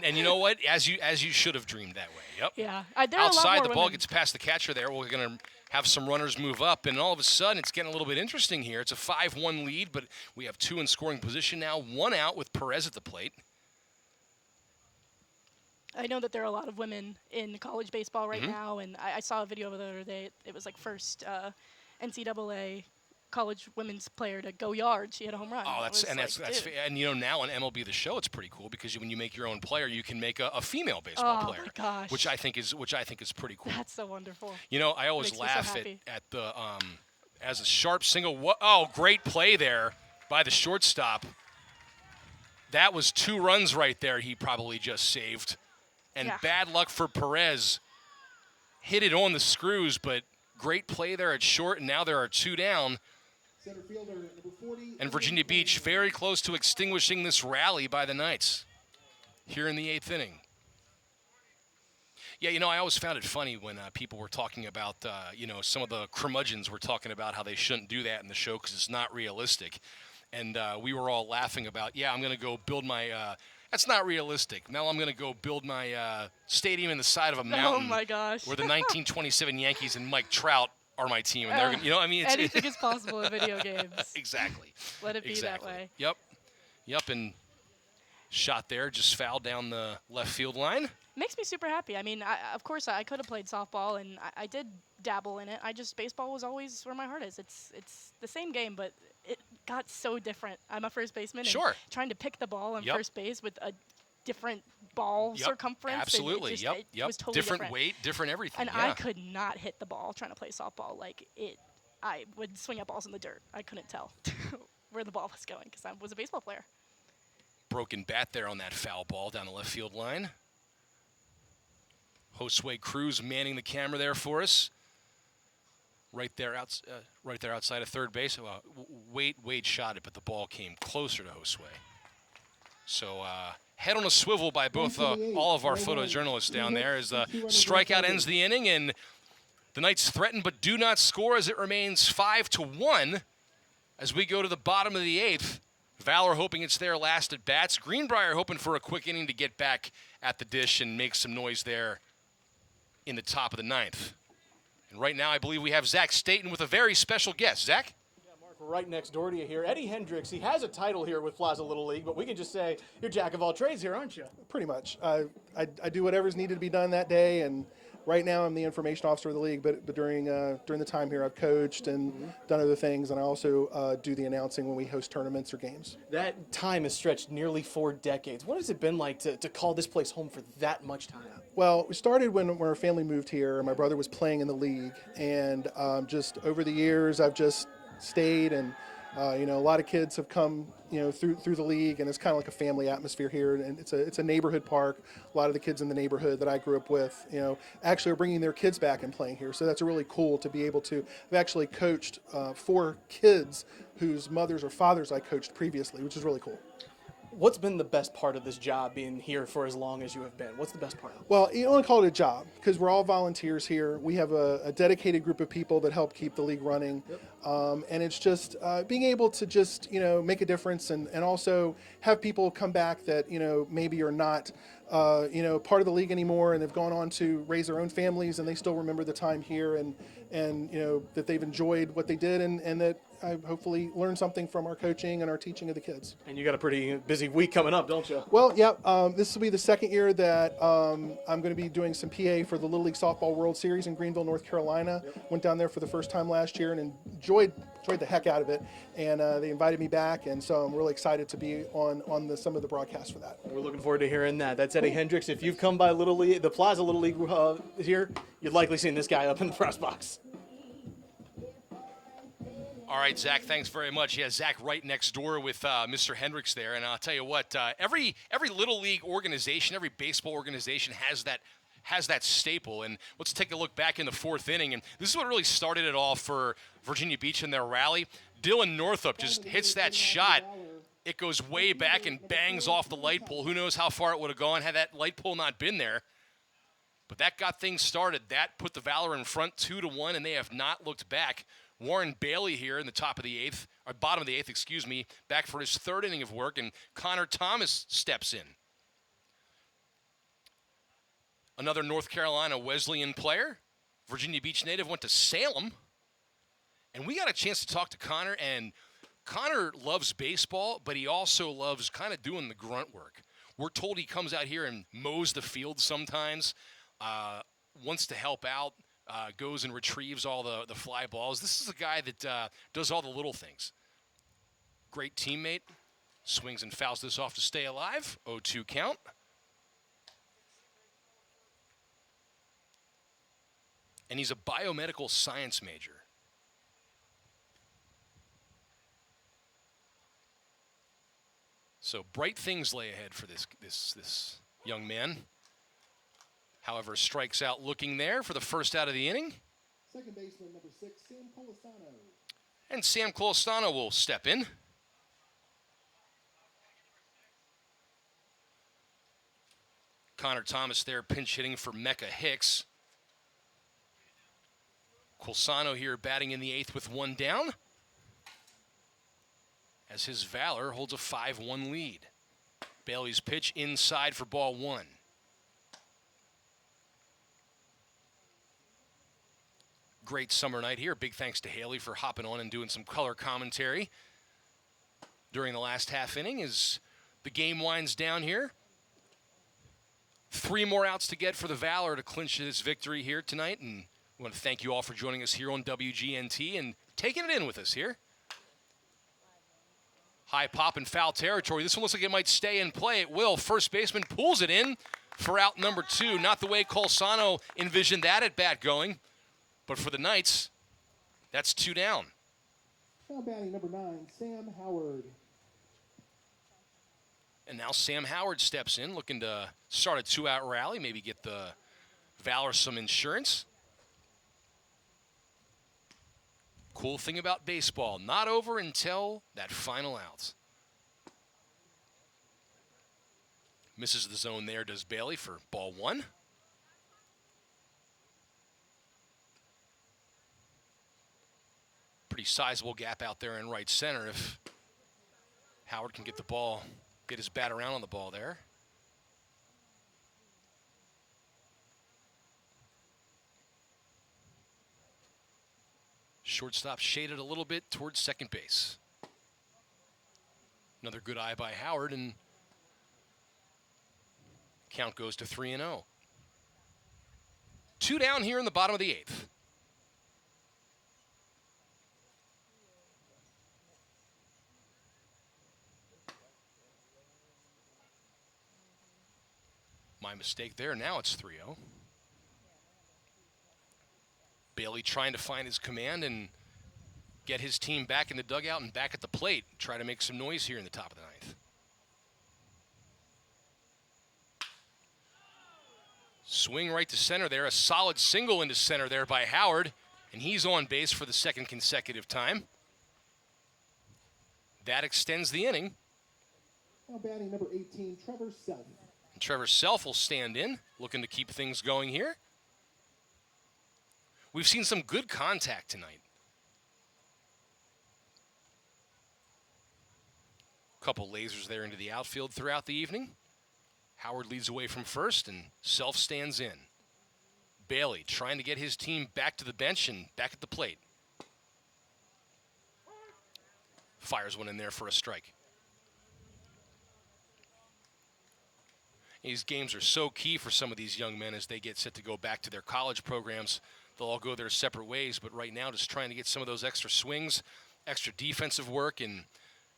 and you know what? As you should have dreamed that way. Yep. Yeah. Outside, the ball gets past the catcher there. We're going to have some runners move up, and all of a sudden it's getting a little bit interesting here. It's a 5-1 lead, but we have 2 in scoring position now, 1 out with Perez at the plate. I know that there are a lot of women in college baseball right now, and I saw a video the other day. It was like first NCAA college women's player to go yard. She had a home run. Oh, that's and you know, now on MLB The Show, it's pretty cool because when you make your own player, you can make a female baseball player. Oh my gosh. Which I think is pretty cool. That's so wonderful. You know, I always Makes me so laugh happy. at the as a sharp single. Oh, great play there by the shortstop. That was 2 runs right there. He probably just saved, and Yeah. bad luck for Perez. Hit it on the screws, but great play there at short, and now there are 2 down. Center fielder, number 40. And Virginia Beach very close to extinguishing this rally by the Knights here in the 8th inning. Yeah, you know, I always found it funny when people were talking about, you know, some of the curmudgeons were talking about how they shouldn't do that in the show because it's not realistic. And we were all laughing about, yeah, I'm going to go build my that's not realistic. Now I'm going to go build my stadium in the side of a mountain. Oh, my gosh. Where the 1927 Yankees and Mike Trout are my team, and they're gonna, you know, I mean, it's, anything is possible in video games. Exactly. Let it be that way. Yep, and shot there, just fouled down the left field line. Makes me super happy. I mean, of course, I could have played softball, and I did dabble in it. Baseball was always where my heart is. It's the same game, but it got so different. I'm a first baseman. Sure. And trying to pick the ball on first base with a different ball circumference. Absolutely. It was totally different weight, different everything. And yeah. I could not hit the ball trying to play softball. I would swing at balls in the dirt. I couldn't tell where the ball was going because I was a baseball player. Broken bat there on that foul ball down the left field line. Josue Cruz manning the camera there for us. Right there outside of third base. Wade shot it, but the ball came closer to Josue. So head on a swivel by both all of our photojournalists down there as the strikeout ends the inning, and the Knights threaten but do not score as it remains 5-1 as we go to the bottom of the 8th. Valor hoping it's their last at bats. Greenbrier hoping for a quick inning to get back at the dish and make some noise there in the top of the 9th. And right now I believe we have Zach Staten with a very special guest. Zach? We're right next door to you here. Eddie Hendricks, he has a title here with Plaza Little League, but we can just say you're jack of all trades here, aren't you? Pretty much. I do whatever's needed to be done that day, and right now I'm the information officer of the league, but during the time here I've coached and done other things, and I also do the announcing when we host tournaments or games. That time has stretched nearly 4 decades. What has it been like to call this place home for that much time? Well, we started when our family moved here. My brother was playing in the league, and just over the years I've just stayed, and a lot of kids have come through the league, and it's kind of like a family atmosphere here, and it's a neighborhood park. A lot of the kids in the neighborhood that I grew up with actually are bringing their kids back and playing here, so that's really cool to be able to. I've actually coached 4 kids whose mothers or fathers I coached previously, which is really cool. What's been the best part of this job being here for as long as you have been? What's the best part? Well, you don't want to call it a job because we're all volunteers here. We have a dedicated group of people that help keep the league running. And it's just being able to just, make a difference and also have people come back that, maybe are not, part of the league anymore and they've gone on to raise their own families and they still remember the time here and that they've enjoyed what they did and that I hopefully learned something from our coaching and our teaching of the kids. And you got a pretty busy week coming up, don't you? Well, yeah, this will be the second year that I'm going to be doing some PA for the Little League Softball World Series in Greenville, North Carolina. Went down there for the first time last year and enjoyed the heck out of it. And they invited me back, and so I'm really excited to be on some of the broadcasts for that. We're looking forward to hearing that. That's Eddie Hendricks. If you've come by Little League, the Plaza Little League here, you've likely seen this guy up in the press box. All right, Zach, thanks very much. Yeah, Zach right next door with Mr. Hendricks there. And I'll tell you what, every Little League organization, every baseball organization has that staple. And let's take a look back in the fourth inning. And this is what really started it all for Virginia Beach in their rally. Dylan Northup just hits that shot. It goes way back and bangs off the light pole. Who knows how far it would have gone had that light pole not been there. But that got things started. That put the Valor in front 2-1, and they have not looked back. Warren Bailey here in the bottom of the eighth, back for his third inning of work, and Connor Thomas steps in. Another North Carolina Wesleyan player, Virginia Beach native, went to Salem, and we got a chance to talk to Connor, and Connor loves baseball, but he also loves kind of doing the grunt work. We're told he comes out here and mows the field sometimes, wants to help out, goes and retrieves all the fly balls. This is a guy that does all the little things. Great teammate. Swings and fouls this off to stay alive. 0-2 count. And he's a biomedical science major. So bright things lay ahead for this young man. However, strikes out looking there for the first out of the inning. Second baseman, number 6, Sam Colasano. And Sam Colasano will step in. Connor Thomas there pinch hitting for Mecca Hicks. Colasano here batting in the eighth with one down, as his Valor holds a 5-1 lead. Bailey's pitch inside for ball one. Great summer night here. Big thanks to Haley for hopping on and doing some color commentary during the last half inning as the game winds down here. 3 more outs to get for the Valor to clinch this victory here tonight, and we want to thank you all for joining us here on WGNT and taking it in with us here. High pop and foul territory. This one looks like it might stay in play. It will. First baseman pulls it in for out number 2. Not the way Colasano envisioned that at bat going. But for the Knights, that's 2 down. Now batting number 9, Sam Howard. And now Sam Howard steps in, looking to start a 2-out rally, maybe get the Valor some insurance. Cool thing about baseball, not over until that final out. Misses the zone there, does Bailey, for ball one. Pretty sizable gap out there in right center if Howard can get the ball, get his bat around on the ball there. Shortstop shaded a little bit towards second base. Another good eye by Howard, and count goes to 3-0. 2 down here in the bottom of the eighth. My mistake there. Now it's 3-0. Bailey trying to find his command and get his team back in the dugout and back at the plate. Try to make some noise here in the top of the ninth. Swing right to center there. A solid single into center there by Howard. And he's on base for the second consecutive time. That extends the inning. Now batting number 18, Trevor Self. And Trevor Self will stand in, looking to keep things going here. We've seen some good contact tonight. Couple lasers there into the outfield throughout the evening. Howard leads away from first, and Self stands in. Bailey trying to get his team back to the bench and back at the plate. Fires one in there for a strike. These games are so key for some of these young men as they get set to go back to their college programs. They'll all go their separate ways, but right now just trying to get some of those extra swings, extra defensive work, and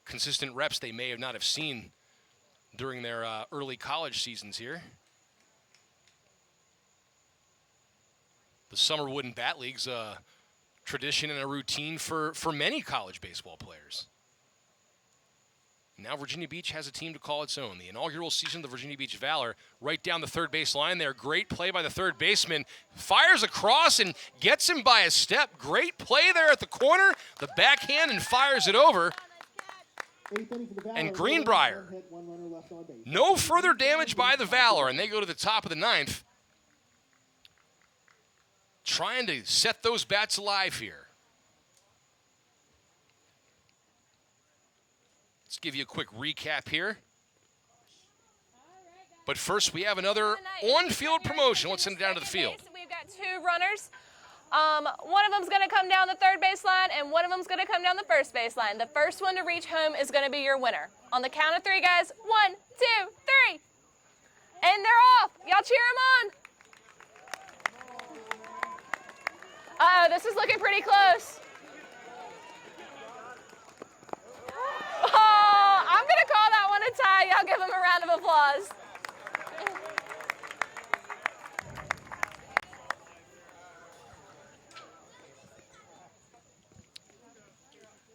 consistent reps they may have not have seen during their early college seasons here. The Summer Wooden Bat League's a tradition and a routine for many college baseball players. Now Virginia Beach has a team to call its own. The inaugural season of the Virginia Beach Valor, right down the third base line there. Great play by the third baseman. Fires across and gets him by a step. Great play there at the corner. The backhand and fires it over. And Greenbrier. No further damage by the Valor, and they go to the top of the ninth. Trying to set those bats alive here. Let's give you a quick recap here. But first, we have another on-field promotion. Let's send it down to the field. We've got two runners. One of them's going to come down the third baseline, and one of them's going to come down the first baseline. The first one to reach home is going to be your winner. On the count of three, guys. 1, 2, 3. And they're off. Y'all cheer them on. Uh-oh, this is looking pretty close. Oh, I'm going to call that one a tie. Y'all give them a round of applause.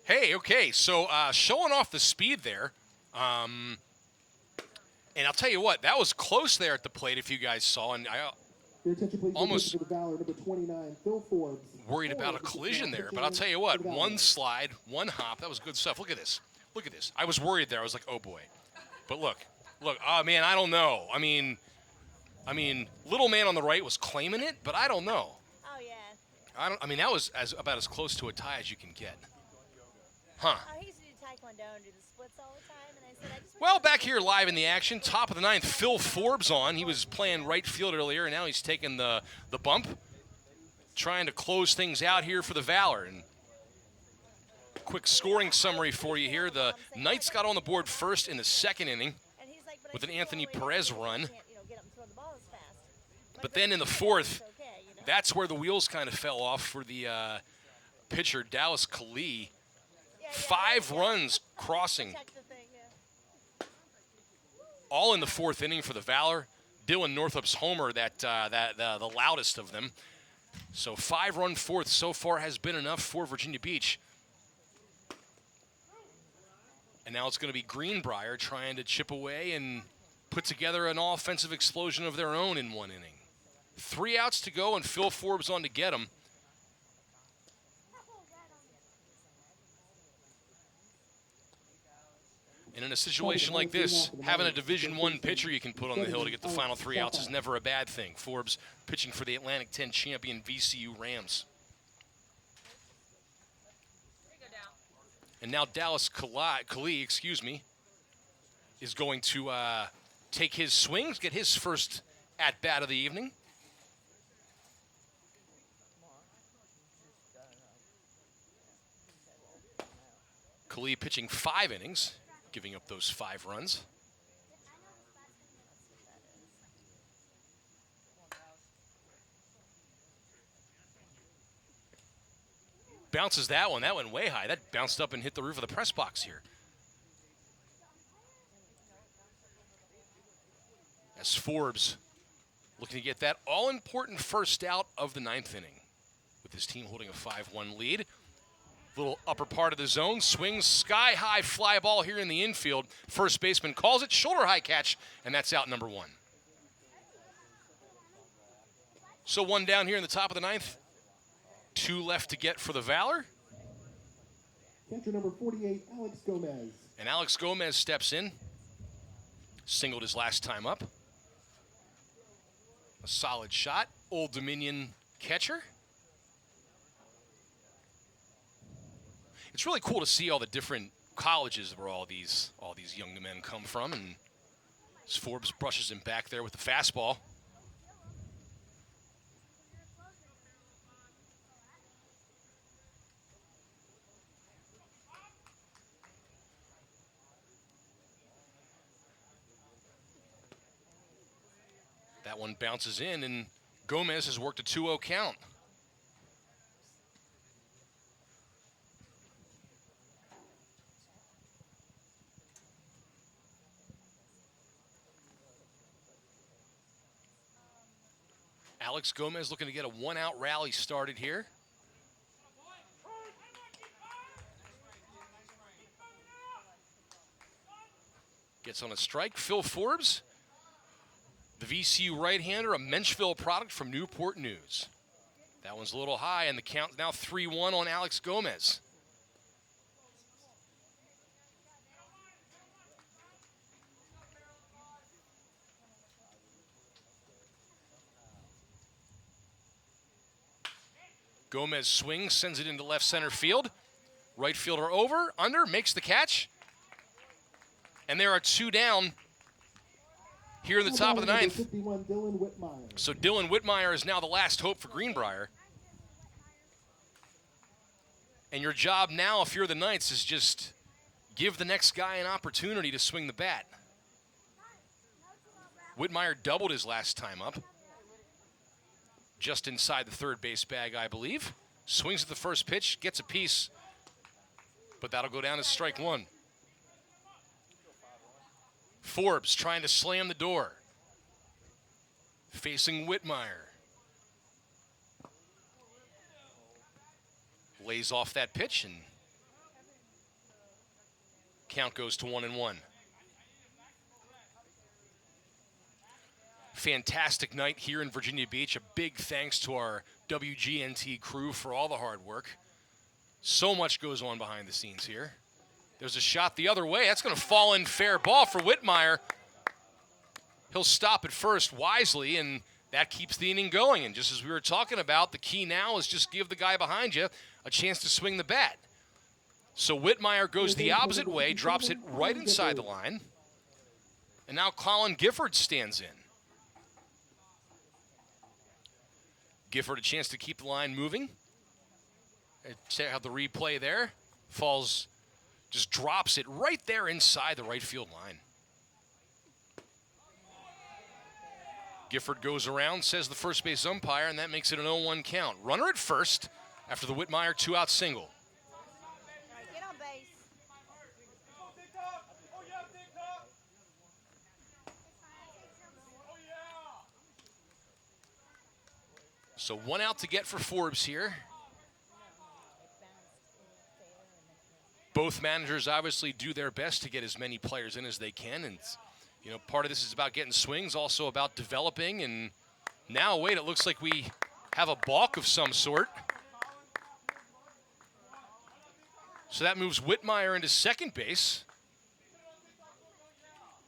Hey, okay, so showing off the speed there. And I'll tell you what, that was close there at the plate if you guys saw. And I almost for the Valor, number 29, Phil Forbes. worried about a collision there. But I'll tell you what, one slide, one hop, that was good stuff. Look at this. Look at this. I was worried there. I was like, oh, boy. But look, oh, man, I don't know. I mean, little man on the right was claiming it, but I don't know. Oh, yeah. I mean, that was about as close to a tie as you can get. Huh. I used to do Taekwondo and do the splits all the time, and I said I just Well, back here live in the action, top of the ninth, Phil Forbes on. He was playing right field earlier, and now he's taking the bump, trying to close things out here for the Valor. And quick scoring summary for you here. The Knights got on the board first in the second inning with an Anthony Perez run. But then in the fourth, that's where the wheels kind of fell off for the pitcher, Dallas Kali. 5 runs crossing. All in the fourth inning for the Valor. Dylan Northup's homer, the loudest of them. So 5-run fourth so far has been enough for Virginia Beach. And now it's going to be Greenbrier trying to chip away and put together an offensive explosion of their own in one inning. 3 outs to go, and Phil Forbes on to get him. And in a situation like this, having a Division I pitcher you can put on the hill to get the final 3 outs is never a bad thing. Forbes pitching for the Atlantic 10 champion VCU Rams. And now Dallas Kali, is going to take his swings, get his first at-bat of the evening. Kali pitching 5 innings, giving up those 5 runs. Bounces that one. That went way high. That bounced up and hit the roof of the press box here. As Forbes looking to get that all-important first out of the 9th inning with his team holding a 5-1 lead. Little upper part of the zone, swings sky-high fly ball here in the infield. First baseman calls it, shoulder-high catch, and that's out number 1. So 1 down here in the top of the 9th. 2 left to get for the Valor. Catcher number 48, Alex Gomez. And Alex Gomez steps in. Singled his last time up. A solid shot. Old Dominion catcher. It's really cool to see all the different colleges where all these young men come from, and as Forbes brushes him back there with the fastball. That one bounces in, and Gomez has worked a 2-0 count. Alex Gomez looking to get a one-out rally started here. Gets on a strike. Phil Forbes, the VCU right-hander, a Menchville product from Newport News. That one's a little high, and the count now 3-1 on Alex Gomez. Gomez swings, sends it into left center field. Right fielder over, under, makes the catch. And there are 2 down here in the top of the 9th. So Dylan Whitmire is now the last hope for Greenbrier. And your job now, if you're the Knights, is just give the next guy an opportunity to swing the bat. Whitmire doubled his last time up. Just inside the third base bag, I believe. Swings at the first pitch, gets a piece, but that'll go down as strike 1. Forbes trying to slam the door. Facing Whitmire. Lays off that pitch, and count goes to 1-1. Fantastic night here in Virginia Beach. A big thanks to our WGNT crew for all the hard work. So much goes on behind the scenes here. There's a shot the other way. That's going to fall in, fair ball for Whitmire. He'll stop at first wisely, and that keeps the inning going. And just as we were talking about, the key now is just give the guy behind you a chance to swing the bat. So Whitmire goes the opposite way, drops it right inside the line. And now Colin Gifford stands in. Gifford a chance to keep the line moving. Check out the replay there. Falls, just drops it right there inside the right field line. Gifford goes around, says the first base umpire, and that makes it an 0-1 count. Runner at first after the Whitmire 2-out single. Get on base. So 1 out to get for Forbes here. Both managers obviously do their best to get as many players in as they can, and you know, part of this is about getting swings, also about developing. And now, wait, it looks like we have a balk of some sort. So that moves Whitmire into second base.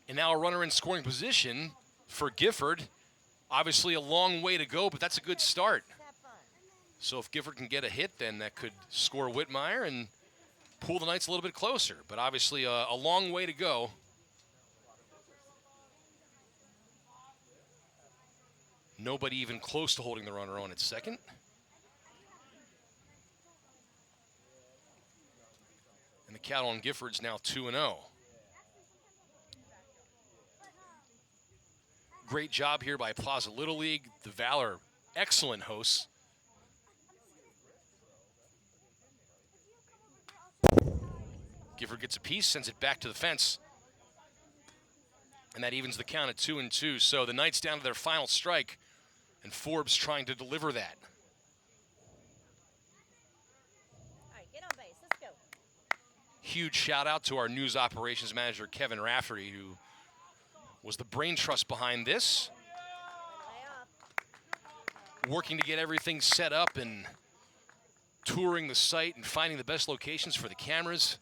And now a runner in scoring position for Gifford. Obviously a long way to go, but that's a good start. So if Gifford can get a hit, then that could score Whitmire and pull the Knights a little bit closer. But obviously a long way to go. Nobody even close to holding the runner on at second. And the count on Gifford's now 2-0. Great job here by Plaza Little League. The Valor, excellent hosts. Gifford gets a piece, sends it back to the fence. And that evens the count at 2-2. So the Knights down to their final strike. And Forbes trying to deliver that. All right, get on base. Let's go. Huge shout out to our news operations manager, Kevin Rafferty, who was the brain trust behind this. Working to get everything set up and touring the site and finding the best locations for the cameras.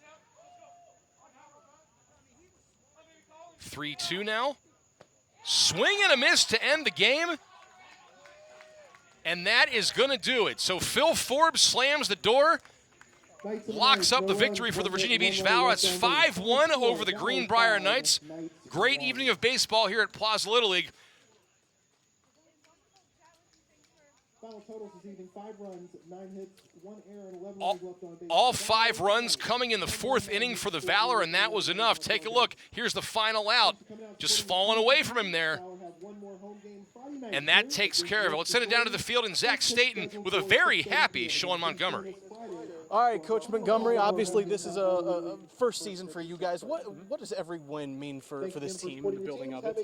3-2 now. Swing and a miss to end the game. And that is going to do it. So Phil Forbes slams the door, locks up the victory for the Virginia Beach Valor. That's 5-1 over the Greenbrier Knights. Great evening of baseball here at Plaza Little League. Final totals this evening: 5 runs, 9 hits, 1 error, and 11 runs left on base. All 5 runs coming in the 4th inning for the Valor, and that was enough. Take a look. Here's the final out. Just falling away from him there. And that takes care of it. Let's send it down to the field and Zach Staten with a very happy Sean Montgomery. All right, Coach Montgomery, obviously this is a first season for you guys. What does every win mean for this team and the building of it?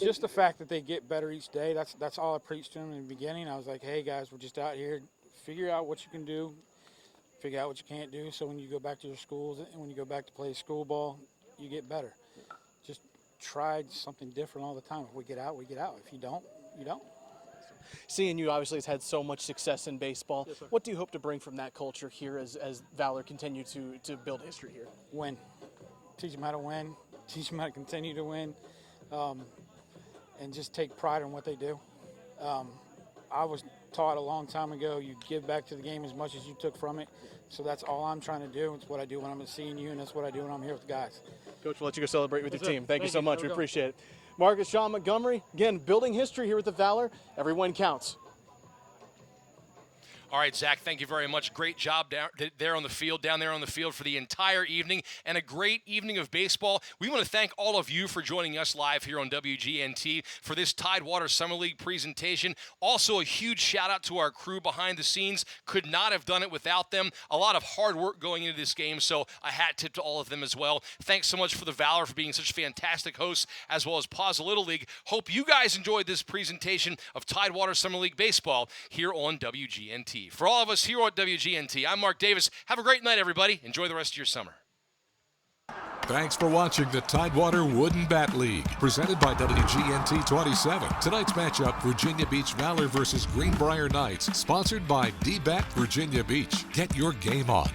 Just the fact that they get better each day. That's all I preached to them in the beginning. I was like, hey, guys, we're just out here. Figure out what you can do. Figure out what you can't do. So when you go back to your schools and when you go back to play school ball, you get better. Just try something different all the time. If we get out, we get out. If you don't, you don't. Seeing you obviously has had so much success in baseball. Yes, what do you hope to bring from that culture here as Valor continue to build history here? Win. Teach them how to win. Teach them how to continue to win. And just take pride in what they do. I was taught a long time ago, you give back to the game as much as you took from it. So that's all I'm trying to do. It's what I do when I'm seeing you, and that's what I do when I'm here with the guys. Coach, we'll let you go celebrate with your team. Thank you so much. We appreciate it. Marcus, Sean Montgomery, again, building history here with the Valor. Every win counts. All right, Zach, thank you very much. Great job down there on the field for the entire evening, and a great evening of baseball. We want to thank all of you for joining us live here on WGNT for this Tidewater Summer League presentation. Also, a huge shout-out to our crew behind the scenes. Could not have done it without them. A lot of hard work going into this game, so a hat tip to all of them as well. Thanks so much for the Valor for being such fantastic hosts, as well as Plaza Little League. Hope you guys enjoyed this presentation of Tidewater Summer League baseball here on WGNT. For all of us here at WGNT, I'm Mark Davis. Have a great night, everybody. Enjoy the rest of your summer. Thanks for watching the Tidewater Wooden Bat League, presented by WGNT 27. Tonight's matchup, Virginia Beach Valor versus Greenbrier Knights, sponsored by D-Bat Virginia Beach. Get your game on.